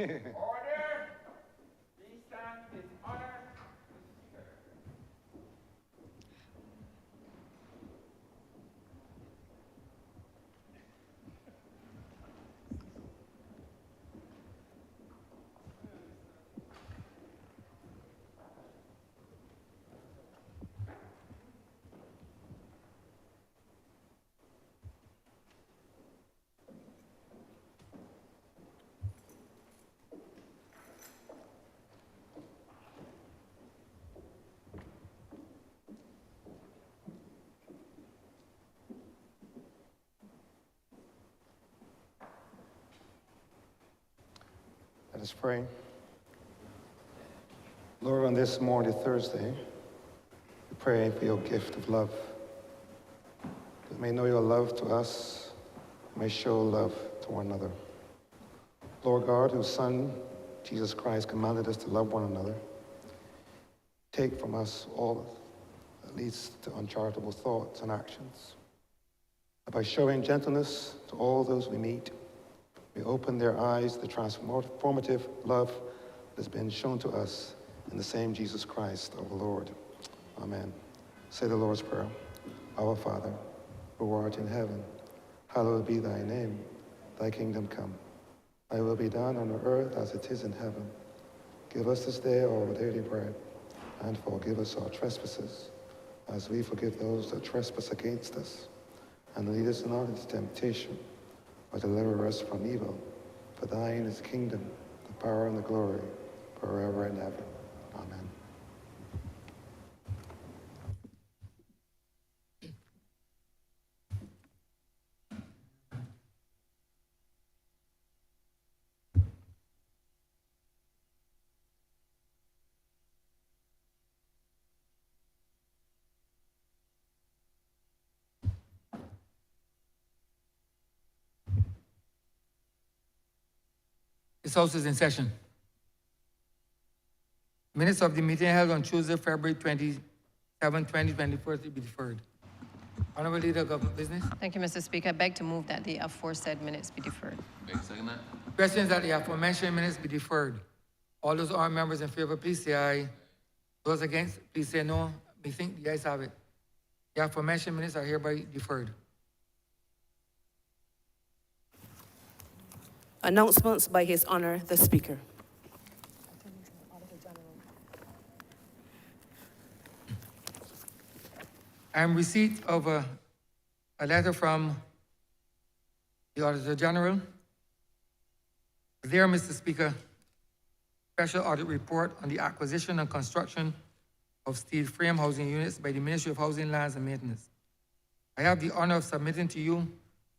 Order. Please stand. His honor. Let us pray. Lord, on this morning, Thursday, we pray for your gift of love. That we may know your love to us, we may show love to one another. Lord God, whose Son, Jesus Christ, commanded us to love one another, take from us all that leads to uncharitable thoughts and actions. And by showing gentleness to all those we meet, we open their eyes to the transformative love that has been shown to us in the same Jesus Christ, our Lord. Amen. Say the Lord's Prayer. Our Father, who art in heaven, hallowed be thy name. Thy kingdom come. Thy will be done on earth as it is in heaven. Give us this day our daily bread, and forgive us our trespasses, as we forgive those that trespass against us. And lead us not into temptation, but deliver us from evil. For thine is the kingdom, the power, and the glory, forever and ever. Amen. This House is in session. Minutes of the meeting held on Tuesday, February 27, 2024 to be deferred. Honourable Leader of Government Business. Thank you, Mr. Speaker. I beg to move that the aforesaid minutes be deferred. Second that. Questions that the aforementioned minutes be deferred. All those honourable members in favor, please say aye. Those against, please say no. We think the ayes have it. The aforementioned minutes are hereby deferred. Announcements by His Honor, the Speaker. I am receipt of a letter from the Auditor General. There, Mr. Speaker, special audit report on the acquisition and construction of steel frame housing units by the Ministry of Housing, Lands and Maintenance. I have the honor of submitting to you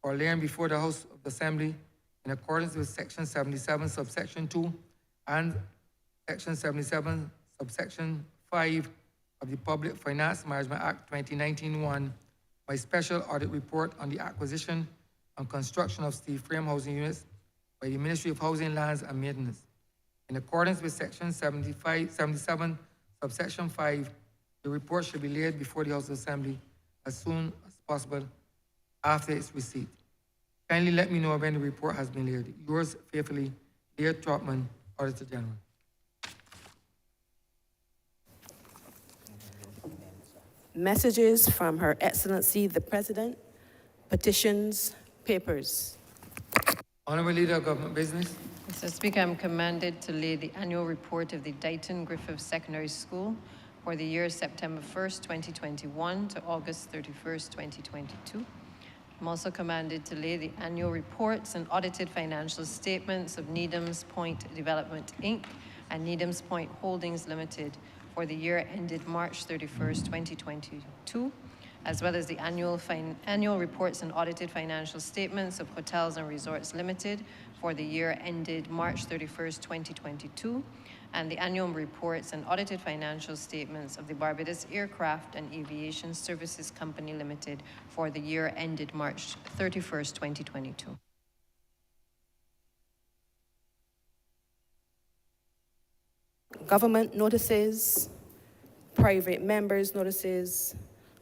for laying before the House of the Assembly in accordance with Section 77, subsection 2 and Section 77, subsection 5 of the Public Finance Management Act 2019-1, my special audit report on the acquisition and construction of steel frame housing units by the Ministry of Housing, Lands and Maintenance. In accordance with Section 77, subsection 5, the report should be laid before the House of Assembly as soon as possible after its receipt. Kindly let me know when the report has been laid. Yours faithfully, Leah Trotman, Auditor General. Messages from Her Excellency the President. Petitions, papers. Honourable Leader of Government Business. Mr. Speaker, I'm commanded to lay the annual report of the Dighton Griffith Secondary School for the year September 1st, 2021 to August 31st, 2022. I'm also commanded to lay the annual reports and audited financial statements of Needham's Point Development, Inc. and Needham's Point Holdings Limited for the year ended March 31st, 2022, as well as the annual reports and audited financial statements of Hotels and Resorts Limited for the year ended March 31st, 2022, and the annual reports and audited financial statements of the Barbados Aircraft and Aviation Services Company Limited for the year ended March 31st, 2022. Government notices, private members' notices,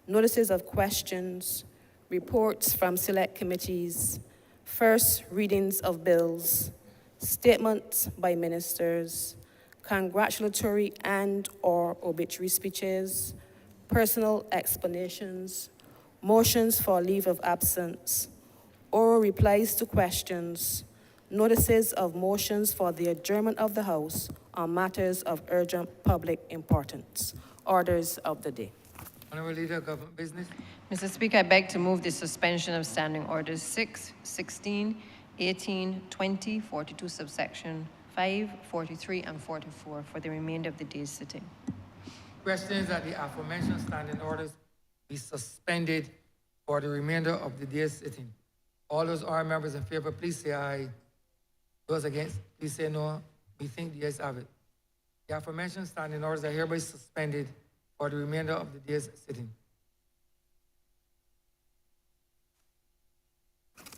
notices of questions, reports from select committees, first readings of bills, statements by ministers, congratulatory and/or obituary speeches, personal explanations, motions for leave of absence, oral replies to questions, notices of motions for the adjournment of the House on matters of urgent public importance. Orders of the day. Honourable Leader, Government Business. Mr. Speaker, I beg to move the suspension of Standing Orders 6, 16, 18, 20, 42 subsection 5, 43, and 44 for the remainder of the day's sitting. Questions that the aforementioned standing orders be suspended for the remainder of the day's sitting. All those honourable members in favor, please say aye. Those against, please say no. We think the ayes have it. The aforementioned standing orders are hereby suspended for the remainder of the day's sitting.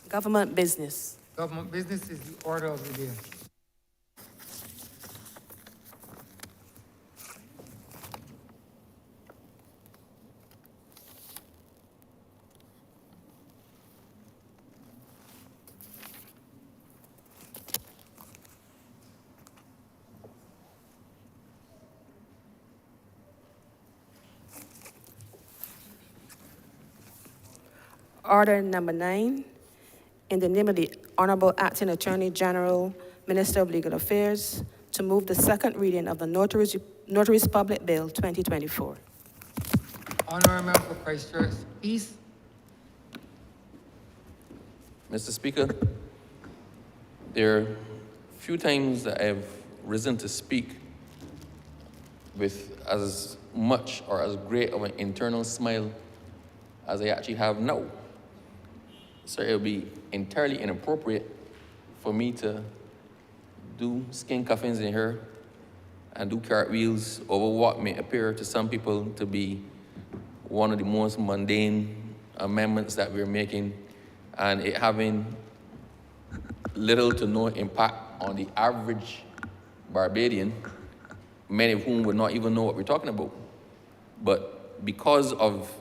Government business. Government business is the order of the day. Order number 9, in the name of the Honorable Acting Attorney General, Minister of Legal Affairs, to move the second reading of the Notaries Public Bill 2024. Honourable Member for Christchurch East. Mr. Speaker, there are few times that I've risen to speak with as much or as great of an internal smile as I actually have now. So it would be entirely inappropriate for me to do skin cuffings in here and do cartwheels over what may appear to some people to be one of the most mundane amendments that we're making, and it having little to no impact on the average Barbadian, many of whom would not even know what we're talking about. But because of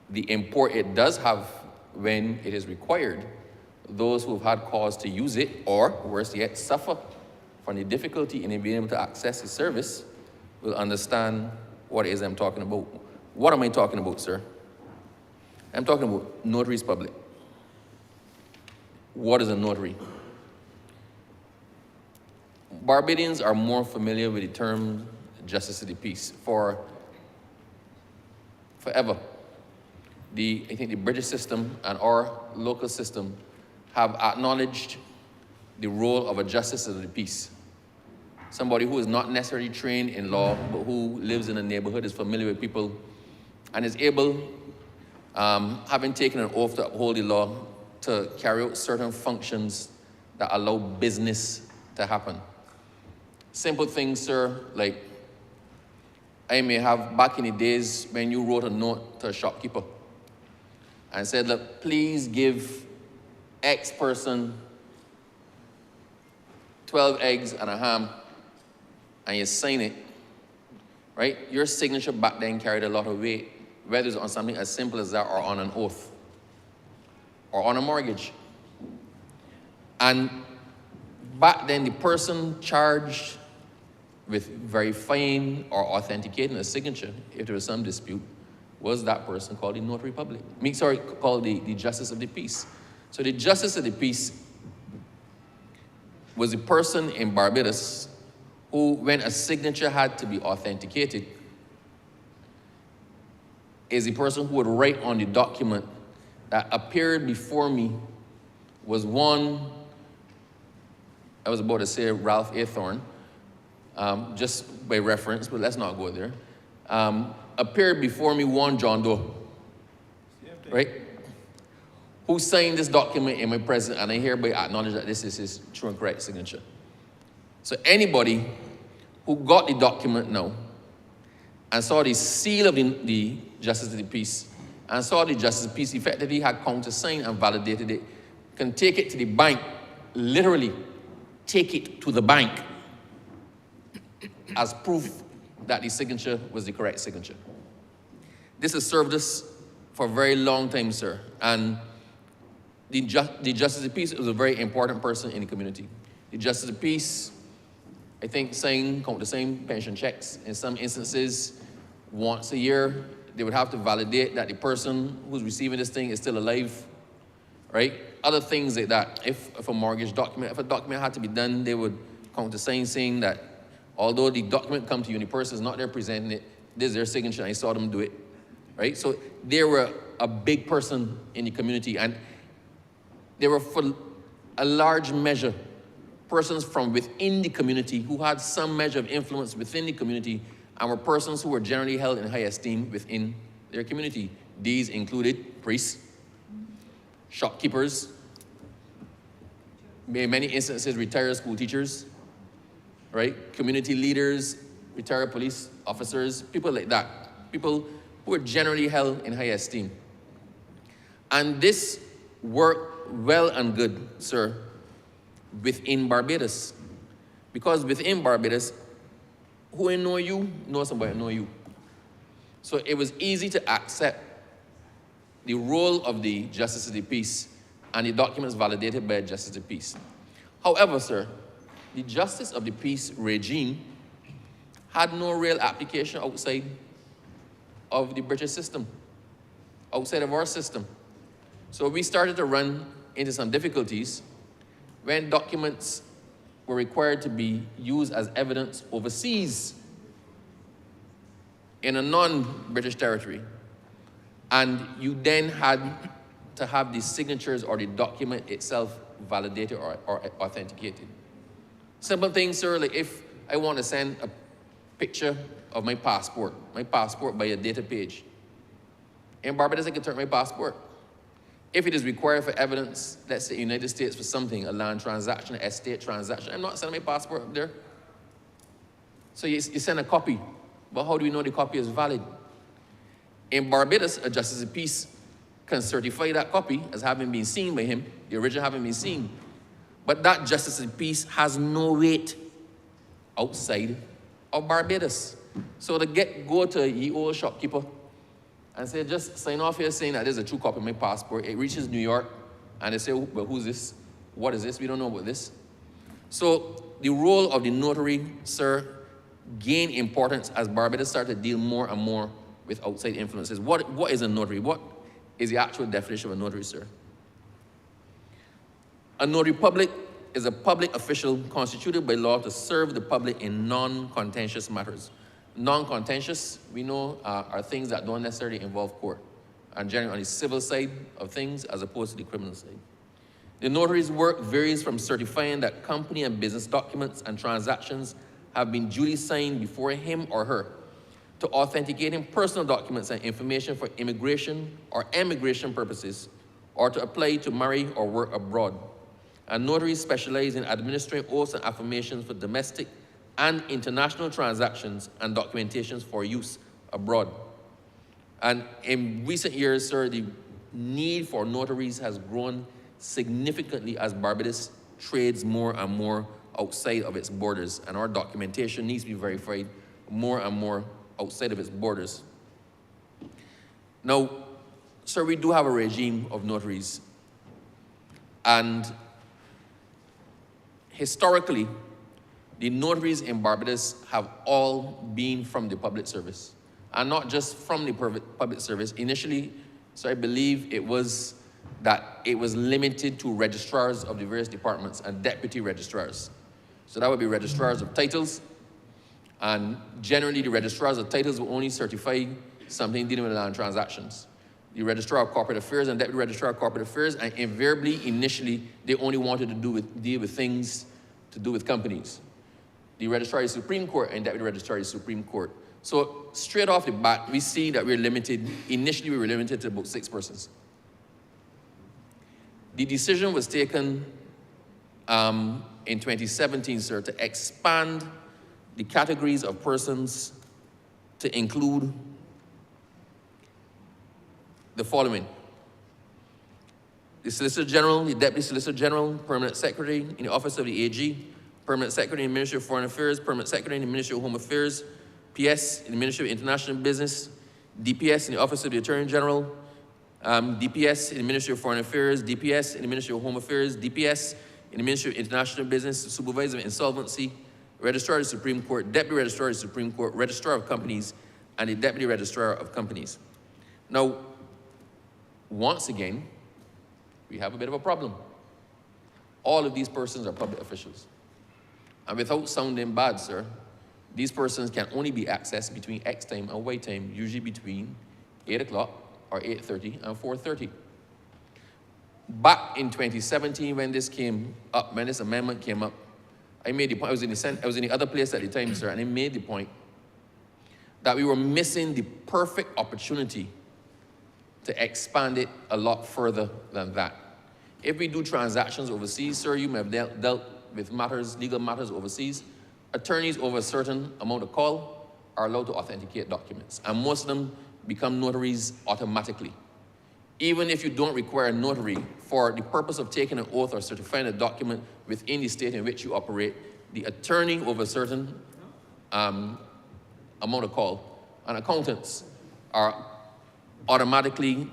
the import it does have when it is required, those who have had cause to use it, or worse yet, suffer from the difficulty in being able to access the service, will understand what it is I'm talking about. What am I talking about, sir? I'm talking about notaries public. What is a notary? Barbadians are more familiar with the term justice of the peace. Forever, I think the British system and our local system have acknowledged the role of a justice of the peace. Somebody who is not necessarily trained in law, but who lives in a neighborhood, is familiar with people, and is able, having taken an oath to uphold the law, to carry out certain functions that allow business to happen. Simple things, sir, like I may have back in the days when you wrote a note to a shopkeeper and said, look, please give X person 12 eggs and a ham, and you sign it, right? Your signature back then carried a lot of weight, whether it's on something as simple as that or on an oath or on a mortgage. And back then, the person charged with verifying or authenticating a signature, if there was some dispute, was that person called the notary public. Called the justice of the peace. So the justice of the peace was a person in Barbados who, when a signature had to be authenticated, is the person who would write on the document that appeared before me was one, I was about to say Ralph A. Thorne, just by reference, but let's not go there. Appeared before me one John Doe, right? Who signed this document in my presence, and I hereby acknowledge that this is his true and correct signature. So anybody who got the document now and saw the seal of the Justice of the Peace and saw the Justice of the Peace effectively had countersigned and validated it, can take it to the bank, literally take it to the bank as proof that the signature was the correct signature. This has served us for a very long time, sir. And the Justice of the Peace was a very important person in the community. The Justice of the Peace, I think, count the same pension checks. In some instances, once a year, they would have to validate that the person who's receiving this thing is still alive, right? Other things like that. If a mortgage document, if a document had to be done, they would count the same saying that although the document come to you and the person is not there presenting it, this is their signature, and I saw them do it, right? So they were a big person in the community, and they were, for a large measure, persons from within the community who had some measure of influence within the community and were persons who were generally held in high esteem within their community. These included priests, shopkeepers, in many instances retired school teachers, right? Community leaders, retired police officers, people like that. People who were generally held in high esteem. And this worked well and good, sir, within Barbados. Because within Barbados, who ain't know you, know somebody know you. So it was easy to accept the role of the Justice of the Peace and the documents validated by Justice of the Peace. However, sir, the Justice of the Peace regime had no real application outside of the British system, outside of our system. So we started to run into some difficulties when documents were required to be used as evidence overseas in a non-British territory. And you then had to have the signatures or the document itself validated or authenticated. Simple things, sir, like if I want to send a picture of my passport by a data page. In Barbados, I can turn my passport. If it is required for evidence, let's say United States for something, a land transaction, an estate transaction, I'm not sending my passport up there. So you send a copy, but how do we know the copy is valid? In Barbados, a Justice of Peace can certify that copy as having been seen by him, the original having been seen. But that Justice of Peace has no weight outside of Barbados. So to go to a old shopkeeper and say, just sign off here saying that there's a true copy of my passport. It reaches New York, and they say, well, who's this? What is this? We don't know about this. So the role of the notary, sir, gained importance as Barbados started to deal more and more with outside influences. What is a notary? What is the actual definition of a notary, sir? A notary public is a public official constituted by law to serve the public in non-contentious matters. Non-contentious, we know, are things that don't necessarily involve court, and generally on the civil side of things as opposed to the criminal side. The notary's work varies from certifying that company and business documents and transactions have been duly signed before him or her, to authenticating personal documents and information for immigration or emigration purposes, or to apply to marry or work abroad. And notaries specialize in administering oaths and affirmations for domestic and international transactions and documentations for use abroad. And in recent years, sir, the need for notaries has grown significantly as Barbados trades more and more outside of its borders, and our documentation needs to be verified more and more outside of its borders. Now, sir, we do have a regime of notaries, and historically, the notaries in Barbados have all been from the public service, and not just from the public service. Initially, so I believe it was limited to registrars of the various departments and deputy registrars. So that would be registrars of titles, and generally the registrars of titles will only certify something dealing with land transactions. The registrar of corporate affairs and deputy registrar of corporate affairs, and invariably, initially, they only wanted to deal with things to do with companies. The registrar is Supreme Court and deputy registrar is Supreme Court. So straight off the bat, we see that we're limited. Initially, we were limited to about 6 persons. The decision was taken in 2017, sir, to expand the categories of persons to include the following: the Solicitor General, the Deputy Solicitor General, Permanent Secretary in the Office of the AG, Permanent Secretary in the Ministry of Foreign Affairs, Permanent Secretary in the Ministry of Home Affairs, PS in the Ministry of International Business, DPS in the Office of the Attorney General, DPS in the Ministry of Foreign Affairs, DPS in the Ministry of Home Affairs, DPS in the Ministry of International Business, Supervisor of Insolvency, Registrar of the Supreme Court, Deputy Registrar of the Supreme Court, Registrar of Companies, and the Deputy Registrar of Companies. Now, once again, we have a bit of a problem. All of these persons are public officials. And without sounding bad, sir, these persons can only be accessed between X time and Y time, usually between 8 o'clock or 8:30 and 4:30. Back in 2017, when this came up, when this amendment came up, I made the point, I was in the other place at the time, sir, and I made the point that we were missing the perfect opportunity to expand it a lot further than that. If we do transactions overseas, sir, you may have dealt with matters, legal matters overseas. Attorneys over a certain amount of call are allowed to authenticate documents, and most of them become notaries automatically. Even if you don't require a notary for the purpose of taking an oath or certifying a document within the state in which you operate, the attorney over a certain amount of call and accountants are automatically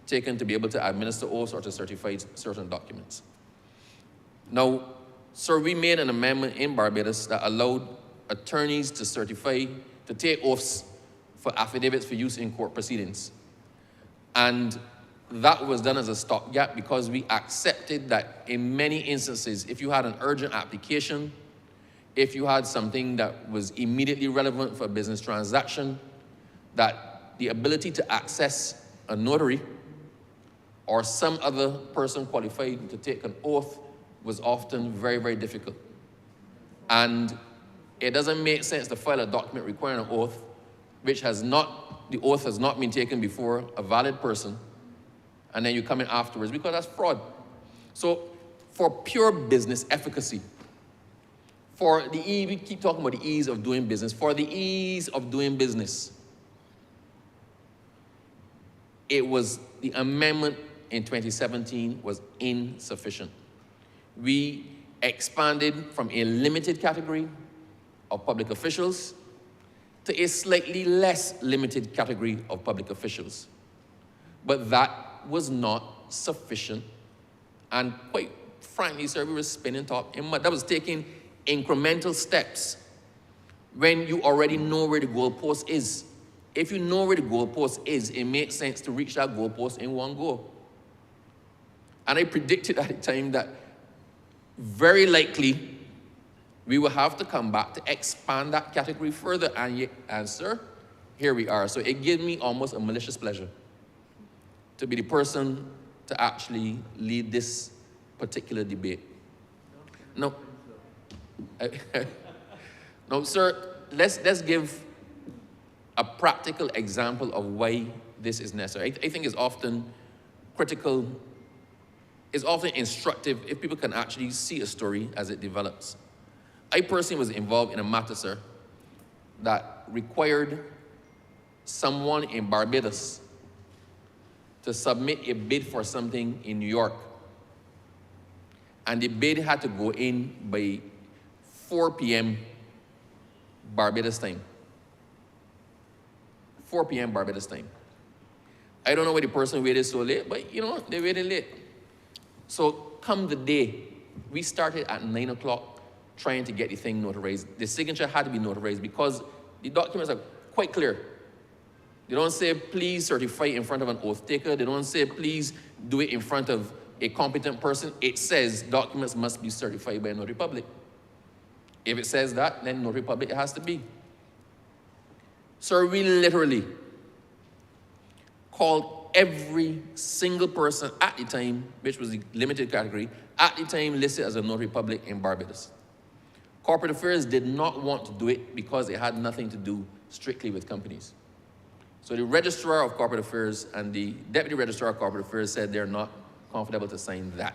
taken to be able to administer oaths or to certify certain documents. Now, sir, we made an amendment in Barbados that allowed attorneys to certify, to take oaths for affidavits for use in court proceedings. And that was done as a stopgap because we accepted that in many instances, if you had an urgent application, if you had something that was immediately relevant for a business transaction, that the ability to access a notary or some other person qualified to take an oath was often very, very difficult. And it doesn't make sense to file a document requiring an oath, the oath has not been taken before a valid person, and then you come in afterwards, because that's fraud. So for pure business efficacy, for the ease, we keep talking about the ease of doing business, for the ease of doing business, the amendment in 2017 was insufficient. We expanded from a limited category of public officials to a slightly less limited category of public officials. But that was not sufficient. And quite frankly, sir, we were spinning top in mud. That was taking incremental steps when you already know where the goalpost is. If you know where the goalpost is, it makes sense to reach that goalpost in one go. And I predicted at the time that very likely we will have to come back to expand that category further. And sir, here we are. So it gave me almost a malicious pleasure to be the person to actually lead this particular debate. No, no, sir, let's give a practical example of why this is necessary. I think it's often critical, it's often instructive if people can actually see a story as it develops. I personally was involved in a matter, sir, that required someone in Barbados to submit a bid for something in New York. And the bid had to go in by 4 p.m. Barbados time. 4 p.m. Barbados time. I don't know why the person waited so late, but you know, they waited late. So come the day, we started at 9 o'clock trying to get the thing notarized. The signature had to be notarized because the documents are quite clear. They don't say, please certify in front of an oath taker. They don't say, please do it in front of a competent person. It says documents must be certified by a notary public. If it says that, then notary public it has to be. So we literally called every single person at the time, which was the limited category, at the time listed as a notary public in Barbados. Corporate affairs did not want to do it because it had nothing to do strictly with companies. So the registrar of corporate affairs and the deputy registrar of corporate affairs said they're not comfortable to sign that.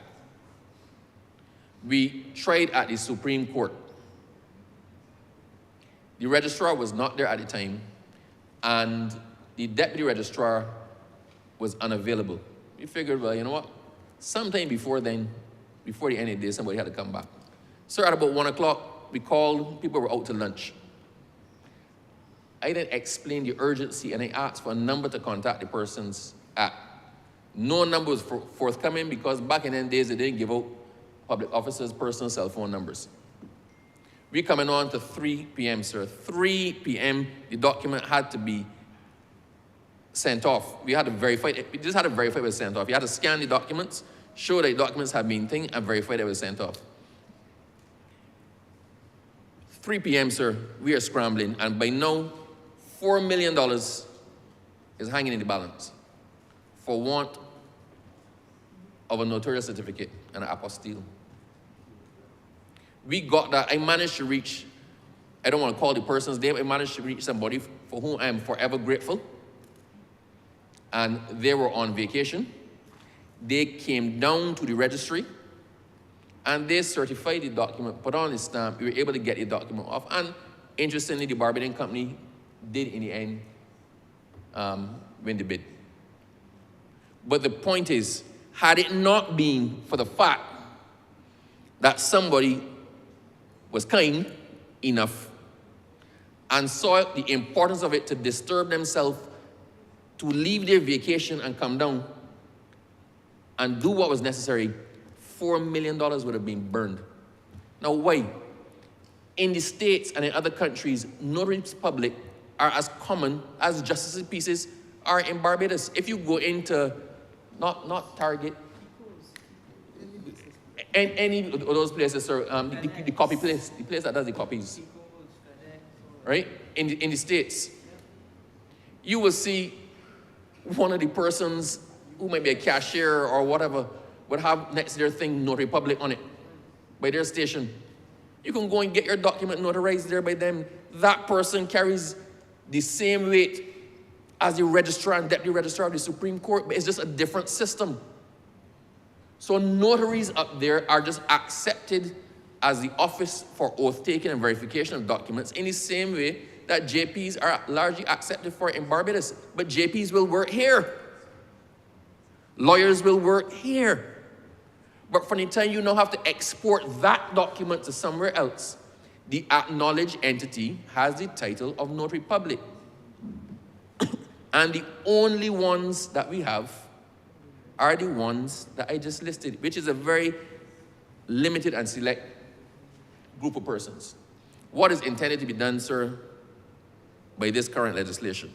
We tried at the Supreme Court. The registrar was not there at the time, and the deputy registrar was unavailable. We figured, well, you know what? Sometime before then, before the end of the day, somebody had to come back. So at about 1 o'clock, we called, people were out to lunch. I then explained the urgency and I asked for a number to contact the persons at. No number was forthcoming because back in them days, they didn't give out public officers' personal cell phone numbers. We coming on to 3 p.m., sir. 3 p.m., the document had to be sent off. We had to verify it. We just had to verify it was sent off. You had to scan the documents, show that the documents had been thing, and verify that it was sent off. 3 p.m., sir, we are scrambling, and by now, $4 million is hanging in the balance for want of a notarial certificate and an apostille. We got that. I managed to reach, I don't want to call the person's name, I managed to reach somebody for whom I am forever grateful. And they were on vacation. They came down to the registry and they certified the document, put on the stamp. We were able to get the document off. And interestingly, the Barbadian company did in the end win the bid. But the point is, had it not been for the fact that somebody was kind enough and saw the importance of it to disturb themselves, to leave their vacation and come down and do what was necessary, $4 million would have been burned. Now, why? In the States and in other countries, notaries public are as common as justices' pieces are in Barbados. If you go into, not Target, and any of those places, sir, the copy place, the place that does the copies, right? In the States, you will see one of the persons who might be a cashier or whatever would have next to their thing Notary Public on it by their station. You can go and get your document notarized there by them. That person carries the same weight as the registrar and deputy registrar of the Supreme Court, but it's just a different system. So notaries up there are just accepted as the office for oath-taking and verification of documents in the same way that JPs are largely accepted for in Barbados. But JPs will work here. Lawyers will work here. But from the time you now have to export that document to somewhere else, the acknowledged entity has the title of Notary Public. And the only ones that we have are the ones that I just listed, which is a very limited and select group of persons. What is intended to be done, sir, by this current legislation?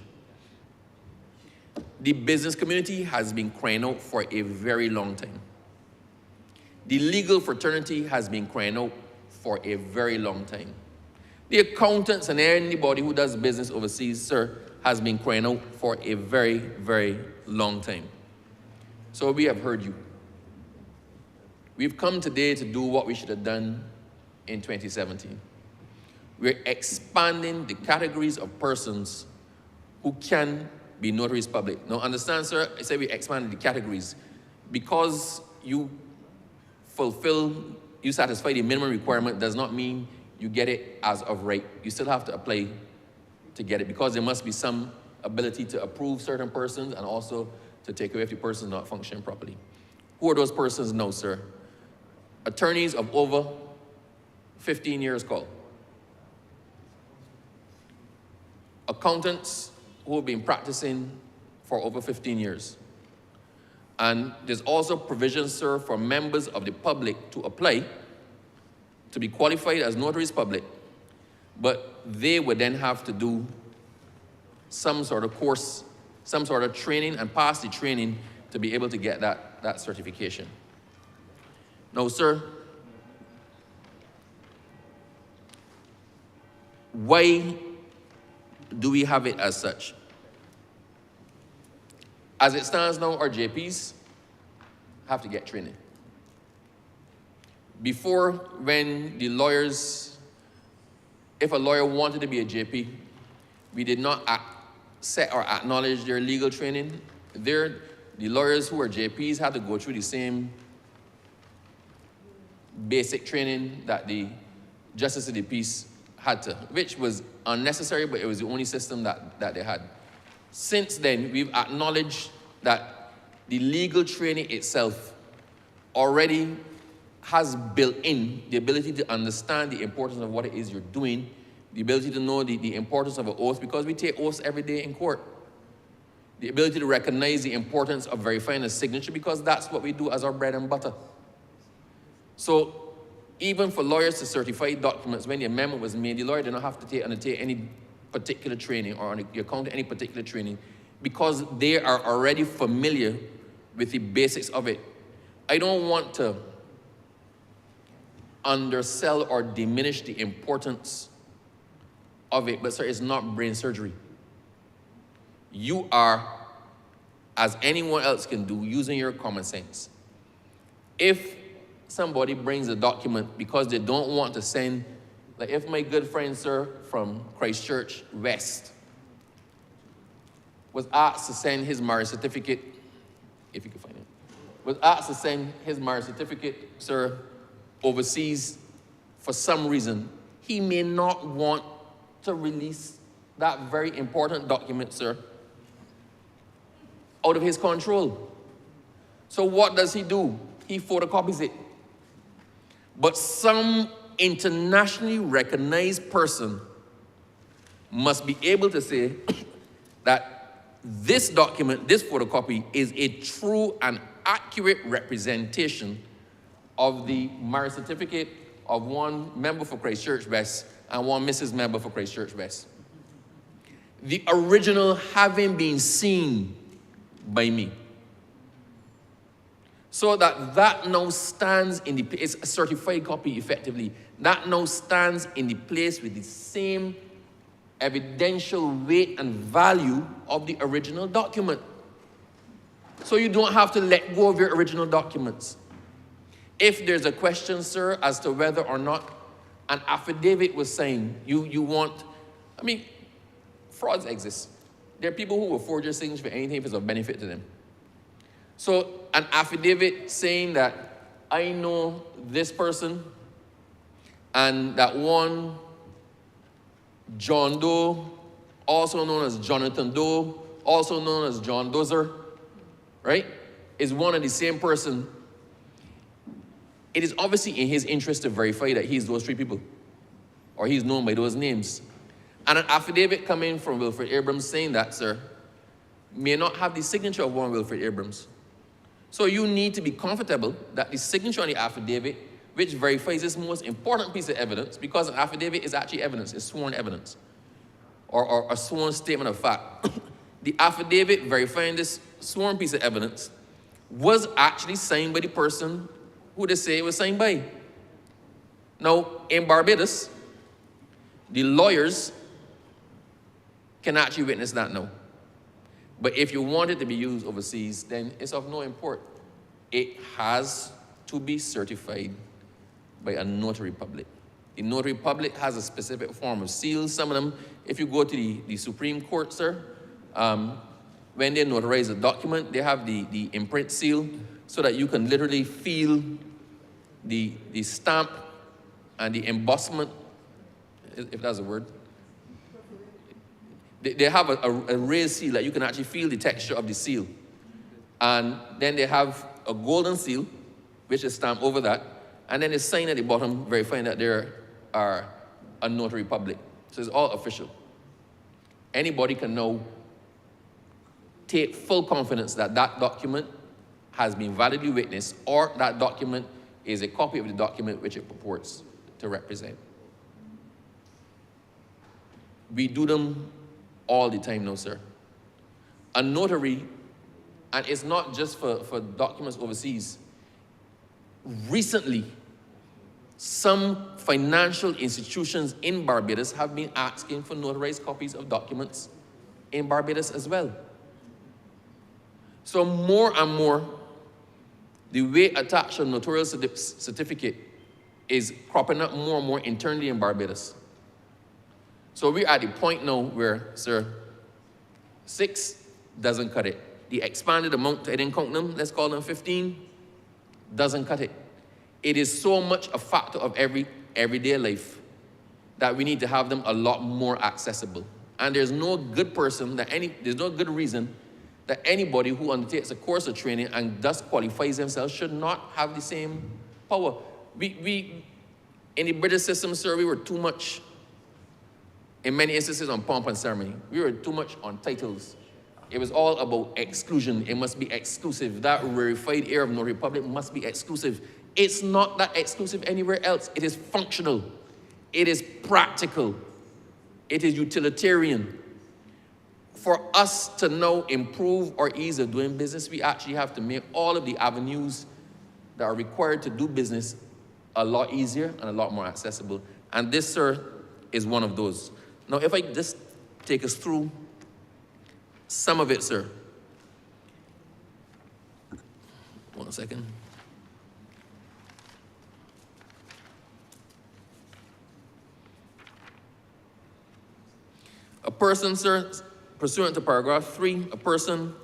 The business community has been crying out for a very long time. The legal fraternity has been crying out for a very long time. The accountants and anybody who does business overseas, sir, has been crying out for a very, very long time. So we have heard you. We've come today to do what we should have done in 2017. We're expanding the categories of persons who can be notaries public. Now understand, sir, I say we expanded the categories because you satisfy the minimum requirement does not mean you get it as of right. You still have to apply to get it because there must be some ability to approve certain persons and also to take away if the person is not functioning properly. Who are those persons? No, sir. Attorneys of over 15 years call. Accountants who have been practicing for over 15 years. And there's also provisions, sir, for members of the public to apply to be qualified as notaries public, but they would then have to do some sort of course, some sort of training and pass the training to be able to get that certification. Now, sir, why do we have it as such? As it stands now, our JPs have to get training. Before, when the lawyers, if a lawyer wanted to be a JP, we did not set or acknowledge their legal training. The lawyers who are JPs had to go through the same basic training that the Justice of the Peace had to, which was unnecessary, but it was the only system that they had. Since then, we've acknowledged that the legal training itself already has built in the ability to understand the importance of what it is you're doing, the ability to know the importance of an oath, because we take oaths every day in court. The ability to recognize the importance of verifying a signature, because that's what we do as our bread and butter. So even for lawyers to certify documents, when the amendment was made, the lawyer did not have to undertake any particular training or account any particular training because they are already familiar with the basics of it. I don't want to undersell or diminish the importance of it, but sir, it's not brain surgery. You are, as anyone else can do, using your common sense. If somebody brings a document because they don't want to send, like if my good friend, sir, from Christchurch West was asked to send his marriage certificate, if you can find it, was asked to send his marriage certificate, sir, overseas for some reason, he may not want to release that very important document, sir, out of his control. So what does he do? He photocopies it. But some internationally recognized person must be able to say that this document, this photocopy, is a true and accurate representation of the marriage certificate of one member for Christchurch West and one Mrs. member for Christchurch West. The original having been seen by me. So that now stands in the, it's a certified copy effectively. That now stands in the place with the same evidential weight and value of the original document. So you don't have to let go of your original documents. If there's a question, sir, as to whether or not an affidavit was signed, you want, I mean, frauds exist. There are people who will forge your signature for anything if it's of benefit to them. So an affidavit saying that I know this person and that one John Doe, also known as Jonathan Doe, also known as John Dozer, right, is one and the same person. It is obviously in his interest to verify that he's those three people, or he's known by those names. And an affidavit coming from Wilfred Abrams saying that, sir, may not have the signature of one Wilfred Abrams. So you need to be comfortable that the signature on the affidavit, which verifies this most important piece of evidence, because an affidavit is actually evidence, it's sworn evidence, or a sworn statement of fact. The affidavit verifying this sworn piece of evidence was actually signed by the person who they say it was signed by. Now, in Barbados, the lawyers can actually witness that now. But if you want it to be used overseas, then it's of no import. It has to be certified by a notary public. The notary public has a specific form of seal. Some of them, if you go to the Supreme Court, sir, when they notarize a document, they have the imprint seal so that you can literally feel the stamp and the embossment, if that's a word. They have a raised seal that you can actually feel the texture of the seal. And then they have a golden seal, which is stamped over that. And then they sign at the bottom, verifying that they are a notary public. So it's all official. Anybody can now take full confidence that that document has been validly witnessed, or that document is a copy of the document which it purports to represent. We do them all the time now, sir. A notary, and it's not just for documents overseas. Recently, some financial institutions in Barbados have been asking for notarized copies of documents in Barbados as well. So more and more, the weight attached to a notarial certificate is cropping up more and more internally in Barbados. So we're at the point now where, sir, 6 doesn't cut it. The expanded amount, I didn't count them, let's call them 15, doesn't cut it. It is so much a factor of everyday life that we need to have them a lot more accessible. And there's no good person, there's no good reason that anybody who undertakes a course of training and thus qualifies themselves should not have the same power. We in the British system, sir, we were too much, in many instances, on pomp and ceremony. We were too much on titles. It was all about exclusion. It must be exclusive. That rarefied air of no republic must be exclusive. It's not that exclusive anywhere else. It is functional. It is practical. It is utilitarian. For us to now improve our ease of doing business, we actually have to make all of the avenues that are required to do business a lot easier and a lot more accessible. And this, sir, is one of those. Now, if I just take us through some of it, sir. 1 second. A person, sir, pursuant to paragraph 3, a person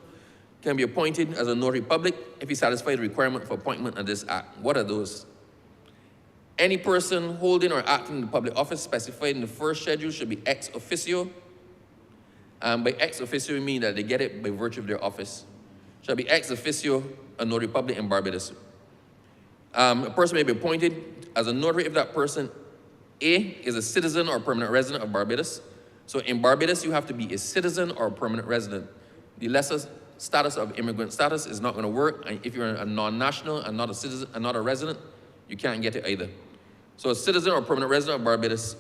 can be appointed as a notary public if he satisfies the requirement for appointment under this act. What are those? Any person holding or acting in the public office specified in the first schedule should be ex officio. By ex officio, we mean that they get it by virtue of their office. Shall be ex officio a notary public in Barbados. A person may be appointed as a notary if that person, A, is a citizen or permanent resident of Barbados. So in Barbados, you have to be a citizen or a permanent resident. The lesser status of immigrant status is not going to work. And if you're a non-national and not a citizen and not a resident, you can't get it either. So a citizen or permanent resident of Barbados,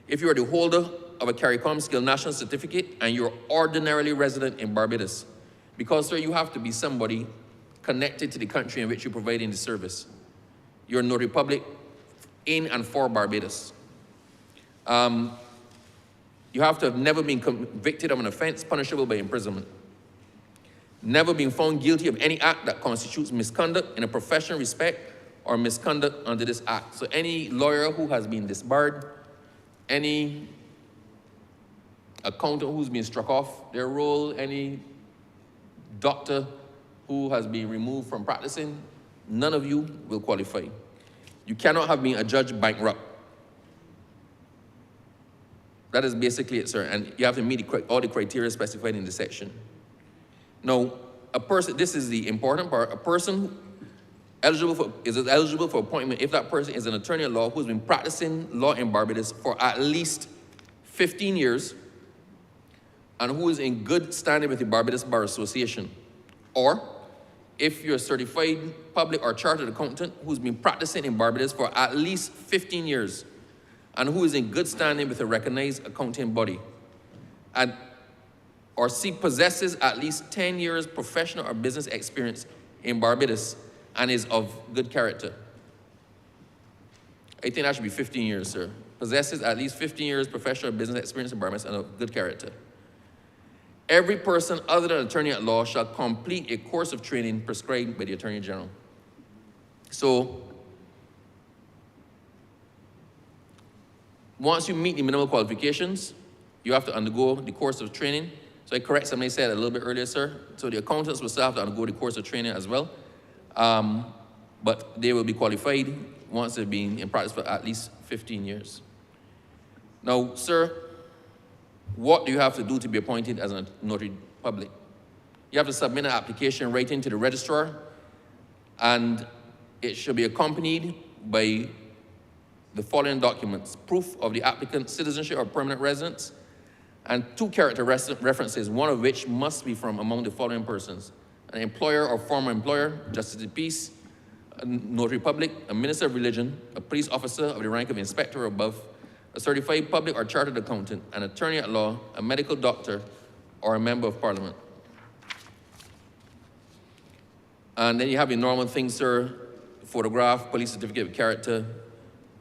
if you are the holder of a CARICOM skilled national certificate and you're ordinarily resident in Barbados, because, sir, you have to be somebody connected to the country in which you're providing the service. You're a notary public in and for Barbados. You have to have never been convicted of an offense punishable by imprisonment. Never been found guilty of any act that constitutes misconduct in a professional respect or misconduct under this act. So any lawyer who has been disbarred, any accountant who's been struck off their role, any doctor who has been removed from practicing, none of you will qualify. You cannot have been a judge bankrupt. That is basically it, sir, and you have to meet all the criteria specified in the section. Now, a person, this is the important part, a person is eligible for appointment if that person is an attorney at law who's been practicing law in Barbados for at least 15 years and who is in good standing with the Barbados Bar Association. Or if you're a certified public or chartered accountant who's been practicing in Barbados for at least 15 years and who is in good standing with a recognized accounting body, or C, possesses at least 10 years professional or business experience in Barbados and is of good character. I think that should be 15 years, sir. Possesses at least 15 years professional or business experience in Barbados and of good character. Every person other than an attorney at law shall complete a course of training prescribed by the Attorney General. So, once you meet the minimal qualifications, you have to undergo the course of training. So I correct something I said a little bit earlier, sir. So the accountants will still have to undergo the course of training as well. But they will be qualified once they've been in practice for at least 15 years. Now, sir, what do you have to do to be appointed as a notary public? You have to submit an application writing to the registrar, and it should be accompanied by the following documents: proof of the applicant's citizenship or permanent residence, and 2 character references, one of which must be from among the following persons: an employer or former employer, justice of the peace, a notary public, a minister of religion, a police officer of the rank of inspector or above, a certified public or chartered accountant, an attorney at law, a medical doctor, or a member of parliament. And then you have your normal things, sir: photograph, police certificate of character,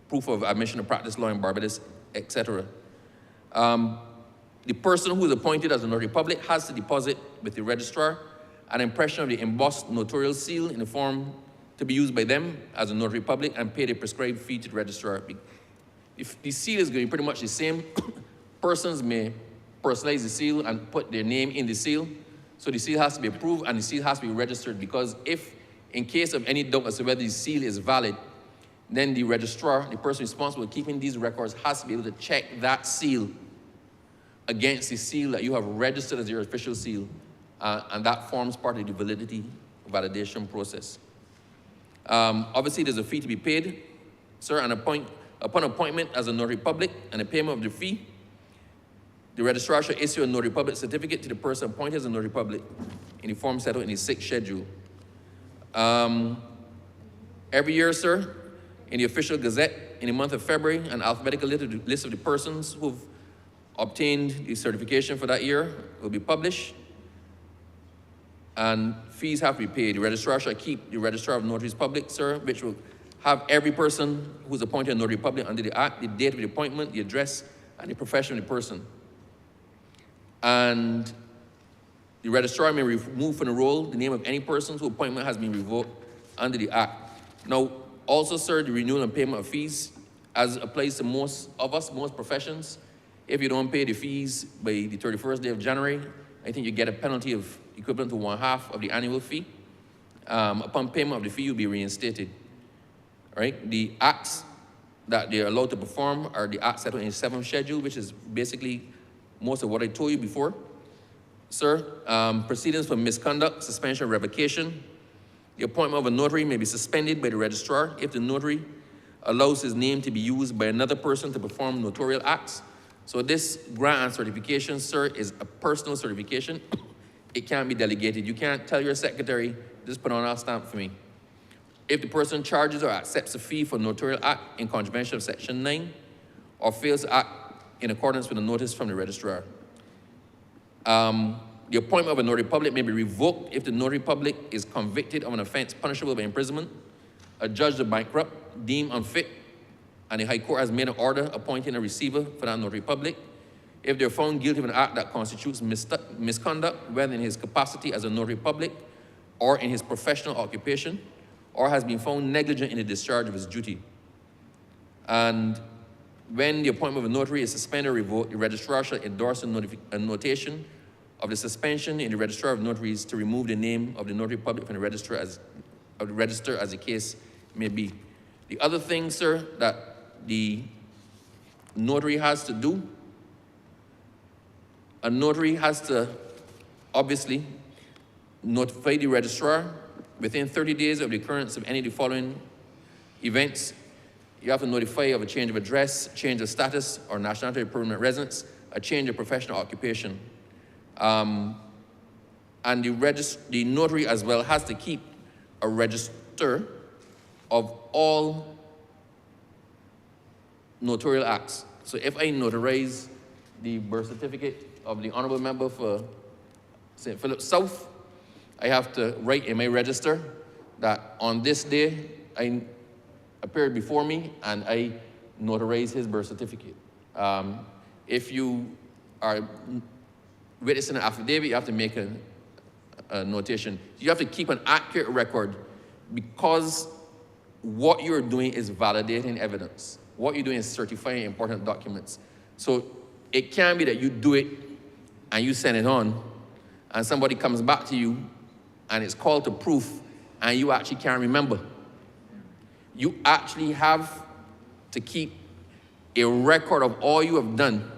proof of admission to practice law in Barbados, etc. The person who is appointed as a notary public has to deposit with the registrar an impression of the embossed notarial seal in the form to be used by them as a notary public and pay the prescribed fee to the registrar. If the seal is going to be pretty much the same, persons may personalize the seal and put their name in the seal. So the seal has to be approved and the seal has to be registered, because if, in case of any doubt as to whether the seal is valid, then the registrar, the person responsible for keeping these records, has to be able to check that seal against the seal that you have registered as your official seal, and that forms part of the validity validation process. Obviously, there's a fee to be paid, sir, and upon appointment as a notary public and the payment of the fee, the registrar shall issue a notary public certificate to the person appointed as a notary public in the form set out in the 6th schedule. Every year, sir, in the official gazette, in the month of February, an alphabetical list of the persons who've obtained the certification for that year will be published, and fees have to be paid. The registrar shall keep the registrar of notaries public, sir, which will have every person who's appointed a notary public under the act, the date of the appointment, the address, and the profession of the person. And the registrar may remove from the roll the name of any person whose appointment has been revoked under the act. Now, also, sir, the renewal and payment of fees, as applies to most of us, most professions, if you don't pay the fees by the 31st day of January, I think you get a penalty of equivalent to 1/2 of the annual fee. Upon payment of the fee, you'll be reinstated. Right? The acts that they're allowed to perform are the acts set in the 7th schedule, which is basically most of what I told you before. Sir, proceedings for misconduct, suspension, or revocation. The appointment of a notary may be suspended by the registrar if the notary allows his name to be used by another person to perform notarial acts. So this grant and certification, sir, is a personal certification. It can't be delegated. You can't tell your secretary, just put on our stamp for me. If the person charges or accepts a fee for notarial act in contravention of Section 9, or fails to act in accordance with a notice from the registrar. The appointment of a notary public may be revoked if the notary public is convicted of an offense punishable by imprisonment, adjudged a bankrupt, deemed unfit, and the High Court has made an order appointing a receiver for that notary public. If they're found guilty of an act that constitutes misconduct, whether in his capacity as a notary public or in his professional occupation, or has been found negligent in the discharge of his duty. And when the appointment of a notary is suspended or revoked, the registrar shall endorse a notation of the suspension in the registrar of notaries to remove the name of the notary public from the register as the case may be. The other thing, sir, that the notary has to do, a notary has to obviously notify the registrar within 30 days of the occurrence of any of the following events. You have to notify of a change of address, change of status or nationality or permanent residence, a change of professional occupation. And the notary as well has to keep a register of all notarial acts. So if I notarize the birth certificate of the Honourable Member for St. Philip South, I have to write in my register that on this day I appeared before me and I notarized his birth certificate. If you are witnessing an affidavit, you have to make a notation. You have to keep an accurate record because what you're doing is validating evidence. What you're doing is certifying important documents. So it can be that you do it and you send it on and somebody comes back to you and it's called to proof and you actually can't remember. You actually have to keep a record of all you have done,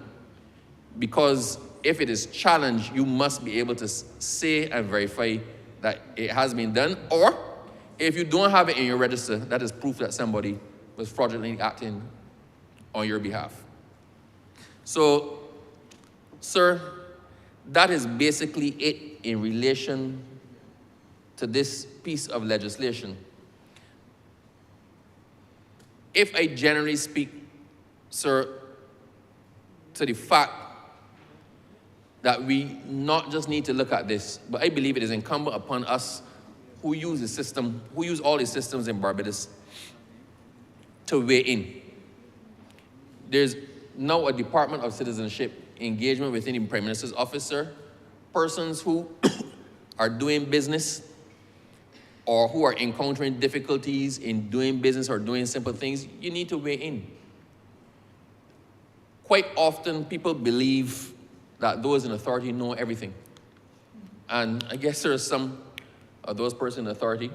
because if it is challenged, you must be able to say and verify that it has been done, or if you don't have it in your register, that is proof that somebody was fraudulently acting on your behalf. So, sir, that is basically it in relation to this piece of legislation. If I generally speak, sir, to the fact that we not just need to look at this, but I believe it is incumbent upon us who use the system, who use all the systems in Barbados, to weigh in. There's now a Department of Citizenship engagement within the Prime Minister's office, sir. Persons who are doing business or who are encountering difficulties in doing business or doing simple things, you need to weigh in. Quite often, people believe that those in authority know everything. And I guess there are some of those persons in authority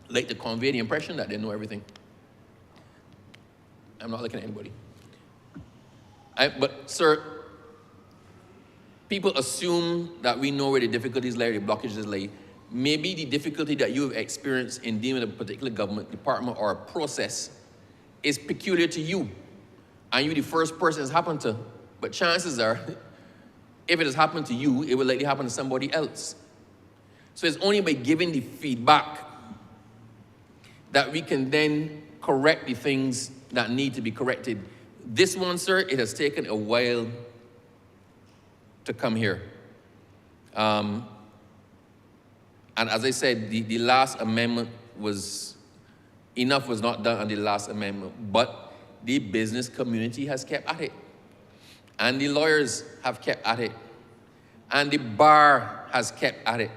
like to convey the impression that they know everything. I'm not looking at anybody. But sir, people assume that we know where the difficulties lie, the blockages lie. Maybe the difficulty that you have experienced in dealing with a particular government department or a process is peculiar to you, and you're the first person it's happened to. But chances are, if it has happened to you, it will likely happen to somebody else. So it's only by giving the feedback that we can then correct the things that need to be corrected. This one, sir, it has taken a while to come here. And as I said, the last amendment enough was not done on the last amendment, but the business community has kept at it. And the lawyers have kept at it. And the bar has kept at it.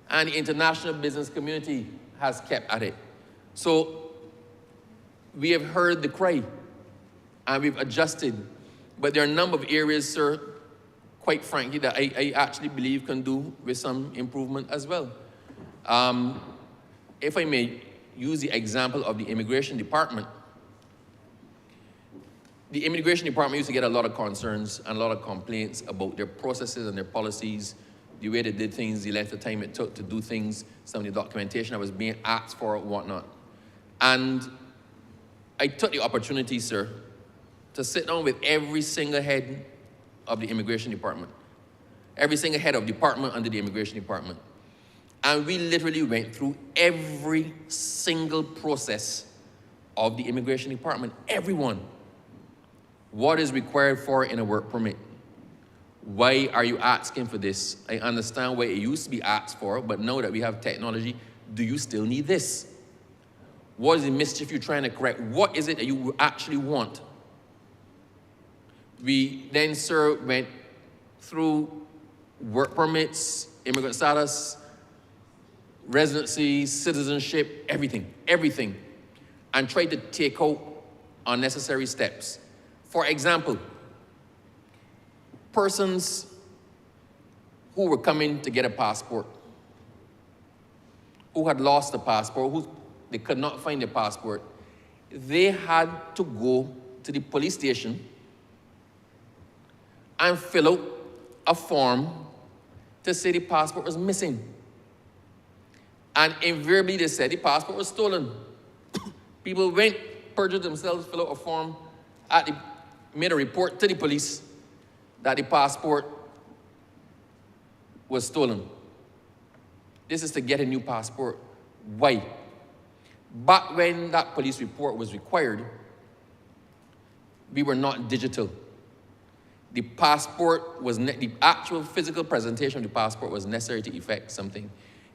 And the international business community has kept at it. So we have heard the cry and we've adjusted. But there are a number of areas, sir, quite frankly, that I actually believe can do with some improvement as well. If I may use the example of the Immigration Department. The Immigration Department used to get a lot of concerns and a lot of complaints about their processes and their policies, the way they did things, the length of time it took to do things, some of the documentation that was being asked for, and whatnot. And I took the opportunity, sir, to sit down with every single head of the Immigration Department, every single head of department under the Immigration Department. And we literally went through every single process of the Immigration Department, everyone. What is required for in a work permit? Why are you asking for this? I understand why it used to be asked for, but now that we have technology, do you still need this? What is the mischief you're trying to correct? What is it that you actually want? We then, sir, went through work permits, immigrant status, residency, citizenship, everything, and tried to take out unnecessary steps. For example, persons who were coming to get a passport, who had lost a passport, who they could not find a passport, they had to go to the police station and fill out a form to say the passport was missing. And invariably they said the passport was stolen. People went, perjured themselves, fill out a form, made a report to the police that the passport was stolen. This is to get a new passport. Why? Back when that police report was required, we were not digital. The passport was, the actual physical presentation of the passport was necessary to effect something.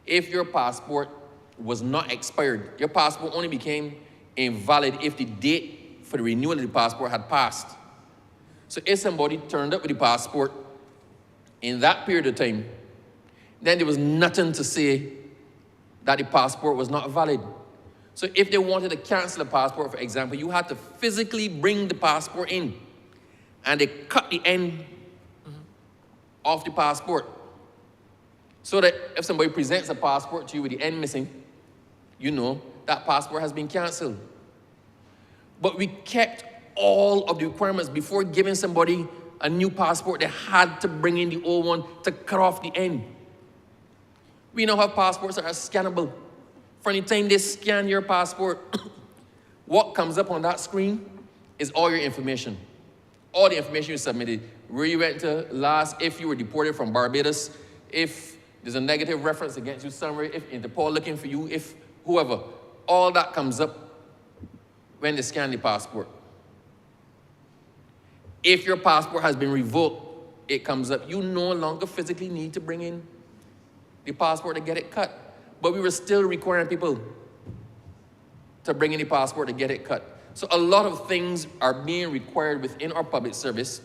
If your passport was not expired, your passport only became invalid if the date for the renewal of the passport had passed. So if somebody turned up with the passport in that period of time, then there was nothing to say that the passport was not valid. So if they wanted to cancel a passport, for example, you had to physically bring the passport in, and they cut the end off the passport, so that if somebody presents a passport to you with the end missing, you know that passport has been canceled. But we kept all of the requirements before giving somebody a new passport. They had to bring in the old one to cut off the end. We now have passports that are scannable. From the time they scan your passport, what comes up on that screen is all your information. All the information you submitted, where you went to last, if you were deported from Barbados, if there's a negative reference against you somewhere, if Interpol looking for you, if whoever, all that comes up when they scan the passport. If your passport has been revoked, it comes up. You no longer physically need to bring in the passport to get it cut. But we were still requiring people to bring in the passport to get it cut. So a lot of things are being required within our public service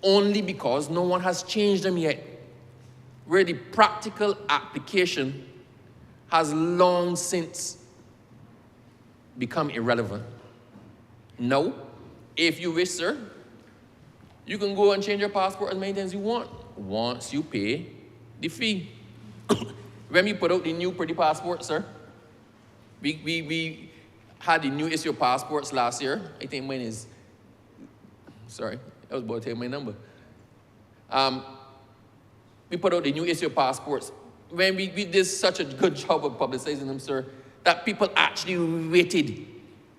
only because no one has changed them yet, where the practical application has long since become irrelevant. Now, if you wish, sir, you can go and change your passport as many times as you want, once you pay the fee. When we put out the new pretty passport, sir, we had the new issue of passports last year. I think mine is, sorry, I was about to take my number. We put out the new issue of passports. When we did such a good job of publicizing them, sir, that people actually waited.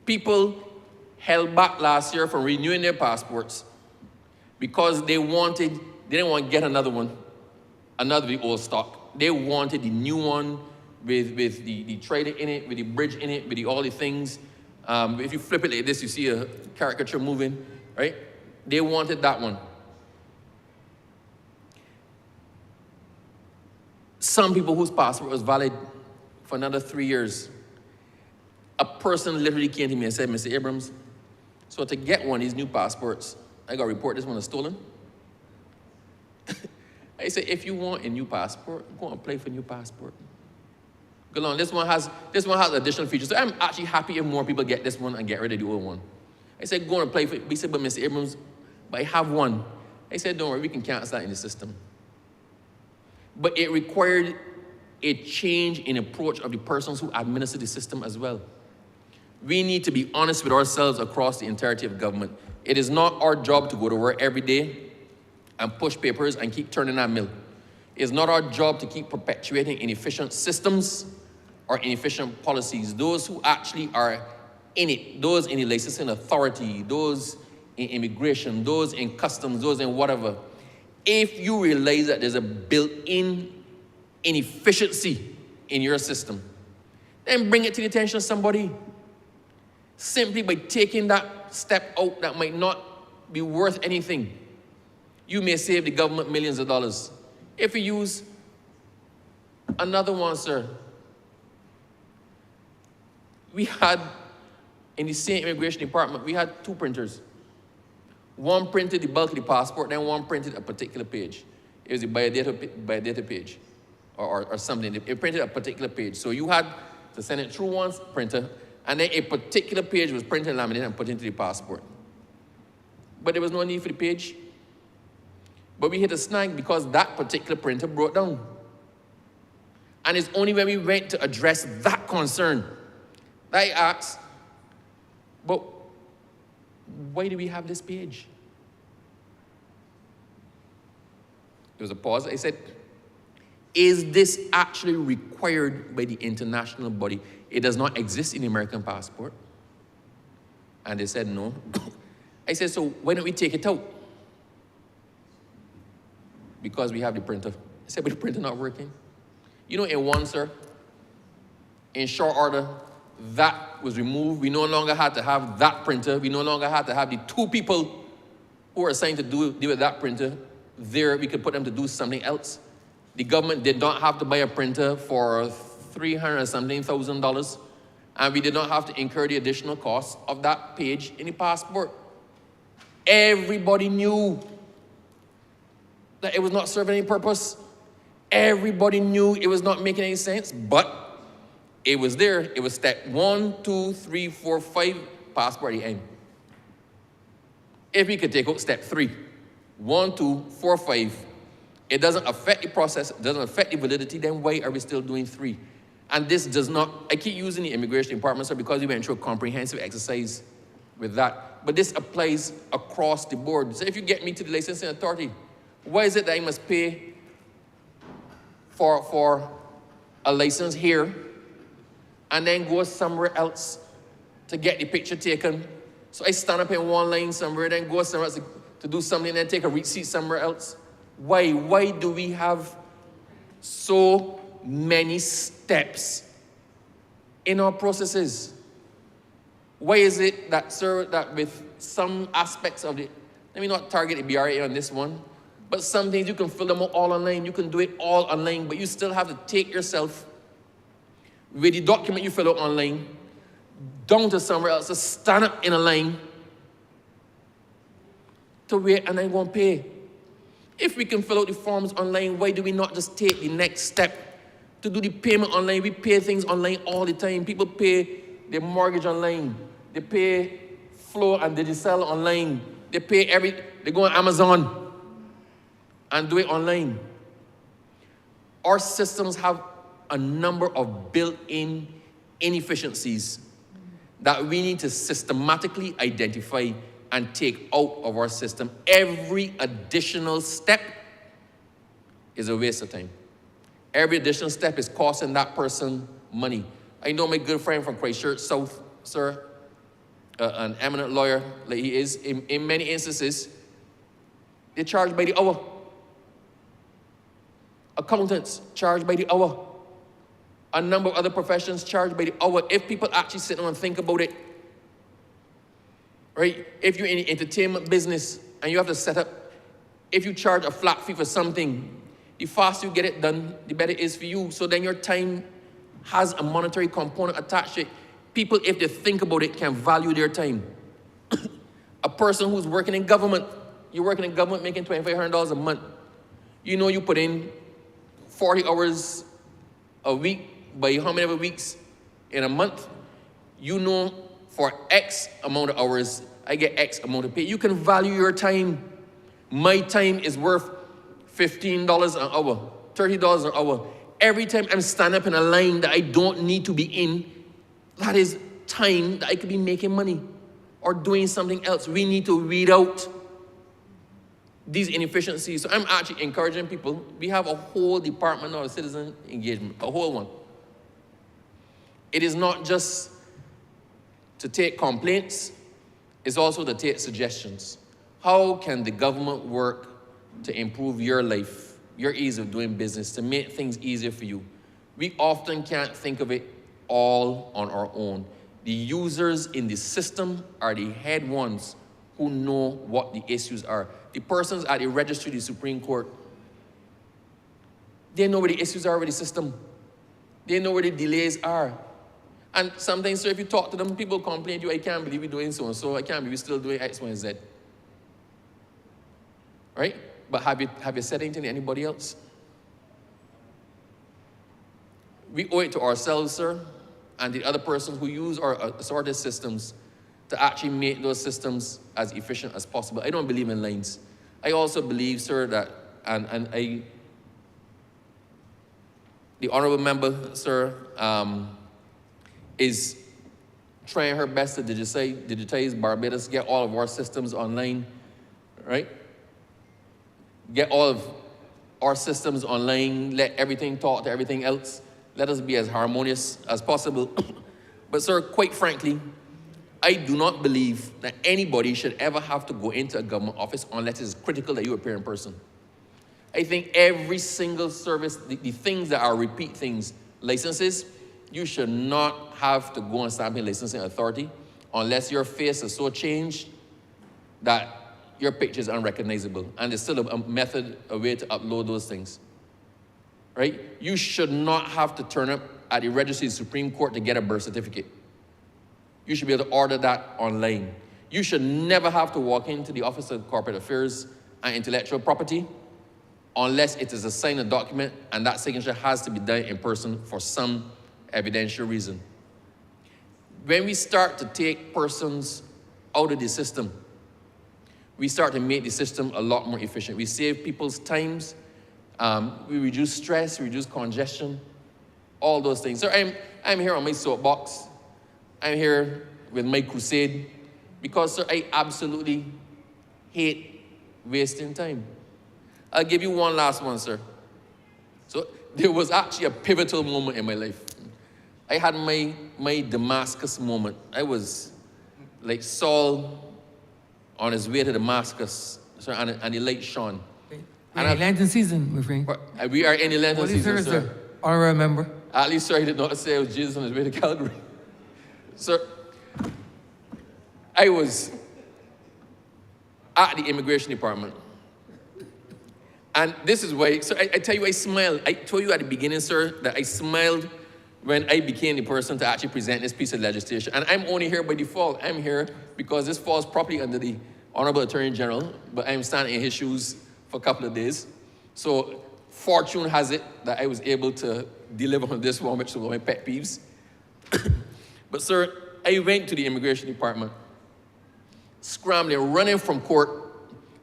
People held back last year from renewing their passports because they didn't want to get another one, another of the old stock. They wanted the new one with the trailer in it, with the bridge in it, with all the things. If you flip it like this, you see a caricature moving, right? They wanted that one. Some people whose passport was valid for another 3 years. A person literally came to me and said, Mr. Abrams, so to get one of these new passports, I got to report this one is stolen. I said, if you want a new passport, go and apply for a new passport. Go on, this one has additional features. So I'm actually happy if more people get this one and get rid of the old one. I said, go and apply for it. We said, but Mr. Abrams, but I have one. I said, don't worry, we can cancel that in the system. But it required a change in approach of the persons who administer the system as well. We need to be honest with ourselves across the entirety of government. It is not our job to go to work every day and push papers and keep turning that mill. It is not our job to keep perpetuating inefficient systems or inefficient policies. Those who actually are in it, those in the licensing authority, those in immigration, those in customs, those in whatever, if you realize that there's a built-in inefficiency in your system, then bring it to the attention of somebody. Simply by taking that step out that might not be worth anything, you may save the government millions of dollars. If you use another one, sir, we had, in the same immigration department, we had 2 printers. One printed the bulk of the passport, then one printed a particular page. It was a biodata page or something. It printed a particular page. So you had to send it through one printer, and then a particular page was printed, laminated, and put into the passport. But there was no need for the page. But we hit a snag because that particular printer broke down. And it's only when we went to address that concern that I asked, but why do we have this page? There was a pause. I said, is this actually required by the international body? It does not exist in the American passport. And they said no. I said, so why don't we take it out? Because we have the printer. I said, but the printer not working. You know, in one, sir, in short order, that was removed. We no longer had to have that printer. We no longer had to have the 2 people who were assigned to deal with that printer. There, we could put them to do something else. The government did not have to buy a printer for $300,000, and we did not have to incur the additional cost of that page in the passport. Everybody knew that it was not serving any purpose. Everybody knew it was not making any sense, but it was there. It was step 1, 2, 3, 4, 5, passport at the end. If we could take out step 3, 1, 2, 4, 5, it doesn't affect the process, it doesn't affect the validity, then why are we still doing 3? And this does not, I keep using the immigration department, sir, because we went through a comprehensive exercise with that. But this applies across the board. So if you get me to the licensing authority, why is it that I must pay for a license here and then go somewhere else to get the picture taken? So I stand up in one line somewhere, then go somewhere else to do something, then take a receipt somewhere else. Why? Why do we have so many steps in our processes? Why is it that, sir, that with some aspects of the, let me not target the BRA on this one, but some things you can fill them all online, you can do it all online, but you still have to take yourself with the document you fill out online down to somewhere else to stand up in a line to wait and then go and pay. If we can fill out the forms online, why do we not just take the next step to do the payment online? We pay things online all the time. People pay their mortgage online. They pay Flow and Digicel online. They go on Amazon and do it online. Our systems have a number of built-in inefficiencies that we need to systematically identify and take out of our system. Every additional step is a waste of time. Every additional step is costing that person money. I know my good friend from Christchurch South, sir, an eminent lawyer like he is, in many instances, they charge by the hour. Accountants charge by the hour. A number of other professions charge by the hour. If people actually sit down and think about it, right? If you're in the entertainment business and you have to set up, if you charge a flat fee for something, the faster you get it done, the better it is for you. So then your time has a monetary component attached to it. People, if they think about it, can value their time. A person who's working in government, you're working in government making $2,500 a month. You know you put in 40 hours a week by how many weeks in a month? You know for X amount of hours, I get X amount of pay. You can value your time. My time is worth $15 an hour, $30 an hour. Every time I'm standing up in a line that I don't need to be in, that is time that I could be making money or doing something else. We need to weed out these inefficiencies. So I'm actually encouraging people. We have a whole department of citizen engagement, a whole one. It is not just to take complaints, it's also to take suggestions. How can the government work to improve your life, your ease of doing business, to make things easier for you? We often can't think of it all on our own. The users in the system are the head ones who know what the issues are. The persons at the registry, the Supreme Court, they know where the issues are with the system. They know where the delays are. And sometimes, sir, if you talk to them, people complain to you, I can't believe you're doing so and so, I can't believe you're still doing X, Y, and Z. Right? But have you said anything to anybody else? We owe it to ourselves, sir, and the other persons who use our assorted systems to actually make those systems as efficient as possible. I don't believe in lines. I also believe, sir, that, the honourable member, sir, is trying her best to digitize Barbados, get all of our systems online, right? Get all of our systems online, let everything talk to everything else. Let us be as harmonious as possible. But sir, quite frankly, I do not believe that anybody should ever have to go into a government office unless it's critical that you appear in person. I think every single service, the things that are repeat things, licenses, you should not have to go and stamp in licensing authority unless your face is so changed that your picture is unrecognizable. And there's still a method, a way to upload those things. Right? You should not have to turn up at the registry of the Supreme Court to get a birth certificate. You should be able to order that online. You should never have to walk into the Office of Corporate Affairs and Intellectual Property unless it is a signed document and that signature has to be done in person for some evidential reason. When we start to take persons out of the system, we start to make the system a lot more efficient. We save people's times, we reduce stress, we reduce congestion, all those things. So I'm here on my soapbox. I'm here with my crusade because, sir, I absolutely hate wasting time. I'll give you one last one, sir. So there was actually a pivotal moment in my life. I had my Damascus moment. I was like Saul on his way to Damascus, sir, and the light shone. We're in Lenten season, my friend. We are in the Lenten season, sir. Honourable member. At least, sir, he did not say it was Jesus on his way to Calgary. Sir, I was at the immigration department. And this is why, so I tell you, I smiled. I told you at the beginning, sir, that I smiled when I became the person to actually present this piece of legislation. And I'm only here by default. I'm here because this falls properly under the Honourable Attorney General, but I'm standing in his shoes for a couple of days. So fortune has it that I was able to deliver on this one, which was one of my pet peeves. But sir, I went to the immigration department, scrambling, running from court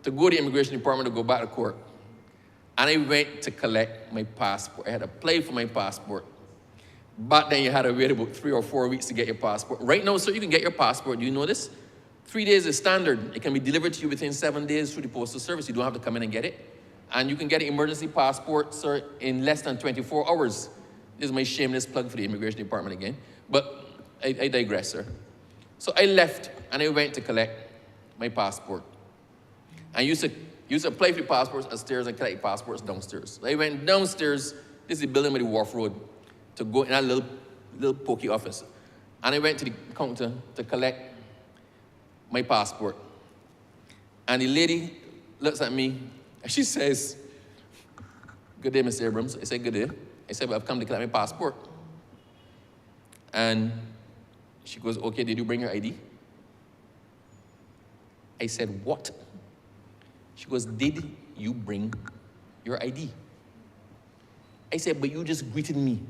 to go to the immigration department to go back to court. And I went to collect my passport. I had applied for my passport. But then you had to wait about 3 or 4 weeks to get your passport. Right now, sir, you can get your passport. Do you know this? 3 days is standard. It can be delivered to you within 7 days through the postal service. You don't have to come in and get it. And you can get an emergency passport, sir, in less than 24 hours. This is my shameless plug for the immigration department again. But I digress, sir. So I left and I went to collect my passport. I used to apply for passports upstairs and collect passports downstairs. So I went downstairs. This is the building by the Wharf Road. to go in that little pokey office. And I went to the counter to collect my passport. And the lady looks at me and she says, "Good day, Mr. Abrams." I said, "Good day." I said, "Well, I've come to collect my passport." And she goes, "Okay, did you bring your ID?" I said, "What?" She goes, "Did you bring your ID?" I said, "But you just greeted me.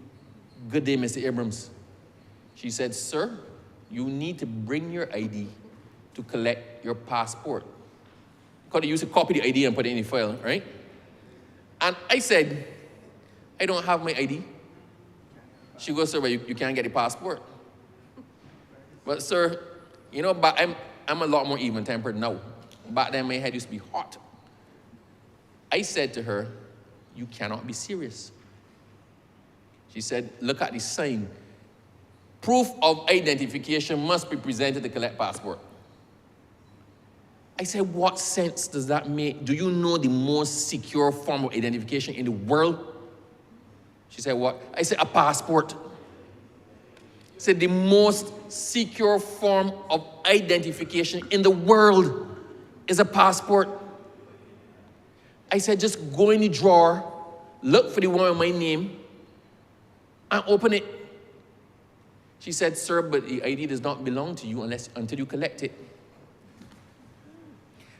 Good day, Mr. Abrams." She said, "Sir, you need to bring your ID to collect your passport." Because they used to copy the ID and put it in the file, right? And I said, "I don't have my ID." She goes, "Sir, well, you can't get the passport." But sir, you know, but I'm a lot more even-tempered now. Back then, my head used to be hot. I said to her, "You cannot be serious." She said, "Look at the sign. Proof of identification must be presented to collect passport." I said, "What sense does that make? Do you know the most secure form of identification in the world?" She said, "What?" I said, "A passport." I said, "The most secure form of identification in the world is a passport." I said, "Just go in the drawer, look for the one with my name, and open it." She said, "Sir, but the ID does not belong to you until you collect it."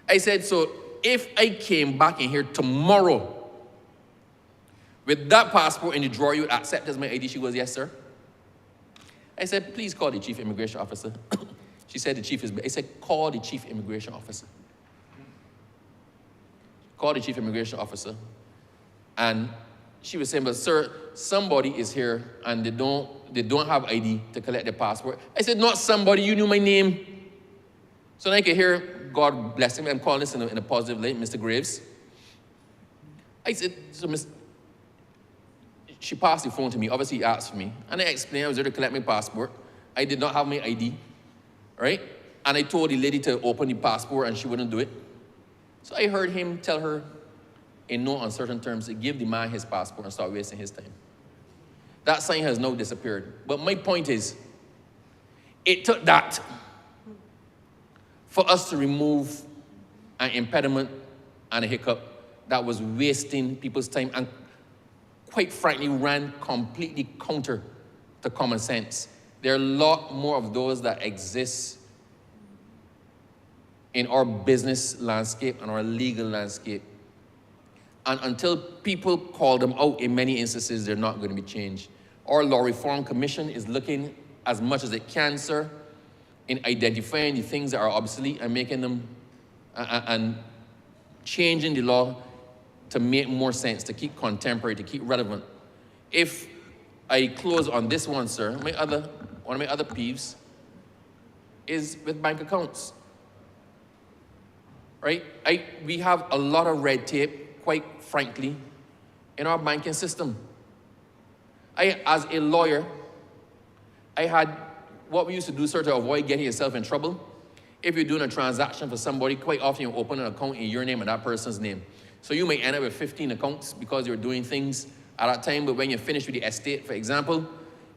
I said, "So if I came back in here tomorrow with that passport in the drawer, you would accept as my ID?" She goes, "Yes, sir." I said, "Please call the chief immigration officer." She said, "The chief is..." I said, "Call the chief immigration officer." Call the chief immigration officer. And she was saying, "But sir, somebody is here and they don't have ID to collect the passport." I said, "Not somebody, you knew my name." So then I could hear, God bless him, I'm calling this in a positive light, Mr. Graves. I said, "So Miss..." She passed the phone to me, obviously he asked for me. And I explained I was there to collect my passport. I did not have my ID, right? And I told the lady to open the passport and she wouldn't do it. So I heard him tell her in no uncertain terms to give the man his passport and start wasting his time. That sign has now disappeared. But my point is, it took that for us to remove an impediment and a hiccup that was wasting people's time and quite frankly ran completely counter to common sense. There are a lot more of those that exist in our business landscape and our legal landscape. And until people call them out in many instances, they're not going to be changed. Our Law Reform Commission is looking as much as it can, sir, in identifying the things that are obsolete and making them, and changing the law to make more sense, to keep contemporary, to keep relevant. If I close on this one, sir, one of my other peeves is with bank accounts, right? We have a lot of red tape, quite frankly, in our banking system. As a lawyer, I had what we used to do, sir, to avoid getting yourself in trouble. If you're doing a transaction for somebody, quite often you open an account in your name and that person's name. So you may end up with 15 accounts because you're doing things at that time, but when you finish with the estate, for example,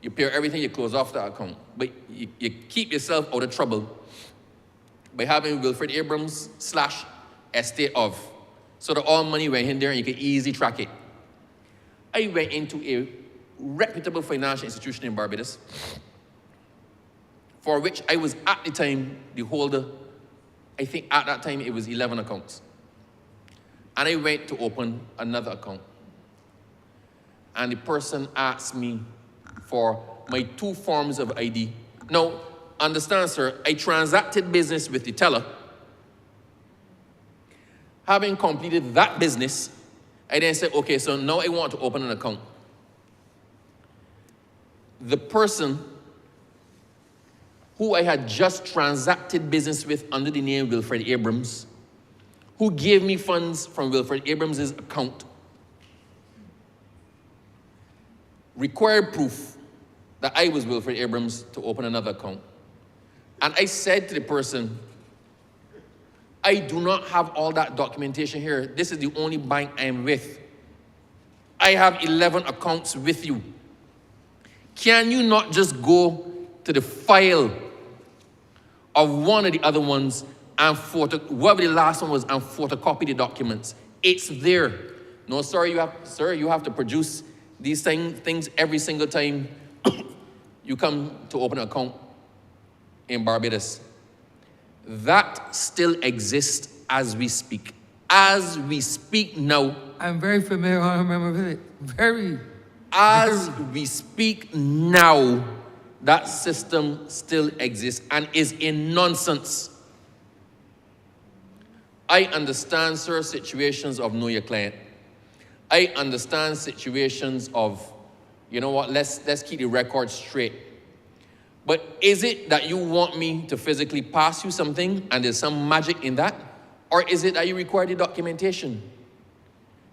you pay everything, you close off that account. But you keep yourself out of trouble by having Wilfred Abrams / estate of, so that all money went in there and you could easily track it. I went into a reputable financial institution in Barbados, for which I was at the time the holder. I think at that time it was 11 accounts. And I went to open another account. And the person asked me for my 2 forms of ID. Now, understand, sir, I transacted business with the teller. Having completed that business, I then said, okay, so now I want to open an account. The person who I had just transacted business with under the name Wilfred Abrams, who gave me funds from Wilfred Abrams' account, required proof that I was Wilfred Abrams to open another account. And I said to the person, I do not have all that documentation here. This is the only bank I am with. I have 11 accounts with you. Can you not just go to the file of one of the other ones and whoever the last one was, and photocopy the documents? It's there. No, sir, you have to produce these things every single time you come to open an account in Barbados. That still exists as we speak. As we speak now. I'm very familiar, Honourable Member, with it. Very. As we speak now, that system still exists and is in nonsense. I understand, sir, situations of know your client. I understand situations of, you know what, let's keep the record straight. But is it that you want me to physically pass you something and there's some magic in that? Or is it that you require the documentation?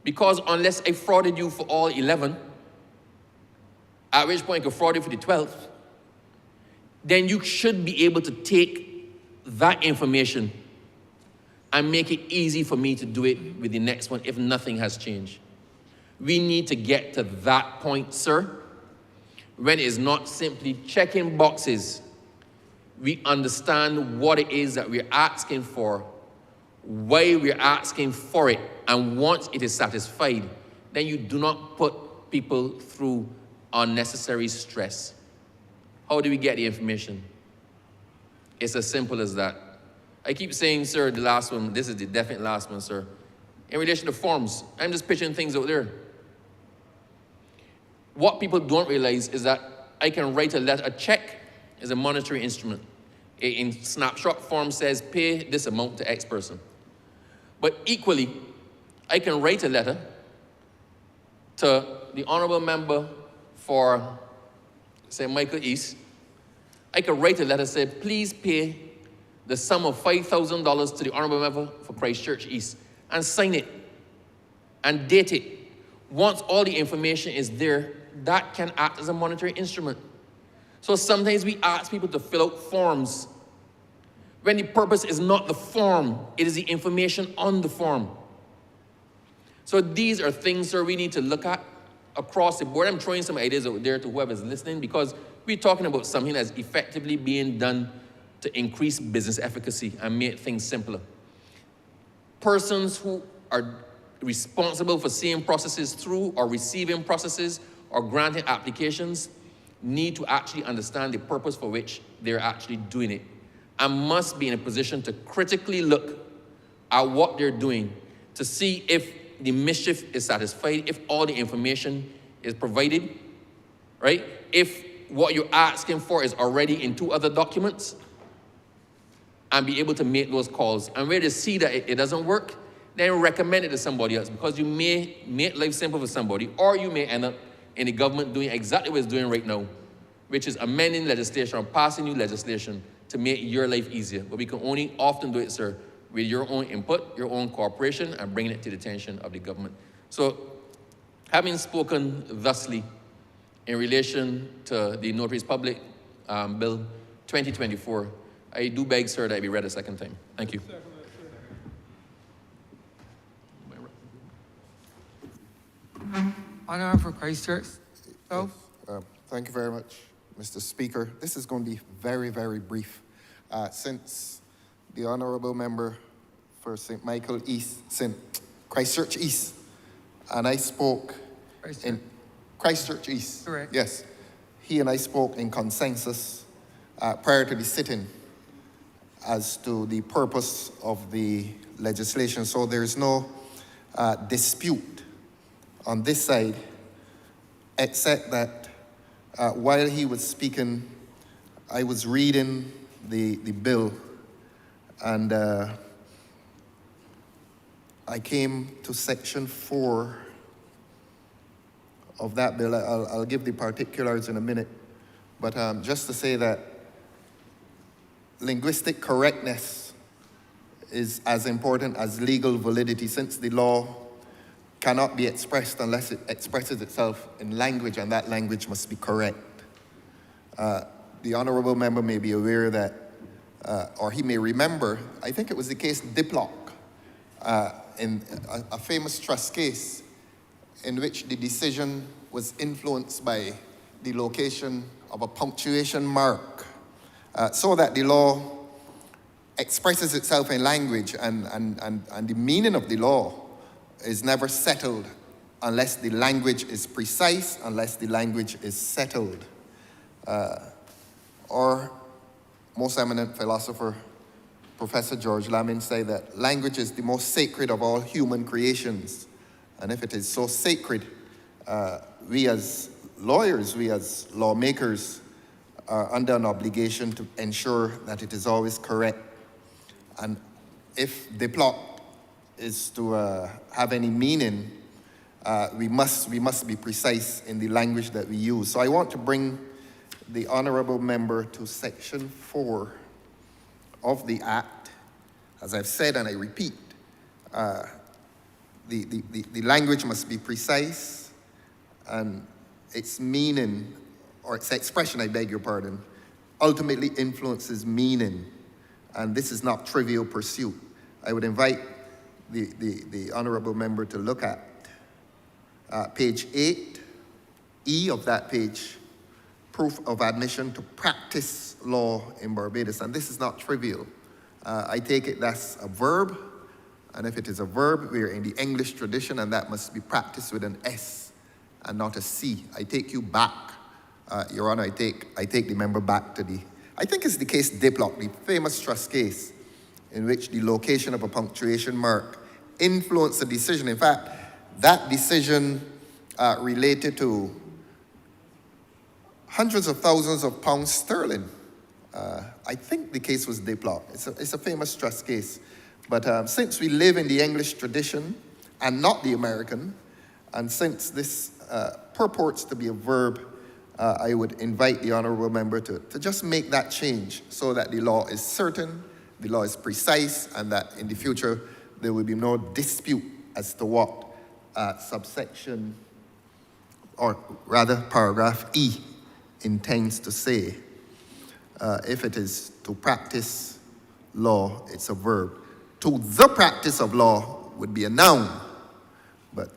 Because unless I frauded you for all 11, at which point I could fraud you for the 12th, then you should be able to take that information and make it easy for me to do it with the next one if nothing has changed. We need to get to that point, sir, when it's not simply checking boxes. We understand what it is that we're asking for, why we're asking for it, and once it is satisfied, then you do not put people through unnecessary stress. How do we get the information? It's as simple as that. I keep saying, sir, the last one, this is the definite last one, sir. In relation to forms, I'm just pitching things out there. What people don't realize is that I can write a letter. A check is a monetary instrument. In snapshot form says, pay this amount to X person. But equally, I can write a letter to the Honourable Member for, say, Michael East. I could write a letter say, please pay the sum of $5,000 to the Honourable Member for Christchurch East, and sign it and date it. Once all the information is there, that can act as a monetary instrument. So sometimes we ask people to fill out forms when the purpose is not the form, it is the information on the form. So these are things, sir, we need to look at across the board. I'm throwing some ideas out there to whoever's listening because we're talking about something that's effectively being done to increase business efficacy and make things simpler. Persons who are responsible for seeing processes through or receiving processes or granting applications need to actually understand the purpose for which they're actually doing it and must be in a position to critically look at what they're doing to see if the mischief is satisfied, if all the information is provided, right? If what you're asking for is already in 2 other documents, and be able to make those calls. And where they see that it doesn't work, then recommend it to somebody else because you may make life simple for somebody, or you may end up in the government doing exactly what it's doing right now, which is amending legislation or passing new legislation to make your life easier. But we can only often do it, sir, with your own input, your own cooperation, and bringing it to the attention of the government. So, having spoken thusly in relation to the Notaries Public Bill 2024, I do beg, sir, that it be read a second time. Thank you. Honour for Christchurch. So, Thank you very much, Mr. Speaker. This is going to be very, very brief. Since the Honourable Member for St. Michael East, Christchurch East, and I spoke in Christchurch East. Correct. Yes. He and I spoke in consensus prior to the sit-in as to the purpose of the legislation. So there's no dispute on this side, except that while he was speaking, I was reading the bill, and I came to section 4 of that bill. I'll give the particulars in a minute, but just to say that linguistic correctness is as important as legal validity, since the law cannot be expressed unless it expresses itself in language, and that language must be correct. The Honourable Member may be aware that, or he may remember, I think it was the case Diplock, in a famous trust case in which the decision was influenced by the location of a punctuation mark so that the law expresses itself in language, and the meaning of the law is never settled unless the language is precise, unless the language is settled. Or most eminent philosopher, Professor George Lamin, said that language is the most sacred of all human creations. And if it is so sacred, we as lawyers, we as lawmakers are under an obligation to ensure that it is always correct. And if the plot is to have any meaning, we must be precise in the language that we use. So I want to bring the honourable member to section 4 of the Act. As I've said and I repeat, the language must be precise, and its meaning, or its expression, I beg your pardon, ultimately influences meaning. And this is not trivial pursuit. I would invite the honourable member to look at page 8, E of that page, proof of admission to practice law in Barbados. And this is not trivial. I take it that's a verb, and if it is a verb, we are in the English tradition, and that must be practiced with an S and not a C. I take you back, Your Honour, I take the member back to I think it's the case Diplock, the famous trust case, in which the location of a punctuation mark influenced the decision. In fact, that decision related to hundreds of thousands of pounds sterling. I think the case was Diplock. It's a famous trust case. But since we live in the English tradition and not the American, and since this purports to be a verb, I would invite the honourable member to just make that change so that the law is certain, the law is precise, and that in the future there will be no dispute as to what subsection, or rather paragraph E, intends to say. If it is to practice law, it's a verb. To the practice of law would be a noun, but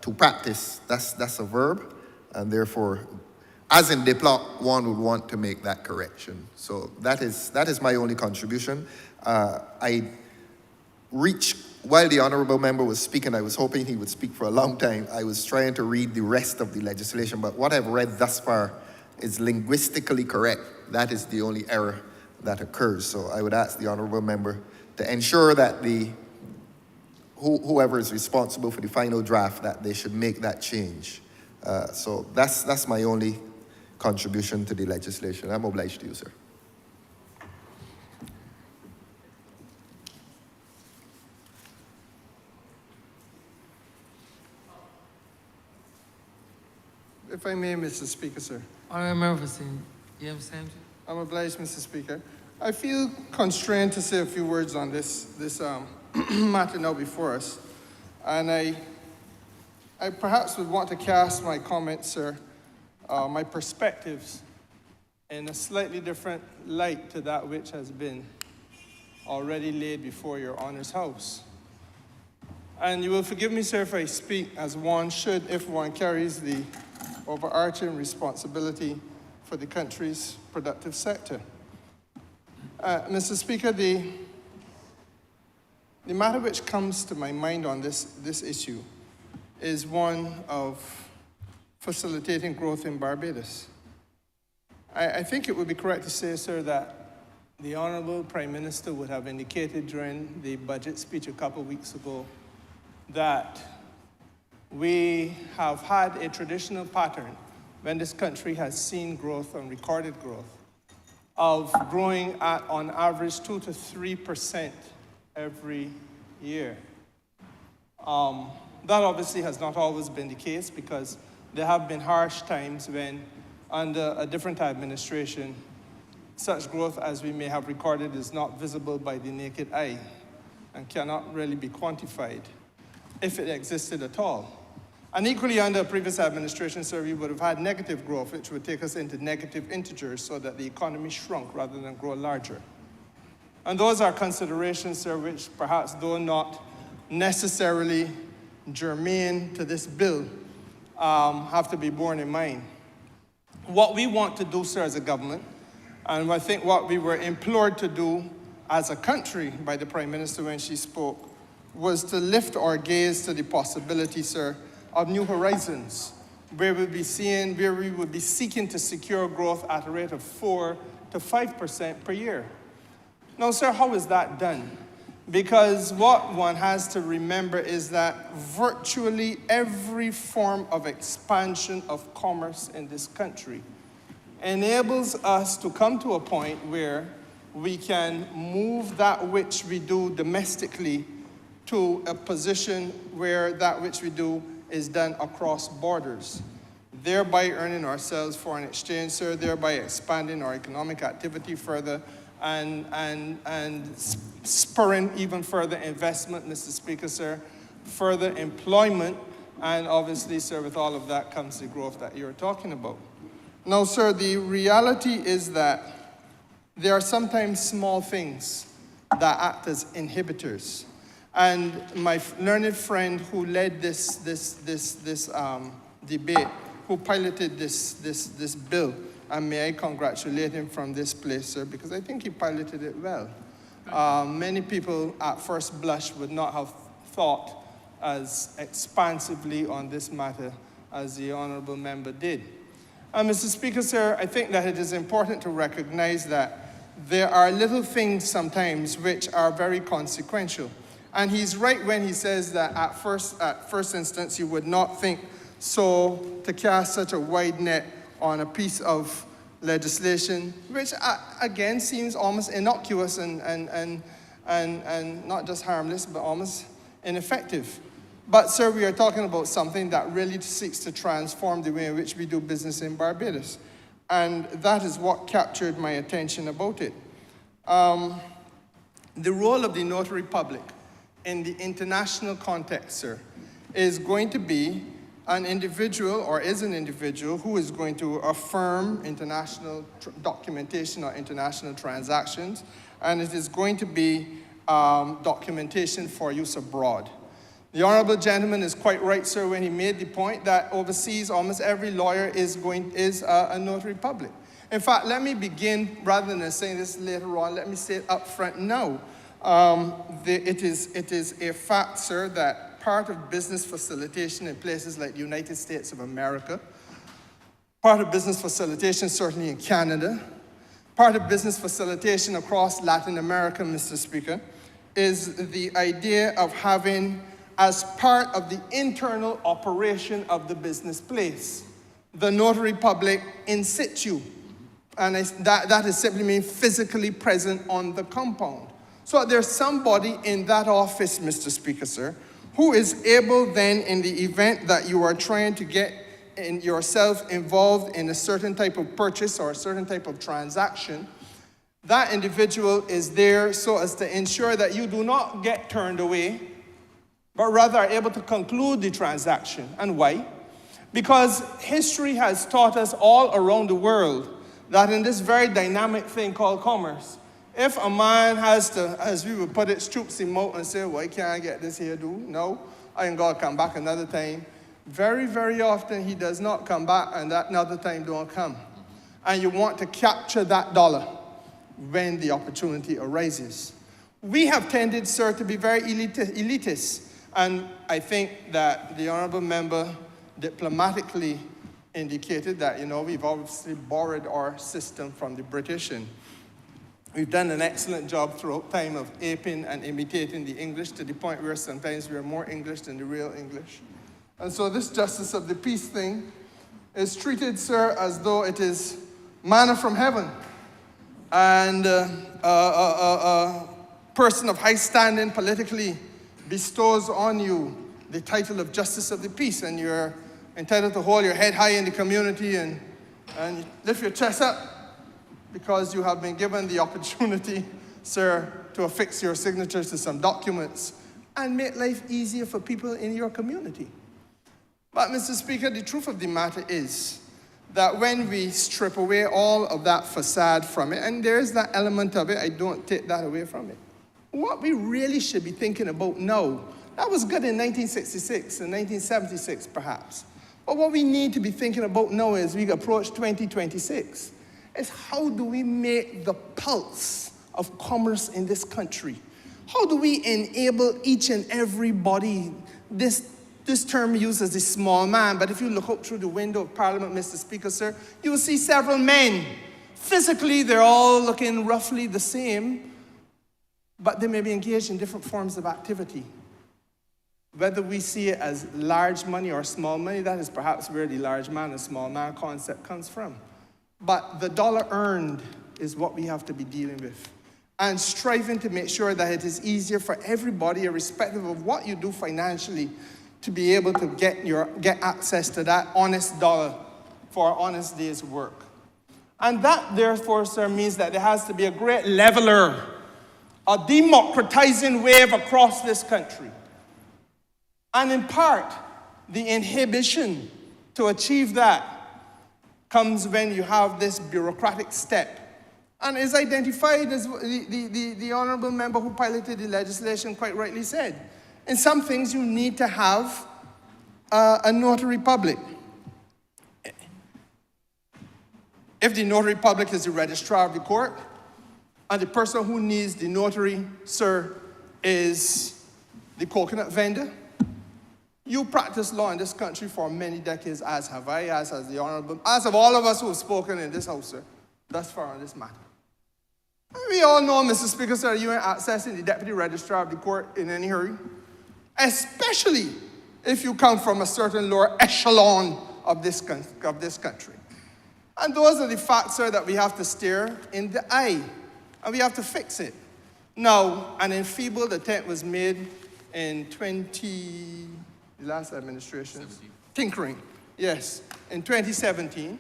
to practice, that's a verb, and therefore, as in Diplock, one would want to make that correction. So that is my only contribution. While the honourable member was speaking, I was hoping he would speak for a long time. I was trying to read the rest of the legislation, but what I've read thus far is linguistically correct. That is the only error that occurs. So I would ask the honourable member to ensure that whoever is responsible for the final draft, that they should make that change. So that's my only contribution to the legislation. I'm obliged to you, sir. If I may, Mr. Speaker, sir. Honourable member for James Sampson. I'm obliged, Mr. Speaker. I feel constrained to say a few words on this matter now before us. And I perhaps would want to cast my comments, sir, my perspectives in a slightly different light to that which has been already laid before your Honour's House. And you will forgive me, sir, if I speak as one should if one carries the overarching responsibility for the country's productive sector. Mr. Speaker, the matter which comes to my mind on this issue is one of facilitating growth in Barbados. I think it would be correct to say, sir, that the Honourable Prime Minister would have indicated during the budget speech a couple of weeks ago that we have had a traditional pattern when this country has seen growth and recorded growth of growing at, on average, 2 to 3% every year. That obviously has not always been the case because there have been harsh times when, under a different administration, such growth as we may have recorded is not visible by the naked eye and cannot really be quantified, if it existed at all. And equally, under a previous administration, sir, we would have had negative growth, which would take us into negative integers so that the economy shrunk rather than grow larger. And those are considerations, sir, which perhaps, though not necessarily germane to this bill, have to be borne in mind. what we want to do, sir, as a government, and I think what we were implored to do as a country by the Prime Minister when she spoke, was to lift our gaze to the possibility, sir, of new horizons, where we would be seeking to secure growth at a rate of 4 to 5% per year. Now, sir, how is that done? Because what one has to remember is that virtually every form of expansion of commerce in this country enables us to come to a point where we can move that which we do domestically to a position where that which we do is done across borders, thereby earning ourselves foreign exchange, sir, thereby expanding our economic activity further and spurring even further investment, Mr. Speaker, sir, further employment, and obviously, sir, with all of that comes the growth that you're talking about. Now, sir, the reality is that there are sometimes small things that act as inhibitors. And my learned friend who led this debate, who piloted this bill, and may I congratulate him from this place, sir, because I think he piloted it well. Many people at first blush would not have thought as expansively on this matter as the honourable member did. Mr. Speaker, sir, I think that it is important to recognize that there are little things sometimes which are very consequential. And he's right when he says that at first instance you would not think so to cast such a wide net on a piece of legislation, which again seems almost innocuous and not just harmless, but almost ineffective. But sir, we are talking about something that really seeks to transform the way in which we do business in Barbados. And that is what captured my attention about it. The role of the notary public in the international context, sir, is going to be an individual, or is an individual, who is going to affirm international documentation or international transactions, and it is going to be documentation for use abroad. The honourable gentleman is quite right, sir, when he made the point that overseas almost every lawyer is a notary public. In fact, let me begin, rather than saying this later on, let me say it up front now. It is a fact, sir, that part of business facilitation in places like the United States of America, part of business facilitation certainly in Canada, part of business facilitation across Latin America, Mr. Speaker, is the idea of having, as part of the internal operation of the business place, the notary public in situ. And that is simply mean physically present on the compound. So there's somebody in that office, Mr. Speaker, sir, who is able then, in the event that you are trying to get yourself involved in a certain type of purchase or a certain type of transaction, that individual is there so as to ensure that you do not get turned away, but rather are able to conclude the transaction. And why? Because history has taught us all around the world that in this very dynamic thing called commerce, if a man has to, as we would put it, stoops him out and say, well, can't I get this here, do? No, I ain't gonna come back another time. Very, very often he does not come back, and that another time don't come. And you want to capture that dollar when the opportunity arises. We have tended, sir, to be very elitist. And I think that the honourable member diplomatically indicated that, we've obviously borrowed our system from the British, and we've done an excellent job throughout time of aping and imitating the English to the point where sometimes we are more English than the real English. And so this justice of the peace thing is treated, sir, as though it is manna from heaven. And a person of high standing politically bestows on you the title of justice of the peace, and you're entitled to hold your head high in the community and lift your chest up, because you have been given the opportunity, sir, to affix your signatures to some documents and make life easier for people in your community. But, Mr. Speaker, the truth of the matter is that when we strip away all of that facade from it, and there is that element of it, I don't take that away from it. What we really should be thinking about now, that was good in 1966 and 1976 perhaps, But what we need to be thinking about now as we approach 2026 is how do we make the pulse of commerce in this country? How do we enable each and everybody? This term uses the small man, but if you look out through the window of Parliament, Mr. Speaker, sir, you will see several men. Physically, they're all looking roughly the same, but they may be engaged in different forms of activity. Whether we see it as large money or small money, that is perhaps where the large man and small man concept comes from. But the dollar earned is what we have to be dealing with. And striving to make sure that it is easier for everybody, irrespective of what you do financially, to be able to get access to that honest dollar for an honest day's work. And that, therefore, sir, means that there has to be a great leveler, a democratizing wave across this country. And in part, the inhibition to achieve that comes when you have this bureaucratic step. And is identified as the honourable member who piloted the legislation quite rightly said. In some things, you need to have a notary public. If the notary public is the registrar of the court, and the person who needs the notary, sir, is the coconut vendor, you practice law in this country for many decades, as have I, as has the honourable, as have all of us who have spoken in this house, sir, thus far on this matter. We all know, Mr. Speaker, sir, you ain't accessing the deputy registrar of the court in any hurry, especially if you come from a certain lower echelon of this country. And those are the facts, sir, that we have to stare in the eye, and we have to fix it. Now, an enfeebled attempt was made in the last administration, tinkering, yes, in 2017.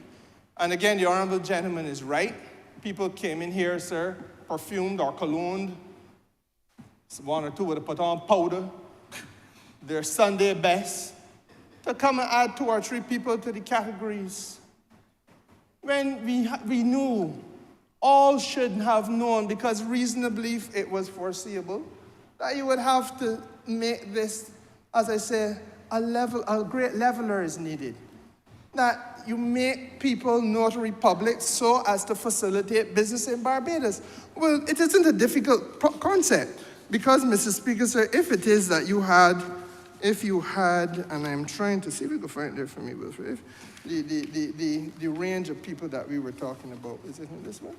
And again, the honourable gentleman is right. People came in here, sir, perfumed or cologned. One or two would have put on powder, their Sunday best, to come and add 2 or 3 people to the categories. When we knew, all should have known, because reasonably it was foreseeable, that you would have to make this, as I say, a great leveler is needed. That you make people notary public so as to facilitate business in Barbados. Well, it isn't a difficult concept, because, Mr. Speaker, sir, if it is that if you had, and I'm trying to see if you can find it there for me, Wilfred, the range of people that we were talking about, is it in this one?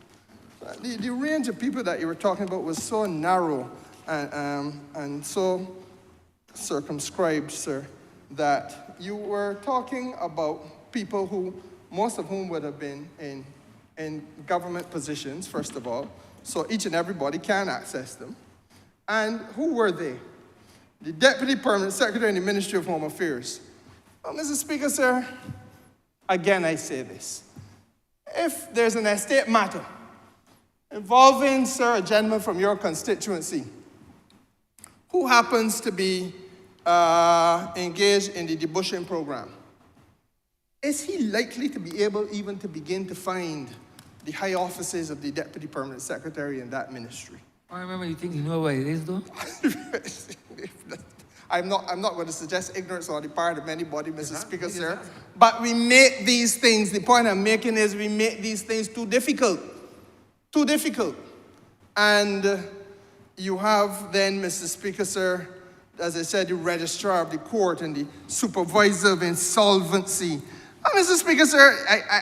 The range of people that you were talking about was so narrow and so circumscribed, sir, that you were talking about people who, most of whom would have been in government positions, first of all, so each and everybody can access them. And who were they? The Deputy Permanent Secretary in the Ministry of Home Affairs. Well, Mr. Speaker, sir, again I say this. If there's an estate matter involving, sir, a gentleman from your constituency who happens to be engaged in the debushing program, is he likely to be able even to begin to find the high offices of the Deputy Permanent Secretary in that ministry? I remember you think you know what it is, though? I'm not going to suggest ignorance on the part of anybody, Mr. Speaker, sir. But we make these things, the point I'm making is we make these things too difficult. Too difficult. And you have then, Mr. Speaker, sir, as I said, the registrar of the court and the supervisor of insolvency. Mr. Speaker, sir,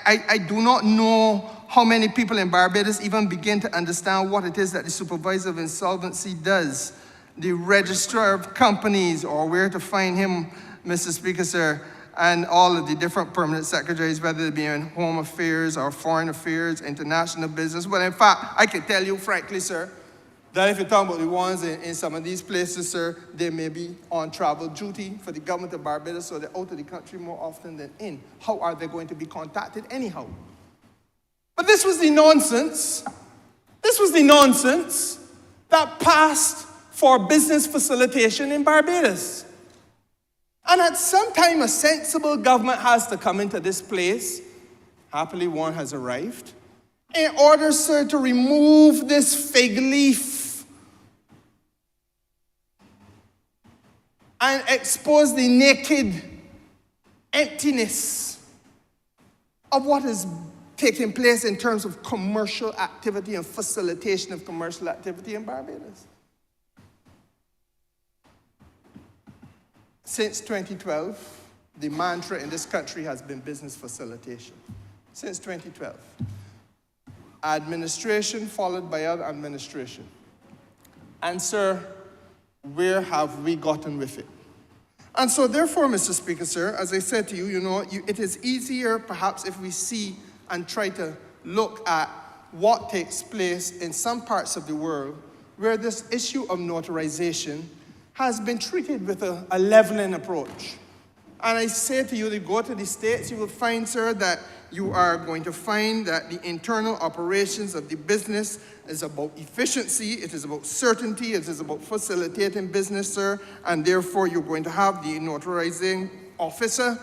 I do not know how many people in Barbados even begin to understand what it is that the supervisor of insolvency does. The registrar of companies, or where to find him, Mr. Speaker, sir, and all of the different permanent secretaries, whether they be in home affairs or foreign affairs, international business. Well, in fact, I can tell you frankly, sir, that if you're talking about the ones in some of these places, sir, they may be on travel duty for the government of Barbados, so they're out of the country more often than in. How are they going to be contacted anyhow? But this was the nonsense. This was the nonsense that passed for business facilitation in Barbados. And at some time, a sensible government has to come into this place. Happily, one has arrived. In order, sir, to remove this fig leaf and expose the naked emptiness of what is taking place in terms of commercial activity and facilitation of commercial activity in Barbados. Since 2012, the mantra in this country has been business facilitation. Since 2012. Administration followed by other administration. And sir, where have we gotten with it? And so therefore, Mr. Speaker, sir, as I said to you, it is easier perhaps if we see and try to look at what takes place in some parts of the world where this issue of notarization has been treated with a leveling approach. And I say to you, to go to the States, you will find, sir, that you are going to find that the internal operations of the business is about efficiency, it is about certainty, it is about facilitating business, sir, and therefore you're going to have the notarizing officer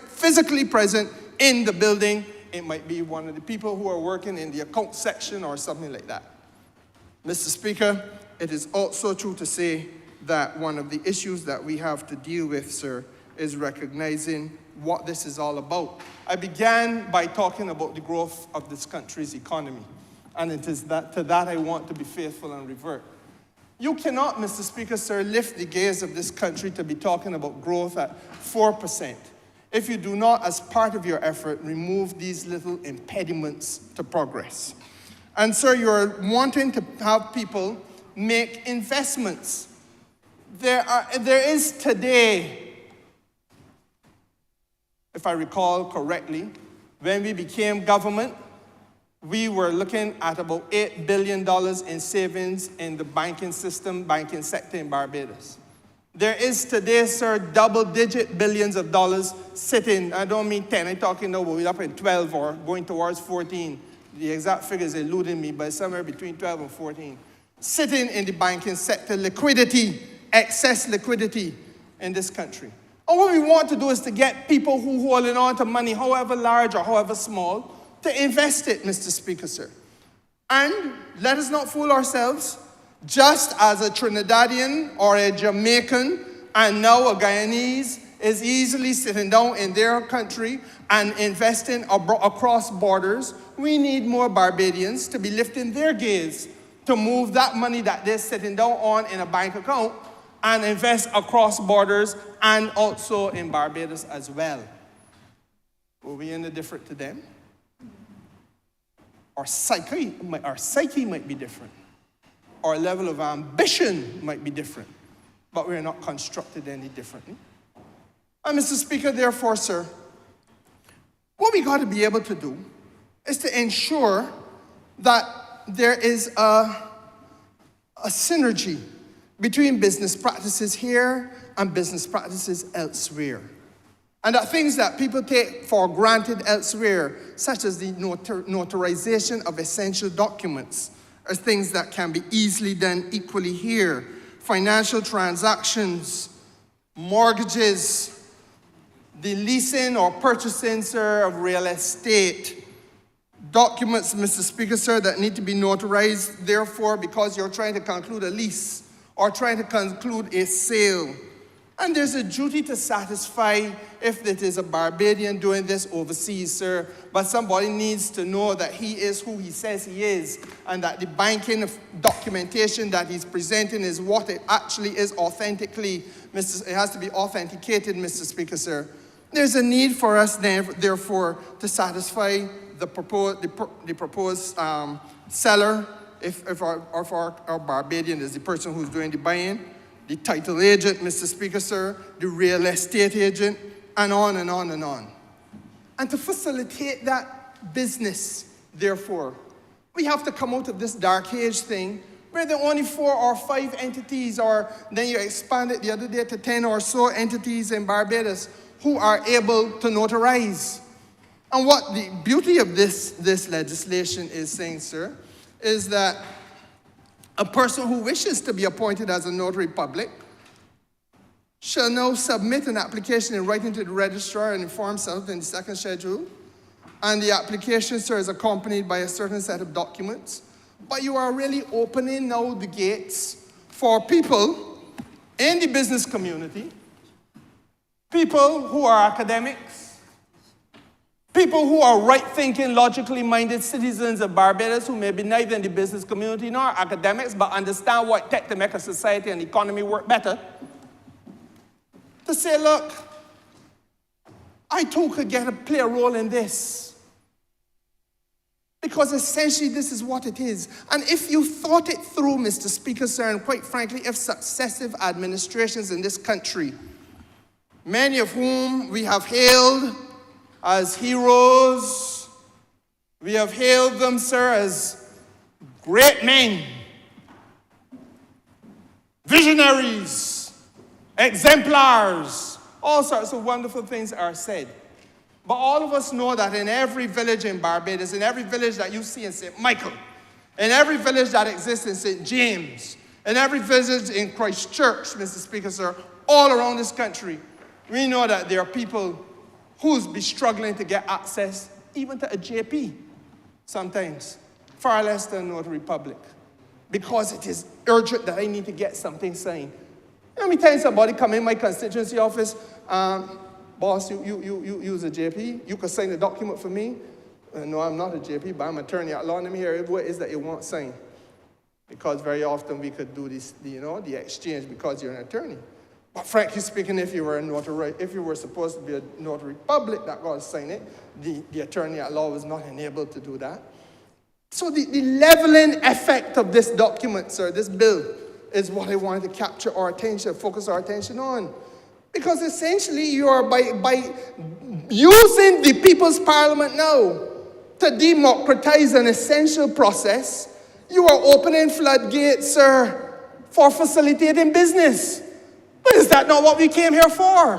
physically present in the building. It might be one of the people who are working in the account section or something like that. Mr. Speaker, it is also true to say that one of the issues that we have to deal with, sir, is recognizing what this is all about. I began by talking about the growth of this country's economy, and it is to that I want to be faithful and revert. You cannot, Mr. Speaker, sir, lift the gaze of this country to be talking about growth at 4% if you do not, as part of your effort, remove these little impediments to progress. And sir, you're wanting to have people make investments. There is today, if I recall correctly, when we became government, we were looking at about $8 billion in savings in the banking system, banking sector in Barbados. There is today, sir, double-digit billions of dollars sitting. I don't mean 10, I'm talking now, we're up in 12 or going towards 14. The exact figures eluding me, but somewhere between 12 and 14. Sitting in the banking sector, liquidity, excess liquidity in this country. And what we want to do is to get people who are holding on to money, however large or however small, to invest it, Mr. Speaker, sir. And let us not fool ourselves. Just as a Trinidadian or a Jamaican and now a Guyanese is easily sitting down in their country and investing across borders, we need more Barbadians to be lifting their gaze to move that money that they're sitting down on in a bank account and invest across borders and also in Barbados as well. Are we any different to them? Our psyche might be different. Our level of ambition might be different, but we're not constructed any differently. And Mr. Speaker, therefore, sir, what we got to be able to do is to ensure that there is a synergy between business practices here and business practices elsewhere. And that things that people take for granted elsewhere, such as the notarization of essential documents, are things that can be easily done equally here. Financial transactions, mortgages, the leasing or purchasing, sir, of real estate. Documents, Mr. Speaker, sir, that need to be notarized, therefore, because you're trying to conclude a lease or trying to conclude a sale. And there's a duty to satisfy if it is a Barbadian doing this overseas, sir. But somebody needs to know that he is who he says he is, and that the banking documentation that he's presenting is what it actually is authentically. It has to be authenticated, Mr. Speaker, sir. There's a need for us, therefore, to satisfy the proposed seller, if our Barbadian is the person who's doing the buying, the title agent, Mr. Speaker, sir, the real estate agent, and on and on and on. And to facilitate that business, therefore, we have to come out of this dark age thing where there are only 4 or 5 entities, or then you expand it the other day to 10 or so entities in Barbados who are able to notarize. And what the beauty of this legislation is saying, sir, is that a person who wishes to be appointed as a notary public shall now submit an application in writing to the registrar and inform self in the 2nd schedule. And the application, sir, is accompanied by a certain set of documents. But you are really opening now the gates for people in the business community people who are academics, people who are right-thinking, logically minded citizens of Barbados who may be neither in the business community nor academics, but understand what it takes to make a society and economy work better, to say, look, I too could play a role in this. Because essentially this is what it is. And if you thought it through, Mr. Speaker, sir, and quite frankly, if successive administrations in this country, many of whom we have hailed as heroes, we have hailed them, sir, as great men, visionaries, exemplars, all sorts of wonderful things are said. But all of us know that in every village in Barbados, in every village that you see in St. Michael, in every village that exists in St. James, in every village in Christchurch, Mr. Speaker, sir, all around this country, we know that there are people who's be struggling to get access even to a JP sometimes, far less than Notary Public, because it is urgent that I need to get something signed. Let me tell you, somebody come in my constituency office, boss, you use a JP. You can sign a document for me. No, I'm not a JP, but I'm an attorney at law. Let me hear what is that you want signed. Because very often we could do this, the exchange because you're an attorney. But frankly speaking, if you were a notary, if you were supposed to be a notary public that got to sign it, the attorney at law was not enabled to do that. So the leveling effect of this document, sir, this bill, is what I wanted to capture our attention, focus our attention on. Because essentially you are, by using the People's Parliament now to democratize an essential process, you are opening floodgates, sir, for facilitating business. But is that not what we came here for?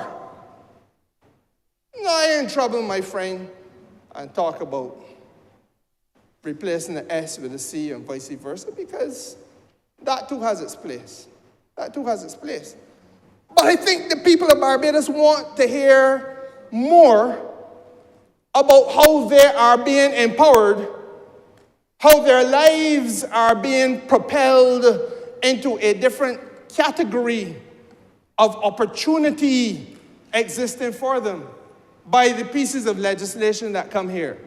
No, I ain't in trouble, my friend, and talk about replacing the S with a C and vice versa, because that too has its place. That too has its place. But I think the people of Barbados want to hear more about how they are being empowered, how their lives are being propelled into a different category of opportunity existing for them by the pieces of legislation that come here.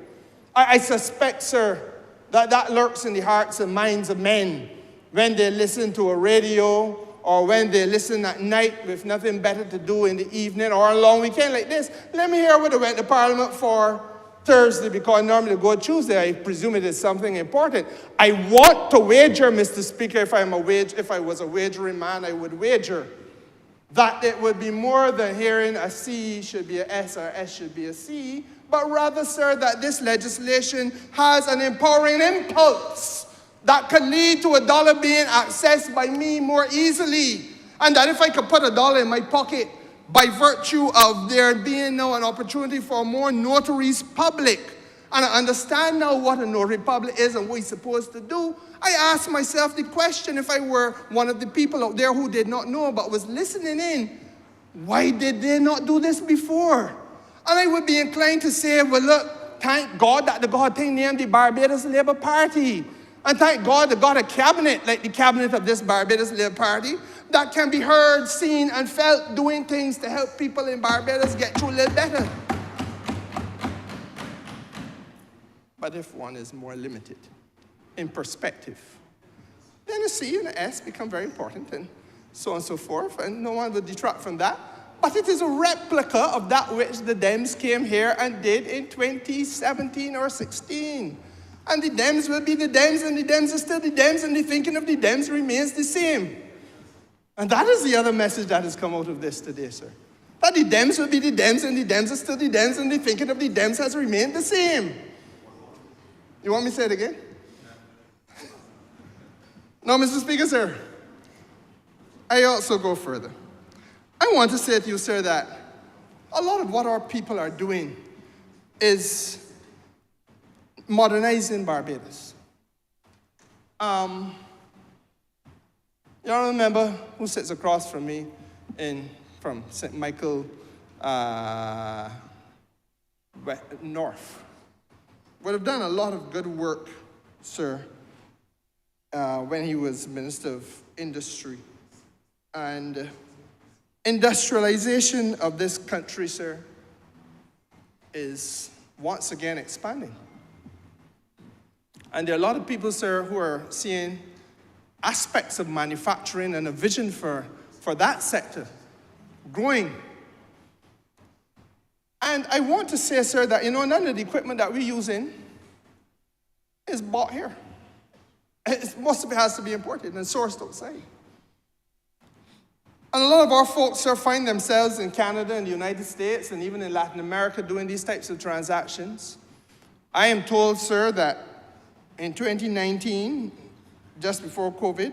I suspect, sir, that lurks in the hearts and minds of men when they listen to a radio or when they listen at night with nothing better to do in the evening or a long weekend like this. Let me hear what they went to Parliament for Thursday, because normally they go Tuesday. I presume it is something important. I want to wager, Mr. Speaker, if I was a wagering man, I would wager that it would be more than hearing a C should be a S or S should be a C, but rather, sir, that this legislation has an empowering impulse that could lead to a dollar being accessed by me more easily. And that if I could put a dollar in my pocket by virtue of there being now an opportunity for more notaries public, and I understand now what a notary public is and what he's supposed to do, I asked myself the question, if I were one of the people out there who did not know but was listening in, why did they not do this before? And I would be inclined to say, well, look, thank God that the God thing named the Barbados Labour Party. And thank God they got a cabinet, like the cabinet of this Barbados Labour Party, that can be heard, seen, and felt doing things to help people in Barbados get through a little better. But if one is more limited in perspective, then a C and an S become very important, and so on and so forth, and no one would detract from that. But it is a replica of that which the Dems came here and did in 2017 or 16. And the Dems will be the Dems, and the Dems are still the Dems, and the thinking of the Dems remains the same. And that is the other message that has come out of this today, sir. That the Dems will be the Dems, and the Dems are still the Dems, and the thinking of the Dems has remained the same. You want me to say it again? No, Mr. Speaker, sir. I also go further. I want to say to you, sir, that a lot of what our people are doing is modernizing Barbados. You all remember who sits across from me from St. Michael North? Would have done a lot of good work, sir, when he was Minister of Industry. And industrialization of this country, sir, is once again expanding. And there are a lot of people, sir, who are seeing aspects of manufacturing and a vision for that sector growing. And I want to say, sir, that, none of the equipment that we're using is bought here. Most of it has to be imported and sourced outside. And a lot of our folks, sir, find themselves in Canada and the United States and even in Latin America doing these types of transactions. I am told, sir, that in 2019, just before COVID,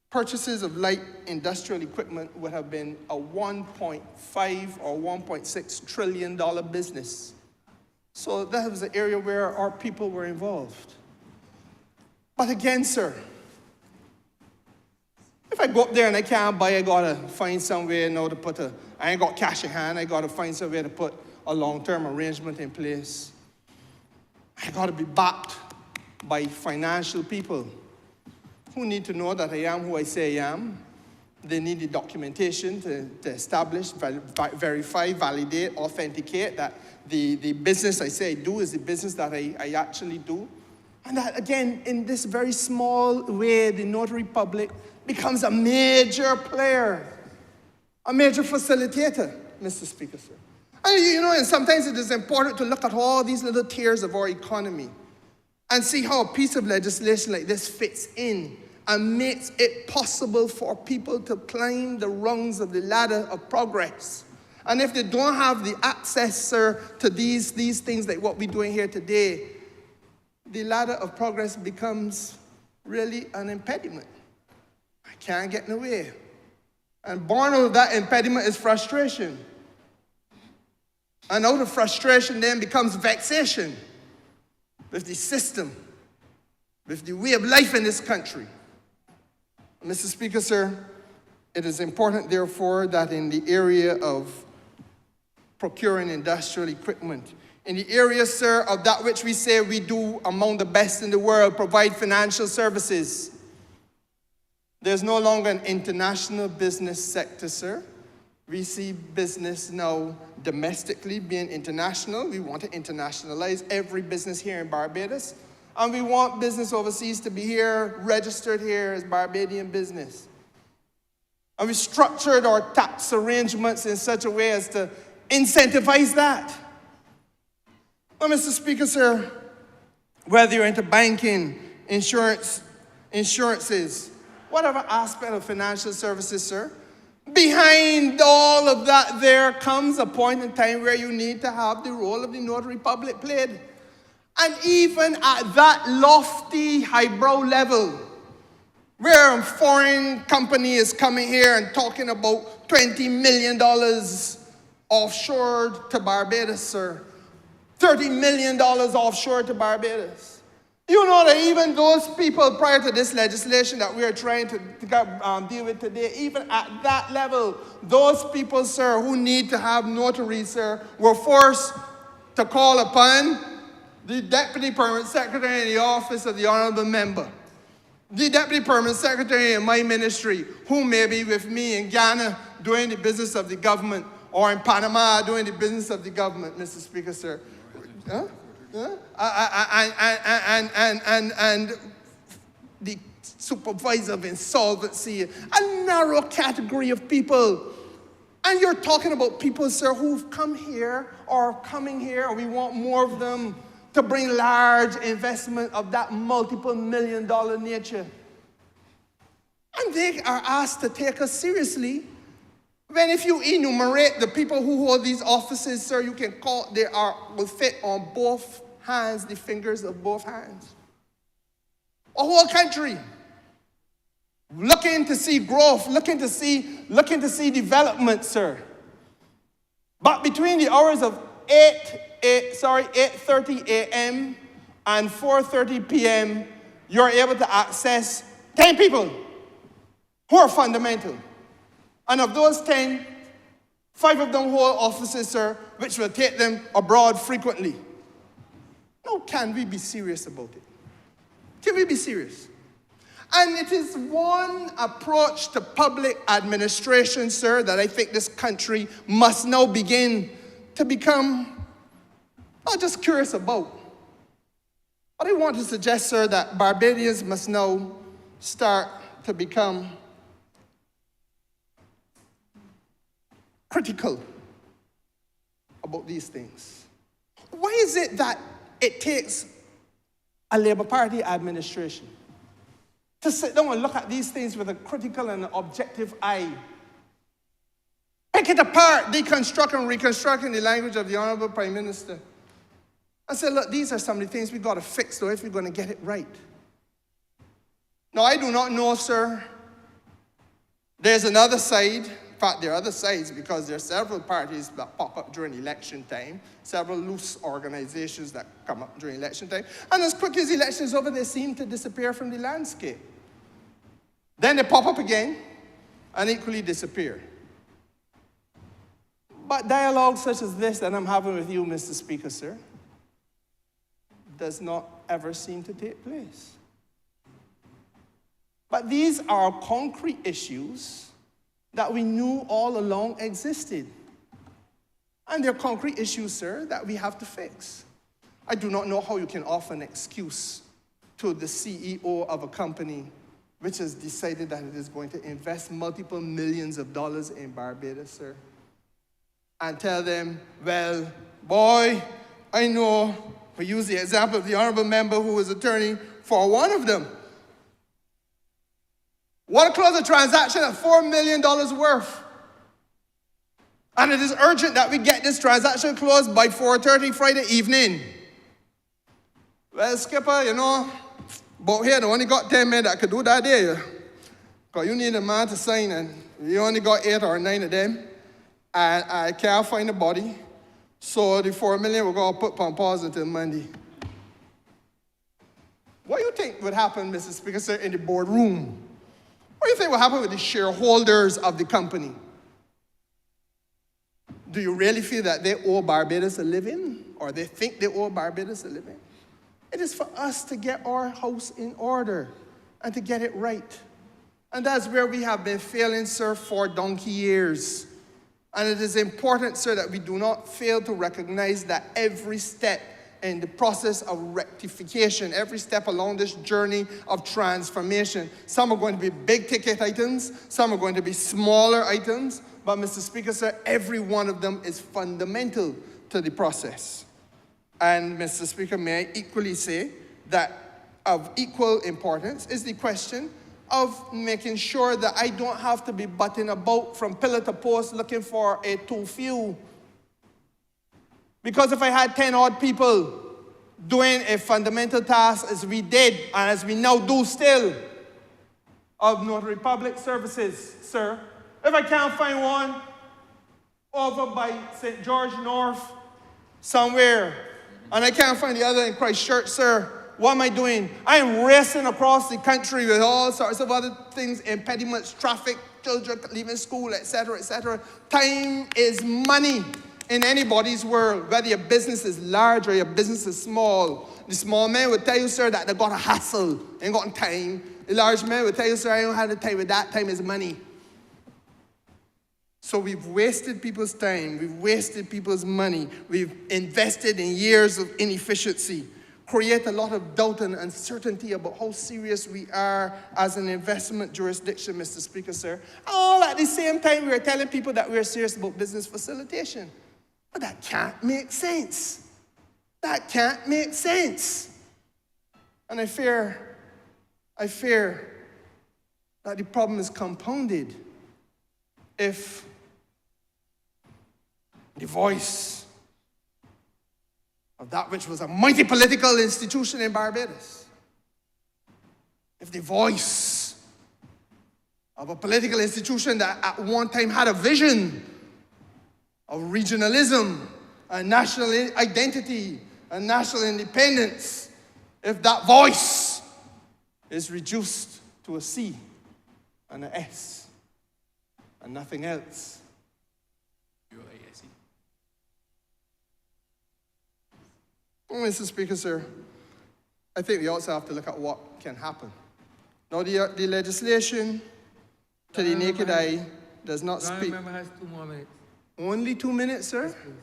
purchases of light industrial equipment would have been a $1.5 or $1.6 trillion business. So that was the area where our people were involved. But again, sir, if I go up there and I can't buy, I gotta find somewhere to put I ain't got cash in hand, I gotta find somewhere to put a long-term arrangement in place. I gotta be backed by financial people who need to know that I am who I say I am. They need the documentation to establish, verify, validate, authenticate that the business I say I do is the business that I actually do. And that, again, in this very small way, the notary public becomes a major player, a major facilitator, Mr. Speaker, sir. And and sometimes it is important to look at all these little tiers of our economy and see how a piece of legislation like this fits in and makes it possible for people to climb the rungs of the ladder of progress. And if they don't have the access, sir, to these things like what we're doing here today, the ladder of progress becomes really an impediment. I can't get in the way. And born out of that impediment is frustration. And out of frustration then becomes vexation with the system, with the way of life in this country. Mr. Speaker, sir, it is important, therefore, that in the area of procuring industrial equipment, in the area, sir, of that which we say we do among the best in the world, provide financial services, there's no longer an international business sector, sir. We see business now domestically being international. We want to internationalize every business here in Barbados. And we want business overseas to be here, registered here as Barbadian business. And we structured our tax arrangements in such a way as to incentivize that. Well, Mr. Speaker, sir, whether you're into banking, insurances, whatever aspect of financial services, sir, behind all of that there comes a point in time where you need to have the role of the notary public played. And even at that lofty, highbrow level, where a foreign company is coming here and talking about $20 million offshore to Barbados, sir, $30 million offshore to Barbados. You know that even those people prior to this legislation that we are trying to deal with today, even at that level, those people, sir, who need to have notaries, sir, were forced to call upon the Deputy Permanent Secretary in the office of the Honourable Member, the Deputy Permanent Secretary in my ministry, who may be with me in Ghana doing the business of the government, or in Panama doing the business of the government, Mr. Speaker, sir. Huh? And the supervisor of insolvency, a narrow category of people. And you're talking about people, sir, who've come here or are coming here, or we want more of them to bring large investment of that multiple million-dollar nature. And they are asked to take us seriously. When if you enumerate the people who hold these offices, sir, you can call, will fit on both hands, the fingers of both hands. A whole country looking to see growth, looking to see development, sir. But between the hours of 8:30 a.m. and 4:30 p.m., you're able to access 10 people who are fundamental. And of those 10, 5 of them hold offices, sir, which will take them abroad frequently. Now, can we be serious about it? Can we be serious? And it is one approach to public administration, sir, that I think this country must now begin to become not just curious about. But I want to suggest, sir, that Barbadians must now start to become critical about these things. Why is it that it takes a Labour Party administration to sit down and look at these things with a critical and objective eye? Pick it apart, deconstruct and reconstruct in the language of the Honourable Prime Minister. And say, look, these are some of the things we've got to fix, though, if we're going to get it right. Now, I do not know, sir. There's another side. In fact, there are other sides because there are several parties that pop up during election time, several loose organizations that come up during election time. And as quick as the election is over, they seem to disappear from the landscape. Then they pop up again and equally disappear. But dialogue such as this that I'm having with you, Mr. Speaker, sir, does not ever seem to take place. But these are concrete issues that we knew all along existed. And they're concrete issues, sir, that we have to fix. I do not know how you can offer an excuse to the CEO of a company which has decided that it is going to invest multiple millions of dollars in Barbados, sir, and tell them, well, boy, I know, we use the example of the honourable member who was attorney for one of them. Want to close a transaction at $4 million worth. And it is urgent that we get this transaction closed by 4:30 Friday evening. Well, Skipper, you know, but here they only got 10 men that could do that day. Because you need a man to sign, and you only got 8 or 9 of them. And I can't find a body. So the $4 million we're going to put on pause until Monday. What do you think would happen, Mr. Speaker, sir, in the boardroom? What do you think will happen with the shareholders of the company? Do you really feel that they owe Barbados a living? Or they think they owe Barbados a living? It is for us to get our house in order and to get it right. And that's where we have been failing, sir, for donkey years. And it is important, sir, that we do not fail to recognize that every step in the process of rectification, every step along this journey of transformation, some are going to be big-ticket items, some are going to be smaller items, but, Mr. Speaker, sir, every one of them is fundamental to the process. And, Mr. Speaker, may I equally say that of equal importance is the question of making sure that I don't have to be butting about from pillar to post looking for a too few. Because if I had 10 odd people doing a fundamental task as we did, and as we now do still, of notary public services, sir, if I can't find one over by St. George North somewhere, and I can't find the other in Christchurch, sir, what am I doing? I am racing across the country with all sorts of other things, impediments, traffic, children leaving school, etc., etc. Time is money in anybody's world, whether your business is large or your business is small. The small man will tell you, sir, that they've got to hustle, ain't got time. The large man will tell you, sir, I don't have the time with that. Time is money. So we've wasted people's time, we've wasted people's money, we've invested in years of inefficiency, create a lot of doubt and uncertainty about how serious we are as an investment jurisdiction, Mr. Speaker, sir. All at the same time, we're telling people that we're serious about business facilitation. But that can't make sense. That can't make sense. And I fear that the problem is compounded if the voice of that which was a mighty political institution in Barbados, if the voice of a political institution that at one time had a vision of regionalism and national identity and national independence, if that voice is reduced to a C and an S and nothing else. Well, Mr. Speaker, sir, I think we also have to look at what can happen Now, the legislation to the naked eye does not The speak. member has 2 more minutes. Only 2 minutes, sir? Yes, please.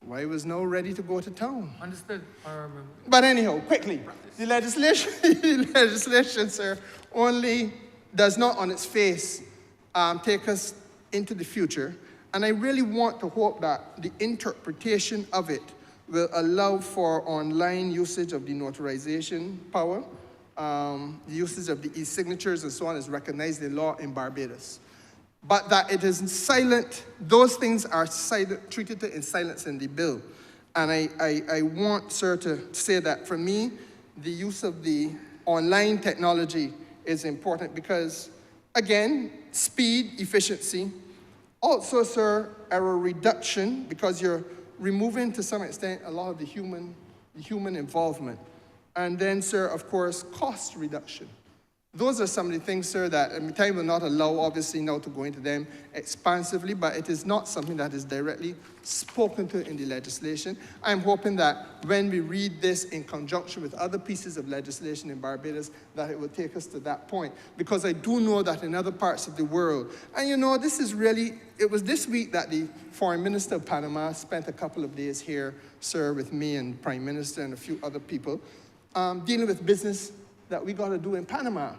Well, I was now ready to go to town. Understood, Honourable member. But anyhow, quickly, the legislation, the legislation, sir, only does not on its face take us into the future. And I really want to hope that the interpretation of it will allow for online usage of the notarization power, the usage of the e-signatures and so on is recognized in law in Barbados. But that it is silent, those things are silent, treated in silence in the bill. And I want, sir, to say that for me, the use of the online technology is important because, again, speed, efficiency. Also, sir, error reduction, because you're removing, to some extent, a lot of the human involvement. And then, sir, of course, cost reduction. Those are some of the things, sir, that time will not allow, obviously, now to go into them expansively, but it is not something that is directly spoken to in the legislation. I'm hoping that when we read this in conjunction with other pieces of legislation in Barbados, that it will take us to that point. Because I do know that in other parts of the world, and you know, this is really, it was this week that the Foreign Minister of Panama spent a couple of days here, sir, with me and the Prime Minister and a few other people, dealing with business that we got to do in Panama.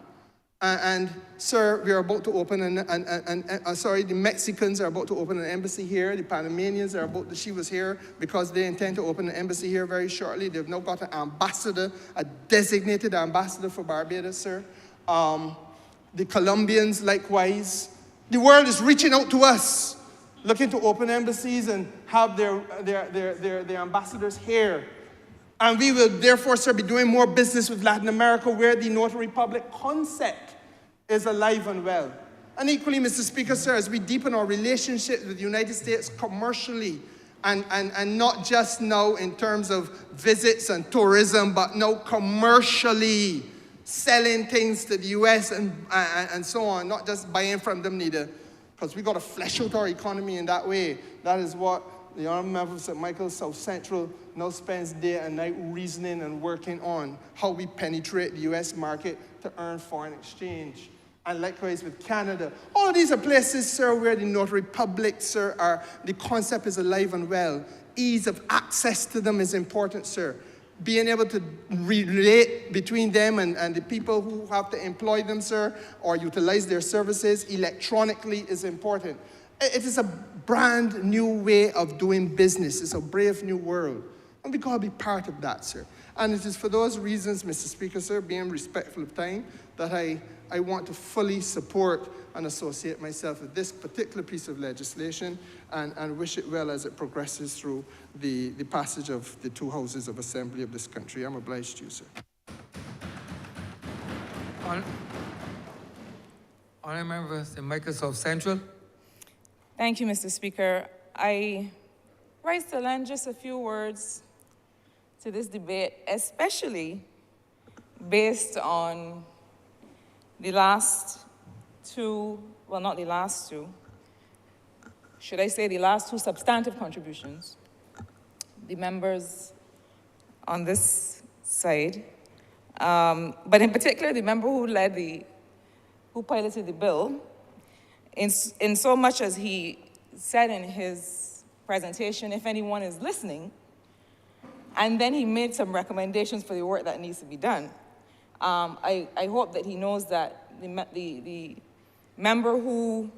And sir, we are about to open the Mexicans are about to open an embassy here. The Panamanians are about to, she was here because they intend to open an embassy here very shortly. They've now got an ambassador, a designated ambassador for Barbados, sir. The Colombians, likewise. The world is reaching out to us, looking to open embassies and have their ambassadors here. And we will therefore, sir, be doing more business with Latin America where the notary public concept is alive and well. And equally, Mr. Speaker, sir, as we deepen our relationship with the United States commercially, and not just now in terms of visits and tourism, but now commercially selling things to the US and so on, not just buying from them neither, because we got to flesh out our economy in that way. That is what the Honourable Member of St. Michael's South Central now spends day and night reasoning and working on how we penetrate the US market to earn foreign exchange. And likewise with Canada. All of these are places, sir, where the notary public, sir, the concept is alive and well. Ease of access to them is important, sir. Being able to relate between them and the people who have to employ them, sir, or utilize their services electronically is important. It is a brand new way of doing business. It's a brave new world. And we got to be part of that, sir. And it is for those reasons, Mr. Speaker, sir, being respectful of time, that I want to fully support and associate myself with this particular piece of legislation and wish it well as it progresses through the passage of the two houses of assembly of this country. I'm obliged to you, sir. Honourable Member of St. Michael's South Central. Thank you, Mr. Speaker. I rise to lend just a few words to this debate, especially based on the last two, well, not the last two, should I say the last two substantive contributions, the members on this side, but in particular, the member who piloted the bill, in so much as he said in his presentation, if anyone is listening, and then he made some recommendations for the work that needs to be done. I hope that he knows that the member who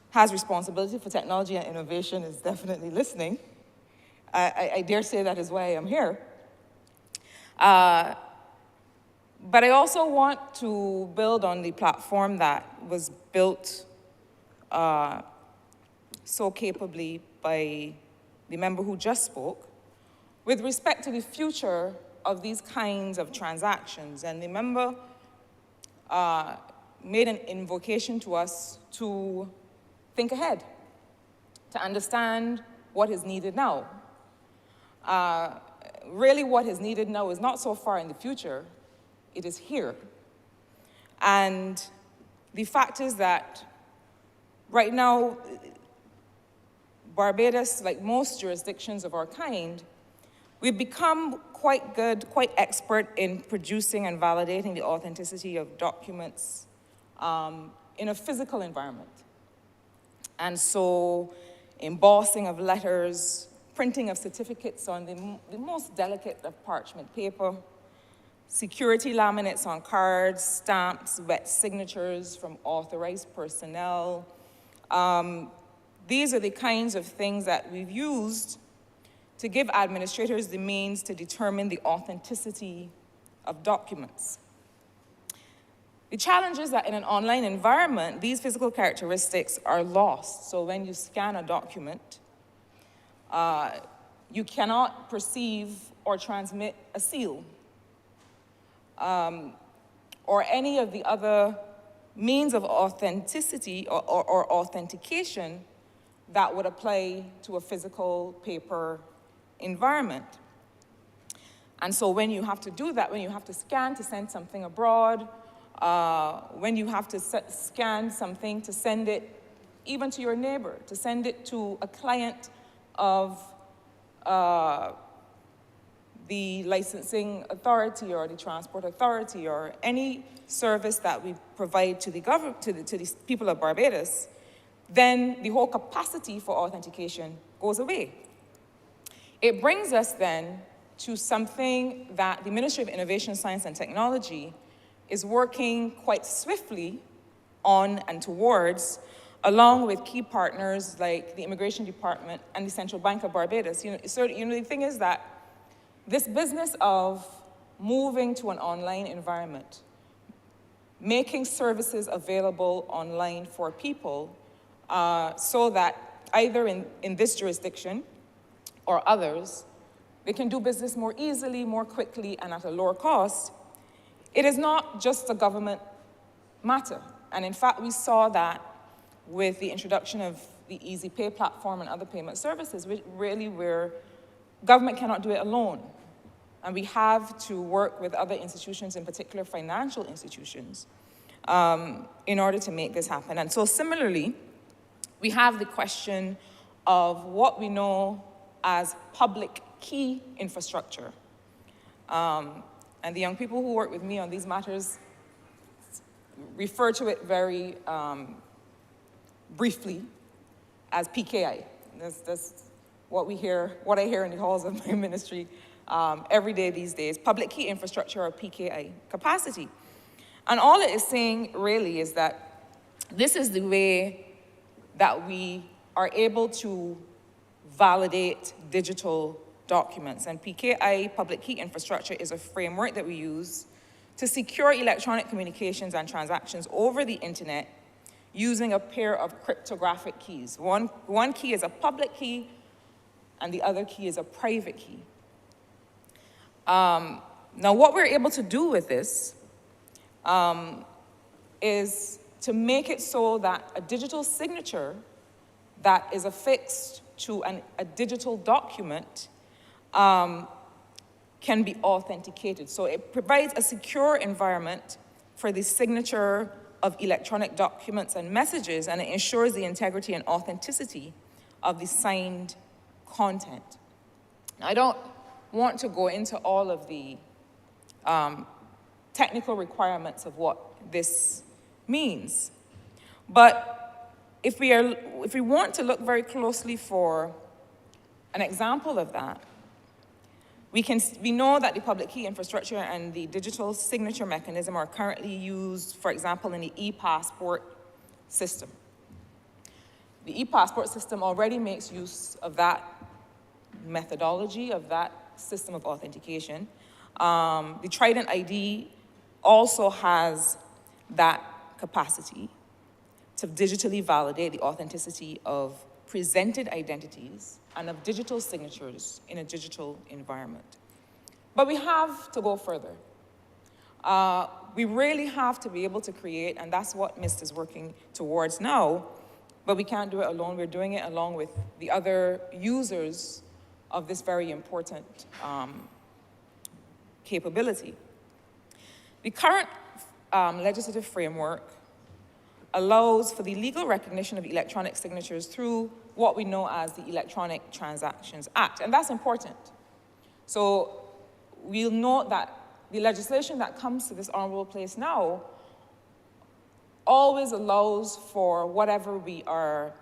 has responsibility for technology and innovation is definitely listening. I dare say that is why I am here. But I also want to build on the platform that was built so capably by the member who just spoke with respect to the future of these kinds of transactions. And the member made an invocation to us to think ahead, to understand what is needed now. Really what is needed now is not so far in the future, it is here. And the fact is that right now, Barbados, like most jurisdictions of our kind, We've become quite good, quite expert in producing and validating the authenticity of documents in a physical environment. And so embossing of letters, printing of certificates on the most delicate of parchment paper, security laminates on cards, stamps, wet signatures from authorized personnel. These are the kinds of things that we've used to give administrators the means to determine the authenticity of documents. The challenge is that in an online environment, these physical characteristics are lost. So when you scan a document, you cannot perceive or transmit a seal or any of the other means of authenticity or authentication that would apply to a physical paper environment. And so when you have to do that, when you have to scan to send something abroad, when you have to scan something to send it even to your neighbor, to send it to a client of the licensing authority or the transport authority or any service that we provide to the government, to the people of Barbados, then the whole capacity for authentication goes away. It brings us then to something that the Ministry of Innovation, Science and Technology is working quite swiftly on and towards, along with key partners like the Immigration Department and the Central Bank of Barbados. The thing is that this business of moving to an online environment, making services available online for people so that either in this jurisdiction or others, they can do business more easily, more quickly, and at a lower cost. It is not just a government matter. And in fact, we saw that with the introduction of the Easy Pay platform and other payment services, which really where government cannot do it alone. And we have to work with other institutions, in particular financial institutions, in order to make this happen. And so similarly, we have the question of what we know as public key infrastructure. And the young people who work with me on these matters refer to it very briefly as PKI. That's what I hear in the halls of my ministry every day these days, public key infrastructure or PKI capacity. And all it is saying really is that this is the way that we are able to validate digital documents. And PKI, public key infrastructure, is a framework that we use to secure electronic communications and transactions over the internet using a pair of cryptographic keys. One key is a public key, and the other key is a private key. Now, what we're able to do with this is to make it so that a digital signature that is affixed to a digital document can be authenticated. So it provides a secure environment for the signature of electronic documents and messages, and it ensures the integrity and authenticity of the signed content. I don't want to go into all of the technical requirements of what this means, but if we want to look very closely for an example of that, we know that the public key infrastructure and the digital signature mechanism are currently used, for example, in the e-passport system. The e-passport system already makes use of that methodology, of that system of authentication. The Trident ID also has that capacity to digitally validate the authenticity of presented identities and of digital signatures in a digital environment. But we have to go further. We really have to be able to create, and that's what MIST is working towards now, but we can't do it alone. We're doing it along with the other users of this very important capability. The current legislative framework allows for the legal recognition of electronic signatures through what we know as the Electronic Transactions Act, and that's important. So we'll note that the legislation that comes to this honorable place now always allows for whatever we are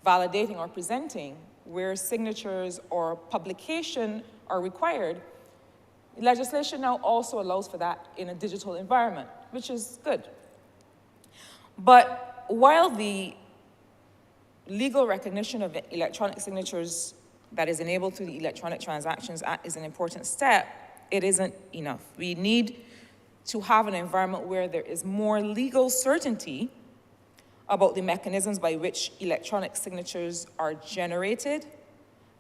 validating or presenting, where signatures or publication are required. Legislation now also allows for that in a digital environment, which is good. But while the legal recognition of electronic signatures that is enabled through the Electronic Transactions Act is an important step, it isn't enough. We need to have an environment where there is more legal certainty about the mechanisms by which electronic signatures are generated,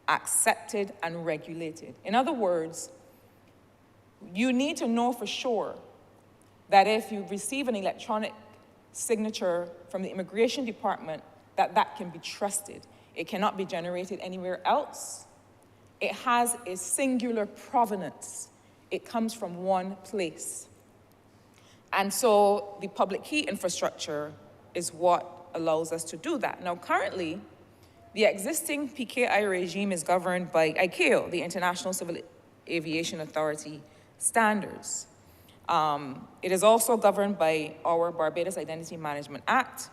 accepted, and regulated. In other words, you need to know for sure that if you receive an electronic signature from the Immigration Department, that can be trusted. It cannot be generated anywhere else. It has a singular provenance. It comes from one place. And so the public key infrastructure is what allows us to do that. Now, currently, the existing PKI regime is governed by ICAO, the International Civil Aviation Authority standards. It is also governed by our Barbados Identity Management Act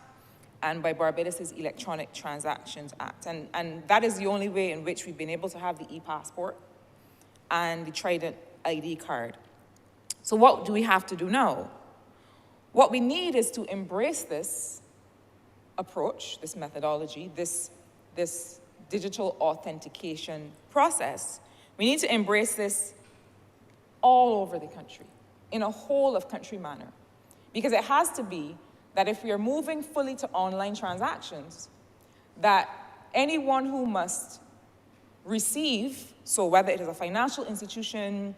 and by Barbados' Electronic Transactions Act. And that is the only way in which we've been able to have the e-passport and the Trident ID card. So what do we have to do now? What we need is to embrace this approach, this methodology, this digital authentication process. We need to embrace this all over the country, in a whole of country manner. Because it has to be that if we are moving fully to online transactions, that anyone who must receive, so whether it is a financial institution,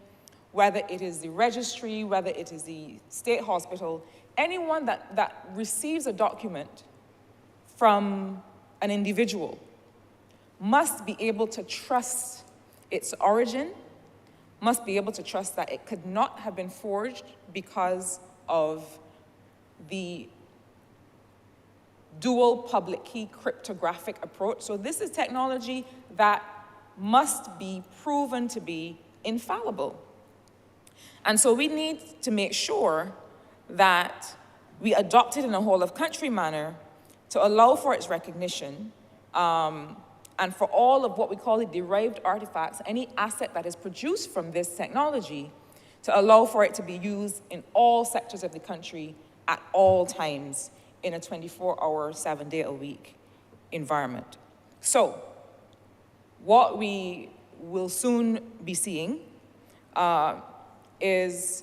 whether it is the registry, whether it is the state hospital, anyone that receives a document from an individual must be able to trust its origin, must be able to trust that it could not have been forged because of the dual public key cryptographic approach. So this is technology that must be proven to be infallible. And so we need to make sure that we adopt it in a whole of country manner to allow for its recognition, and for all of what we call the derived artifacts, any asset that is produced from this technology, to allow for it to be used in all sectors of the country at all times in a 24-hour, 7-day-a-week environment. So what we will soon be seeing is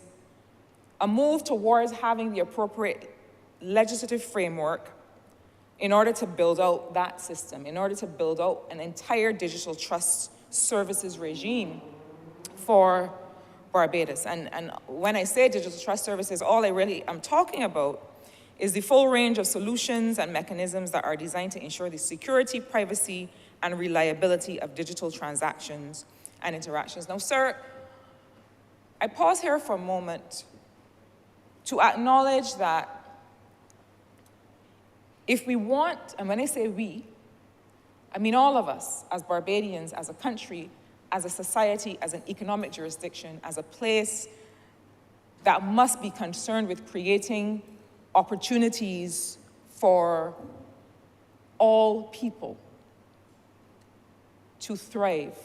a move towards having the appropriate legislative framework in order to build out that system, in order to build out an entire digital trust services regime for Barbados. And when I say digital trust services, all I really am talking about is the full range of solutions and mechanisms that are designed to ensure the security, privacy, and reliability of digital transactions and interactions. Now, sir, I pause here for a moment to acknowledge that if we want, and when I say we, I mean all of us as Barbadians, as a country, as a society, as an economic jurisdiction, as a place that must be concerned with creating opportunities for all people to thrive,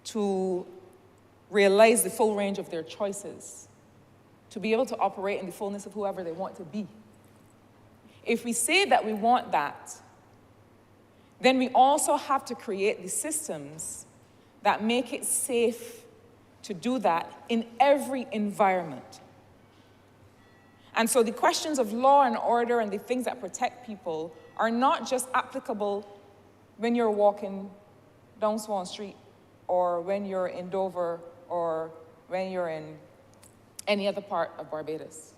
to realize the full range of their choices, to be able to operate in the fullness of whoever they want to be. If we say that we want that, then we also have to create the systems that make it safe to do that in every environment. And so the questions of law and order and the things that protect people are not just applicable when you're walking down Swan Street or when you're in Dover or when you're in any other part of Barbados.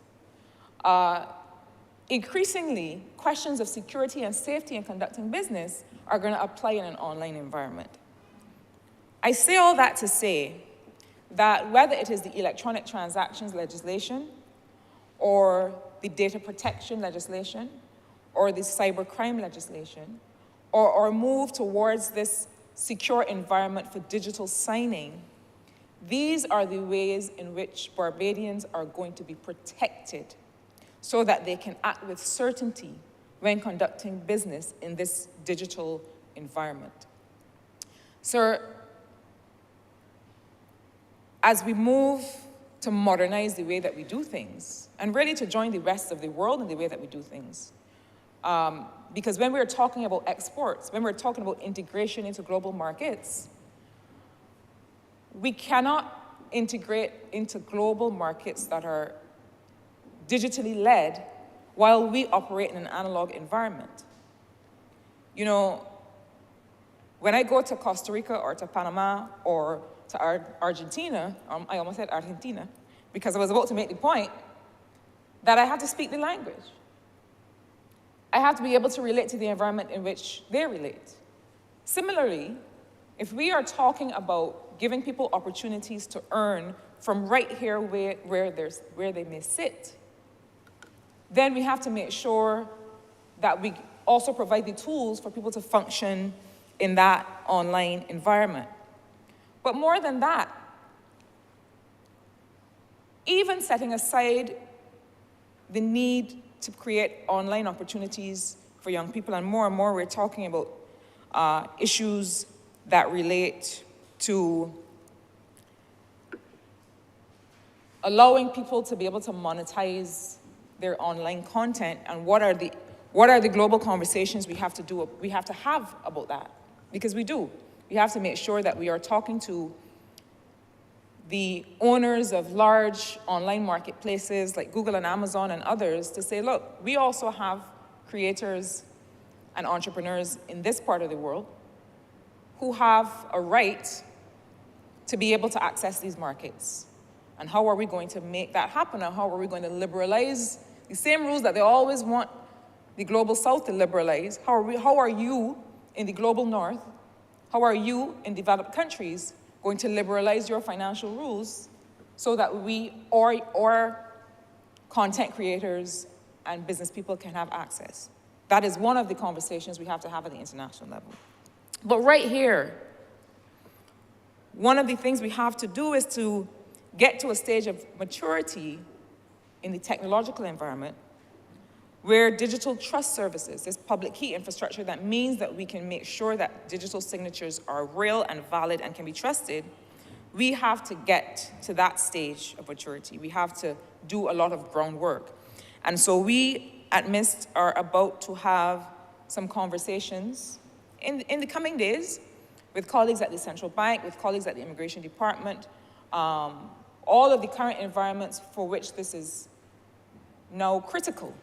Increasingly, questions of security and safety in conducting business are going to apply in an online environment. I say all that to say that whether it is the electronic transactions legislation or the data protection legislation or the cybercrime legislation or move towards this secure environment for digital signing, These are the ways in which Barbadians are going to be protected so that they can act with certainty when conducting business in this digital environment. Sir, as we move to modernize the way that we do things, and really to join the rest of the world in the way that we do things, because when we're talking about exports, when we're talking about integration into global markets, we cannot integrate into global markets that are digitally led while we operate in an analog environment. You know, when I go to Costa Rica or to Panama or to Argentina, I almost said Argentina, because I was about to make the point that I have to speak the language. I have to be able to relate to the environment in which they relate. Similarly, if we are talking about giving people opportunities to earn from right here where they may sit, then we have to make sure that we also provide the tools for people to function in that online environment. But more than that, even setting aside the need to create online opportunities for young people, and more we're talking about issues that relate to allowing people to be able to monetize their online content, and what are the global conversations we have to have about that, because we do. We have to make sure that we are talking to the owners of large online marketplaces like Google and Amazon and others to say, look, we also have creators and entrepreneurs in this part of the world who have a right to be able to access these markets. And how are we going to make that happen? And how are we going to liberalize the same rules that they always want the global south to liberalize? How are you in the global north, how are you in developed countries going to liberalize your financial rules so that we or content creators and business people can have access? That is one of the conversations we have to have at the international level. But right here, one of the things we have to do is to get to a stage of maturity in the technological environment where digital trust services, this public key infrastructure that means that we can make sure that digital signatures are real and valid and can be trusted, we have to get to that stage of maturity. We have to do a lot of groundwork. And so we at MIST are about to have some conversations in the coming days with colleagues at the Central Bank, with colleagues at the Immigration Department, all of the current environments for which this is now critical,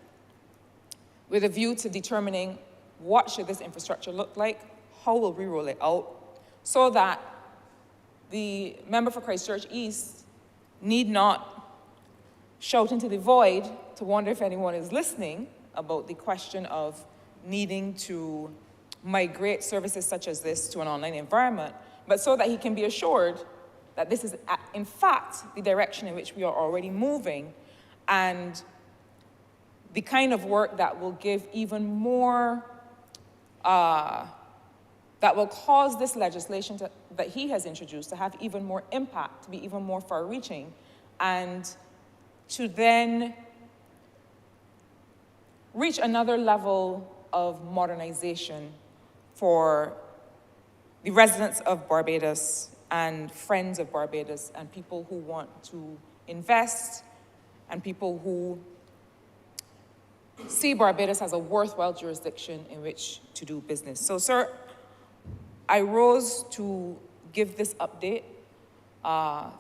with a view to determining what should this infrastructure look like, how will we roll it out, so that the member for Christchurch East need not shout into the void to wonder if anyone is listening about the question of needing to migrate services such as this to an online environment, but so that he can be assured that this is, in fact, the direction in which we are already moving, and the kind of work that will give even more, that will cause this legislation that he has introduced to have even more impact, to be even more far-reaching, and to then reach another level of modernization for the residents of Barbados and friends of Barbados and people who want to invest and people who see Barbados as a worthwhile jurisdiction in which to do business. So, sir, I rose to give this update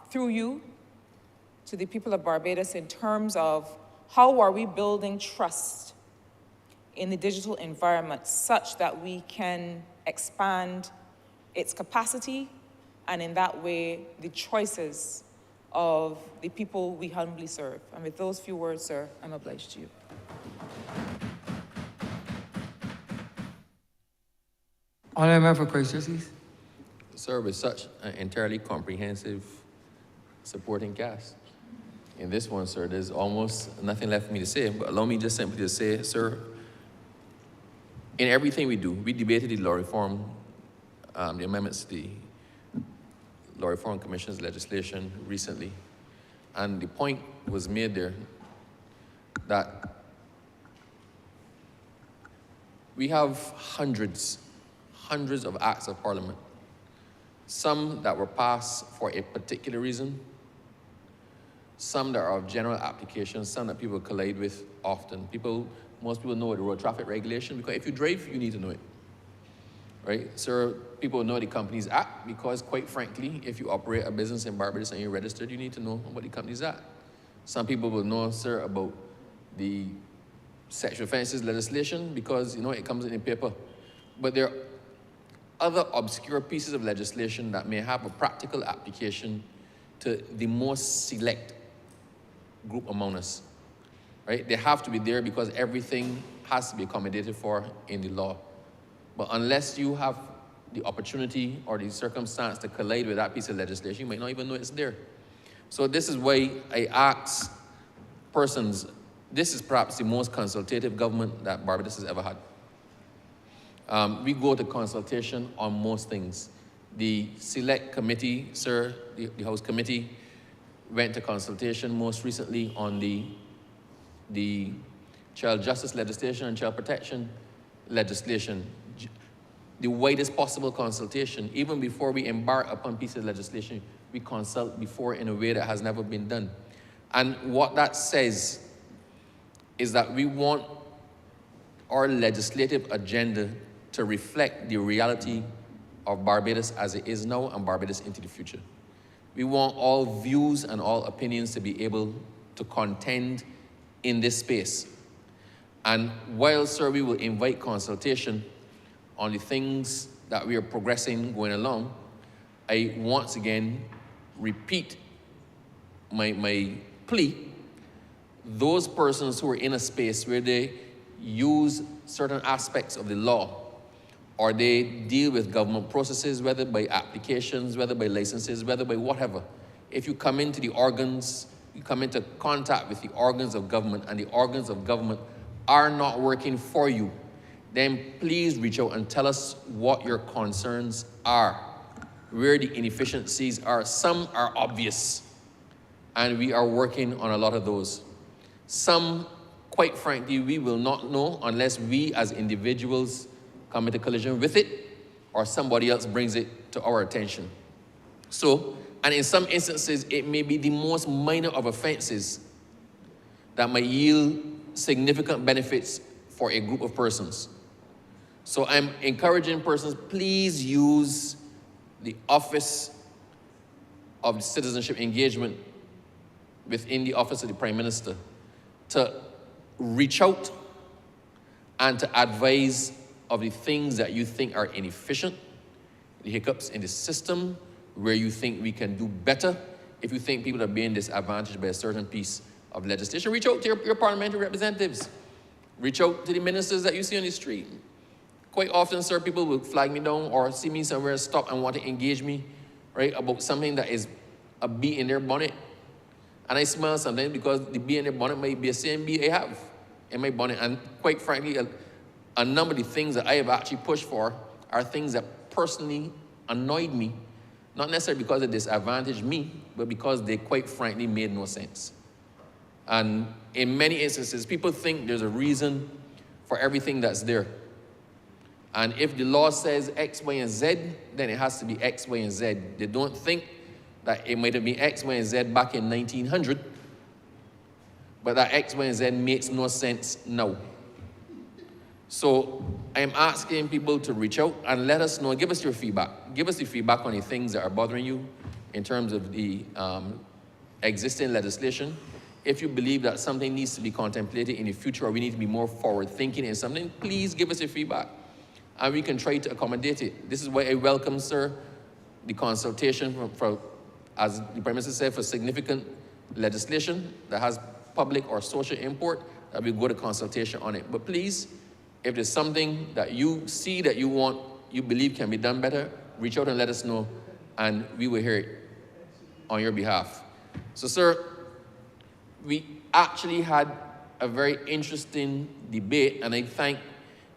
through you to the people of Barbados in terms of how are we building trust in the digital environment such that we can expand its capacity and in that way the choices of the people we humbly serve. And with those few words, sir, I'm obliged to you. Honourable Member for Christchurch East. Sir, with such an entirely comprehensive supporting cast, in this one, sir, there's almost nothing left for me to say, but allow me just simply to say, sir, in everything we do, we debated the law reform, the amendments to the Law Reform Commission's legislation recently. And the point was made there that we have hundreds of acts of parliament, some that were passed for a particular reason, some that are of general application, some that people collide with often. Most people know the road traffic regulation because if you drive, you need to know it, right? So people know the Companies Act because, quite frankly, if you operate a business in Barbados and you're registered, you need to know what the Companies Act. Some people will know, sir, about the sexual offences legislation because, it comes in the paper. But there are other obscure pieces of legislation that may have a practical application to the most select group among us, right? They have to be there because everything has to be accommodated for in the law. But unless you have the opportunity or the circumstance to collide with that piece of legislation, you might not even know it's there. So this is why I ask persons, this is perhaps the most consultative government that Barbados has ever had. We go to consultation on most things. The select committee, sir, the House committee, went to consultation most recently on the child justice legislation and child protection legislation. The widest possible consultation. Even before we embark upon pieces of legislation, we consult before in a way that has never been done. And what that says is that we want our legislative agenda to reflect the reality of Barbados as it is now and Barbados into the future. We want all views and all opinions to be able to contend in this space. And while, sir, we will invite consultation on the things that we are progressing going along, I once again repeat my plea. Those persons who are in a space where they use certain aspects of the law or they deal with government processes, whether by applications, whether by licenses, whether by whatever. If you come into the organs, you come into contact with the organs of government and the organs of government are not working for you, then please reach out and tell us what your concerns are, where the inefficiencies are. Some are obvious, and we are working on a lot of those. Some, quite frankly, we will not know unless we as individuals come into collision with it or somebody else brings it to our attention. So, and in some instances, it may be the most minor of offenses that might yield significant benefits for a group of persons. So I'm encouraging persons, please use the Office of Citizenship Engagement within the Office of the Prime Minister to reach out and to advise of the things that you think are inefficient, the hiccups in the system, where you think we can do better. If you think people are being disadvantaged by a certain piece of legislation, reach out to your parliamentary representatives. Reach out to the ministers that you see on the street. Quite often, sir, people will flag me down or see me somewhere, stop and want to engage me, right, about something that is a bee in their bonnet. And I smile sometimes because the bee in their bonnet might be the same bee I have in my bonnet. And quite frankly, a number of the things that I have actually pushed for are things that personally annoyed me, not necessarily because they disadvantaged me, but because they quite frankly made no sense. And in many instances, people think there's a reason for everything that's there. And if the law says X, Y, and Z, then it has to be X, Y, and Z. They don't think that it might have been X, Y, and Z back in 1900, but that X, Y, and Z makes no sense now. So I'm asking people to reach out and let us know, give us your feedback. Give us the feedback on the things that are bothering you in terms of the existing legislation. If you believe that something needs to be contemplated in the future or we need to be more forward-thinking in something, please give us your feedback and we can try to accommodate it. This is why I welcome, sir, the consultation for, as the Prime Minister said, for significant legislation that has public or social import, that we go to consultation on it. But please, if there's something that you see that you want, you believe can be done better, reach out and let us know, and we will hear it on your behalf. So, sir, we actually had a very interesting debate, and I thank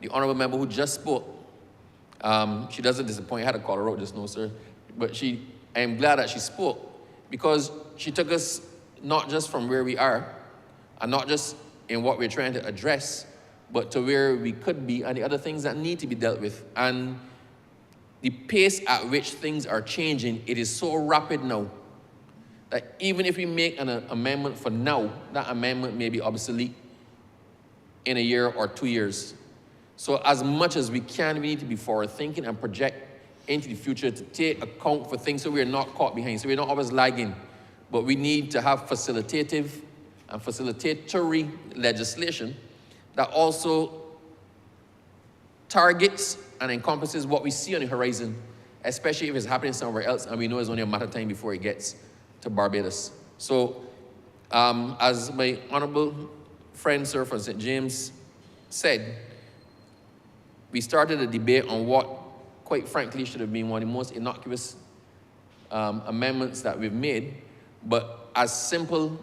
the honourable member who just spoke. She doesn't disappoint. I had to call her out just now, sir. But she I am glad that she spoke, because she took us not just from where we are, and not just in what we're trying to address, but to where we could be and the other things that need to be dealt with. And the pace at which things are changing, it is so rapid now that even if we make an amendment for now, that amendment may be obsolete in a year or 2 years. So as much as we can, we need to be forward thinking and project into the future to take account for things so we're not caught behind, so we're not always lagging. But we need to have facilitative and facilitatory legislation that also targets and encompasses what we see on the horizon, especially if it's happening somewhere else and we know it's only a matter of time before it gets to Barbados. So, as my honourable friend, sir, from St. James said, we started a debate on what, quite frankly, should have been one of the most innocuous amendments that we've made, but as simple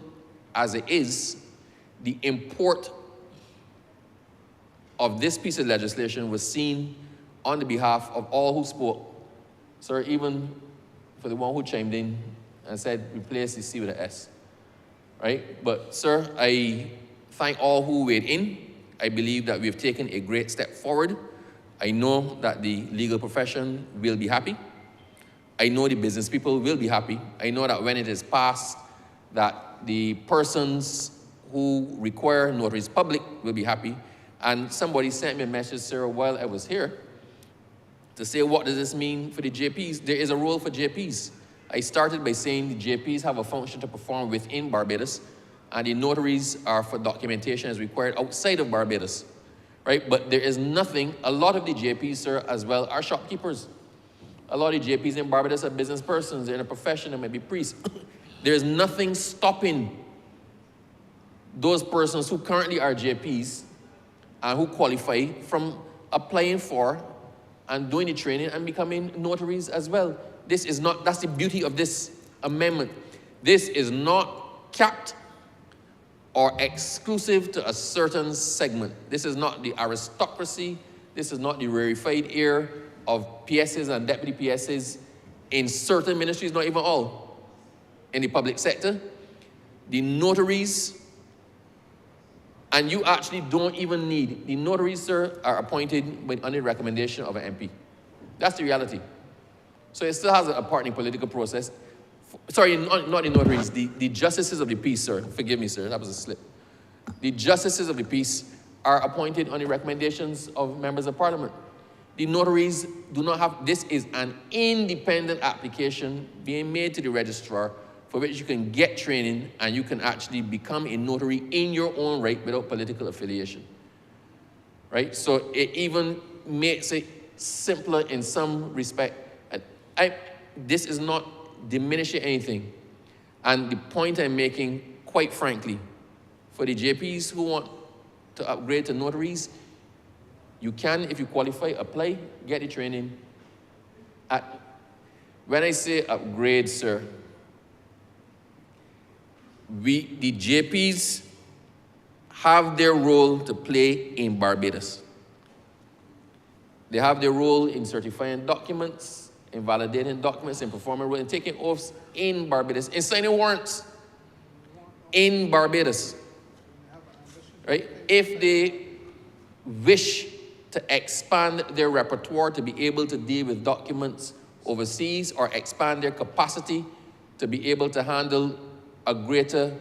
as it is, the import of this piece of legislation was seen on the behalf of all who spoke. Sir, even for the one who chimed in and said, replace the C with an S, right? But sir, I thank all who weighed in. I believe that we've taken a great step forward. I know that the legal profession will be happy. I know the business people will be happy. I know that when it is passed, that the persons who require notaries public will be happy. And somebody sent me a message, sir, while I was here, to say, what does this mean for the JPs? There is a role for JPs. I started by saying the JPs have a function to perform within Barbados, and the notaries are for documentation as required outside of Barbados, right? But there is nothing, a lot of the JPs, sir, as well, are shopkeepers. A lot of the JPs in Barbados are business persons, they're in a profession, they may be priests. There is nothing stopping those persons who currently are JPs and who qualify from applying for and doing the training and becoming notaries as well. This is not, that's the beauty of this amendment. This is not capped or exclusive to a certain segment. This is not the aristocracy. This is not the rarefied air of PSs and deputy PSs in certain ministries, not even all. In the public sector, the notaries, and you actually don't even need, the notaries, sir, are appointed on the recommendation of an MP. That's the reality. So it still has a part in the political process. Sorry, not the notaries, the justices of the peace, sir. Forgive me, sir, that was a slip. The justices of the peace are appointed on the recommendations of members of parliament. The notaries do not have, this is an independent application being made to the registrar for which you can get training and you can actually become a notary in your own right without political affiliation, right? So it even makes it simpler in some respect. This is not diminishing anything. And the point I'm making, quite frankly, for the JPs who want to upgrade to notaries, you can, if you qualify, apply, get the training. When I say upgrade, sir, the JPs have their role to play in Barbados. They have their role in certifying documents, in validating documents, in performing roles, in taking oaths in Barbados, in signing warrants in Barbados, right? If they wish to expand their repertoire to be able to deal with documents overseas or expand their capacity to be able to handle a greater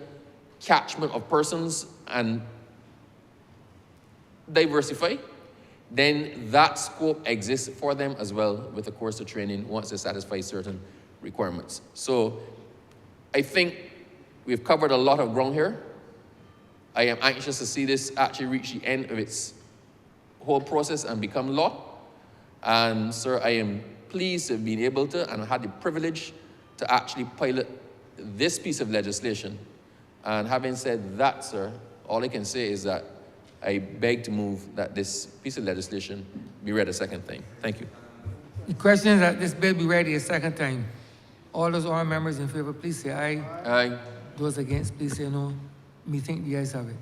catchment of persons and diversify, then that scope exists for them as well with a course of training once they satisfy certain requirements. So I think we've covered a lot of ground here. I am anxious to see this actually reach the end of its whole process and become law. And sir, I am pleased to have been able to and had the privilege to actually pilot this piece of legislation. And having said that, sir, all I can say is that I beg to move that this piece of legislation be read a second time. Thank you. The question is that this bill be read a second time. All those honourable members in favor, please say aye. Aye. Those against, please say no. Me think the ayes have it.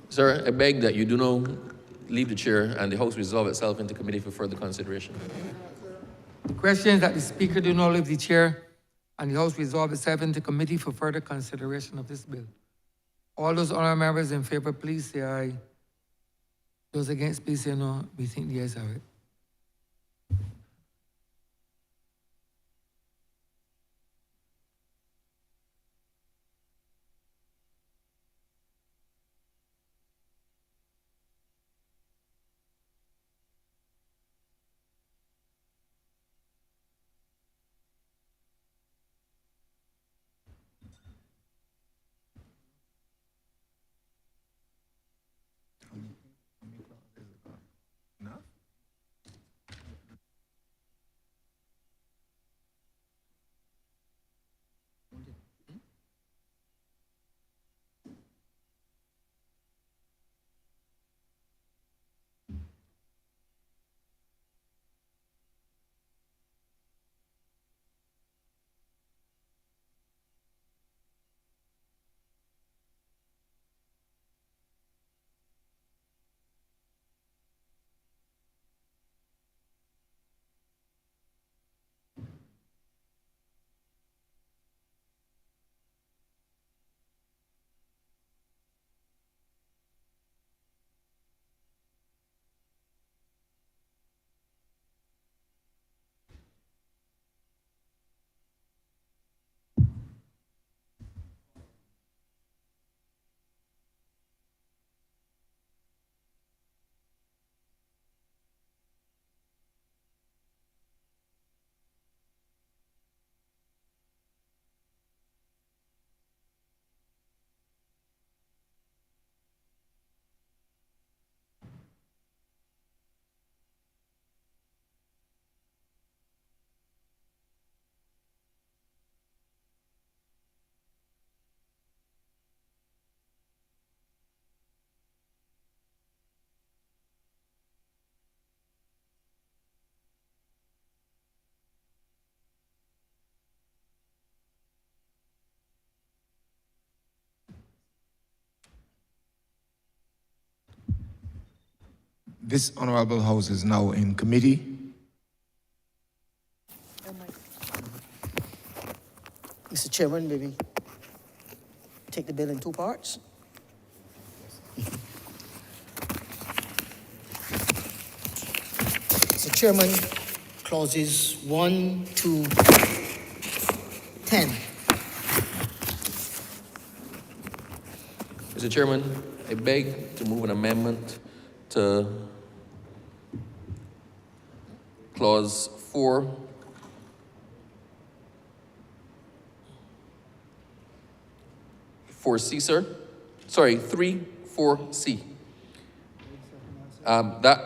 Sir, I beg that you do not leave the chair and the House resolve itself into committee for further consideration. The question is that the Speaker do not leave the chair and the House resolve itself into committee for further consideration of this bill. All those honourable members in favor, please say aye. Those against, please say no. We think the ayes have it. This Honourable House is now in committee. Mr. Chairman, maybe take the bill in two parts. Mr. Chairman, clauses 1 to 10. Mr. Chairman, I beg to move an amendment to clause 4. C, sir. Sorry, 3, 4C. That,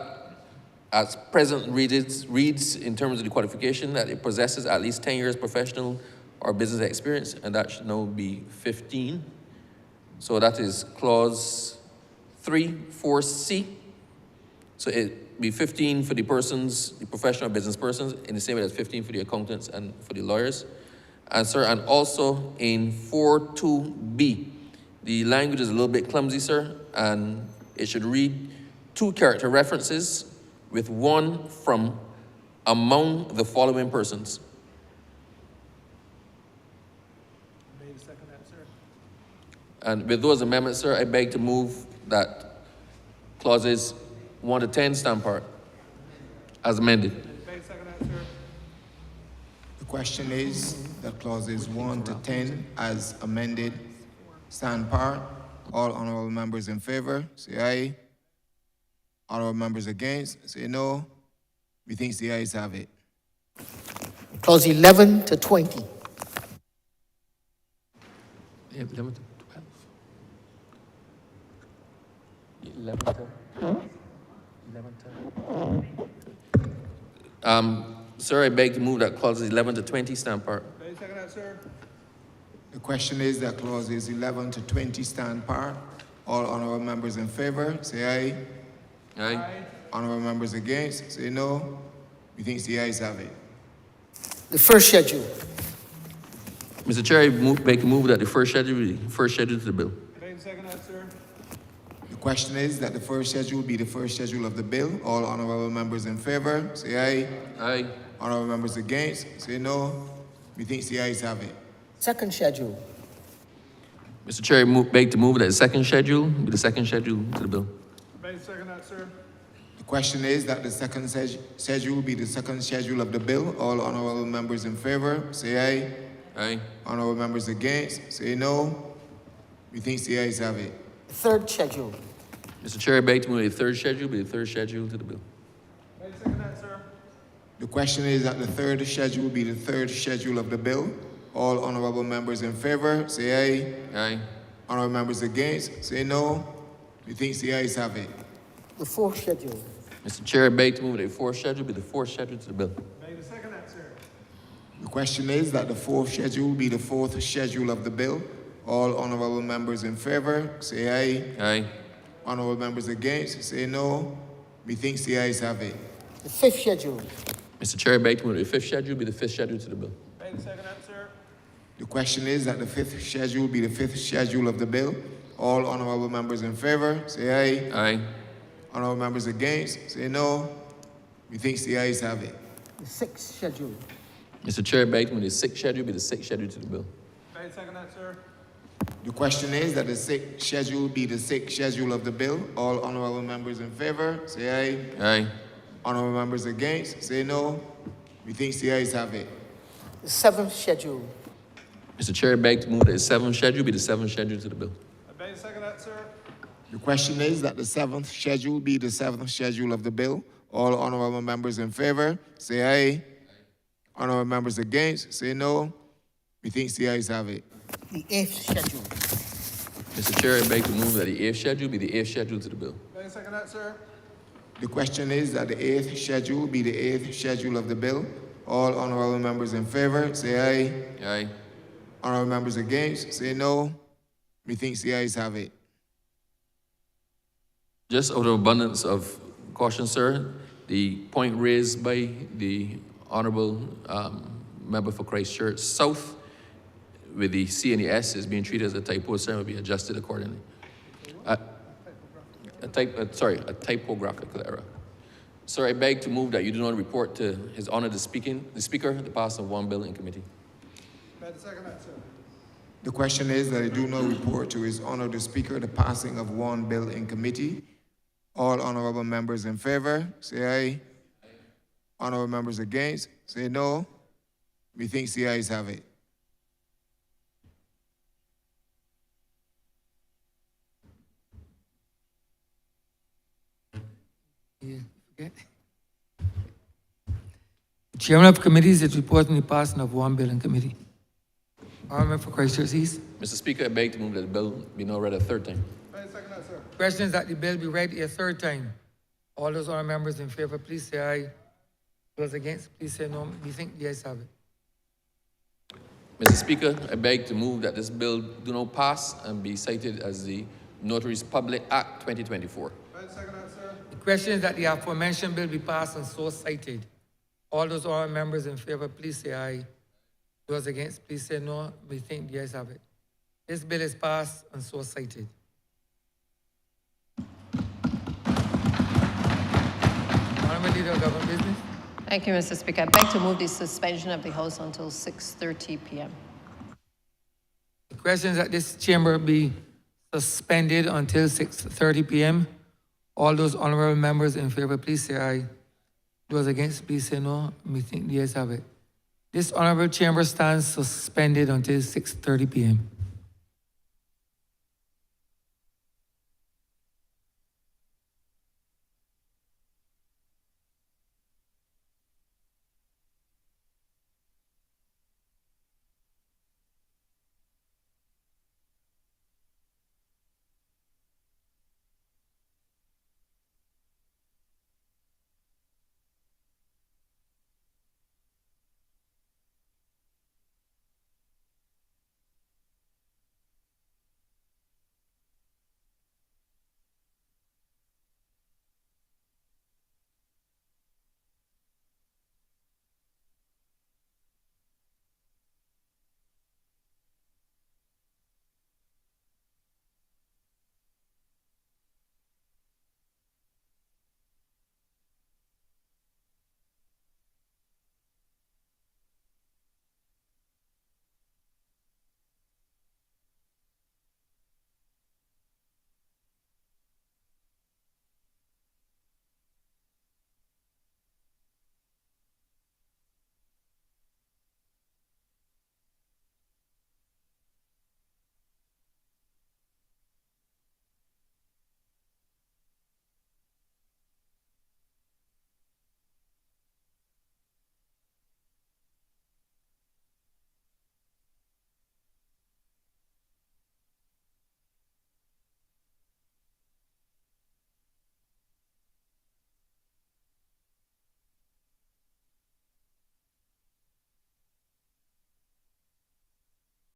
as present reads in terms of the qualification that it possesses at least 10 years professional or business experience, and that should now be 15. So that is clause 3, 4C. So it be 15 for the persons, the professional business persons, in the same way as 15 for the accountants and for the lawyers. And sir, and also in 4.2b, the language is a little bit clumsy, sir, and it should read 2 character references with 1 from among the following persons. And with those amendments, sir, I beg to move that clauses 1 to 10 stand part as amended. The question is that clauses 1 to 10 as amended stand part. All honourable members in favor, say aye. Honourable members against, say no. We think the ayes have it. Clause 11 to 20. 11 to 12. 11 to... 11 to... Sir, I beg to move that clauses 11 to 20 stand part. Second that, sir. The question is that clauses 11 to 20 stand part. All honourable members in favor, say aye. Aye. Honourable members against, say no. We think the ayes have it. The first schedule. Mr. Chair, I beg to move that the first schedule to the bill. Second that, sir. The question is that the first schedule be the first schedule of the bill. All honourable members in favor, say aye. Aye. Honorable members against, say no. Methinks the ayes have it. Second schedule. Mr. Chair, beg to move that the second schedule be the second schedule to the bill. May I second that, sir? The question is that the second schedule be the second schedule of the bill. All honorable members in favor, say aye. Aye. Honorable members against, say no. Methinks the ayes have it. Third schedule. Mr. Chair, beg to move that the third schedule be the third schedule to the bill. May I second that, sir? The question is that the third schedule be the third schedule of the bill. All honorable members in favor, say aye. Aye. Honorable members against, say no. Methinks the ayes have it. The fourth schedule. Mr. Chair, beg to move that the fourth schedule be the fourth schedule to the bill. May I second that, sir? The question is that the fourth schedule be the fourth schedule of the bill. All honorable members in favor, say aye. Aye. Honorable members against, say no. Methinks the ayes have it. The fifth schedule. Mr. Chair, beg to move that the fifth schedule be the fifth schedule to the bill. May I second that, sir? The question is that the fifth schedule be the fifth schedule of the bill. All honorable members in favor, say aye. Aye. Honorable members against, say no. Methinks the ayes have it. The sixth schedule. Mr. Chair, beg to move the sixth schedule be the sixth schedule to the bill. May I second that, sir? The question is that the sixth schedule be the sixth schedule of the bill. All honorable members in favor, say aye. Aye. Honorable members against, say no. Methinks the ayes have it. The seventh schedule. Mr. Chair, beg to move that the seventh schedule be the seventh schedule to the bill. May I second that, sir? The question is that the seventh schedule be the seventh schedule of the bill. All honorable members in favor, say aye. Honorable members against, say no. Methinks the ayes have it. The eighth schedule. Mr. Chair, I beg to move that the eighth schedule be the eighth schedule to the bill. May I second that, sir? The question is that the eighth schedule be the eighth schedule of the bill. All honorable members in favor, say aye. Aye. Honorable members against, say no. Methinks the ayes have it. Just out of abundance of caution, sir, the point raised by the Honourable Member for Christchurch South with the C and the S is being treated as a typo, sir, will be adjusted accordingly. A typographical error. Sir, I beg to move that you do not report to His Honour the Speaker the passing of one bill in committee. May I second that, sir? The question is that I do not report to His Honour the Speaker the passing of one bill in committee. All honourable members in favor, say aye. Honourable members against, say no. Methinks the ayes have it. Yeah, forget. The Chairman of committees is reporting the passing of one bill in committee. Honourable for Christchurch East. Mr. Speaker, I beg to move that the bill be now read a third time. May I second that, sir? Question is that the bill be read a third time. All those honourable members in favor, please say aye. Those against, please say no. We think the ayes have it. Mr. Speaker, I beg to move that this bill do not pass and be cited as the Notaries Public Act 2024. May I second that, sir? The question is that the aforementioned bill be passed and so cited. All those honourable members in favor, please say aye. Those against, please say no. We think the ayes have it. This bill is passed and so cited. Honourable Leader of Government Business. Thank you, Mr. Speaker. I beg to move the suspension of the House until 6:30 p.m. The question is that this chamber be suspended until 6:30 p.m. All those honourable members in favor, please say aye. Those against, please say no. We think the ayes have it. This honourable chamber stands suspended until 6:30 p.m.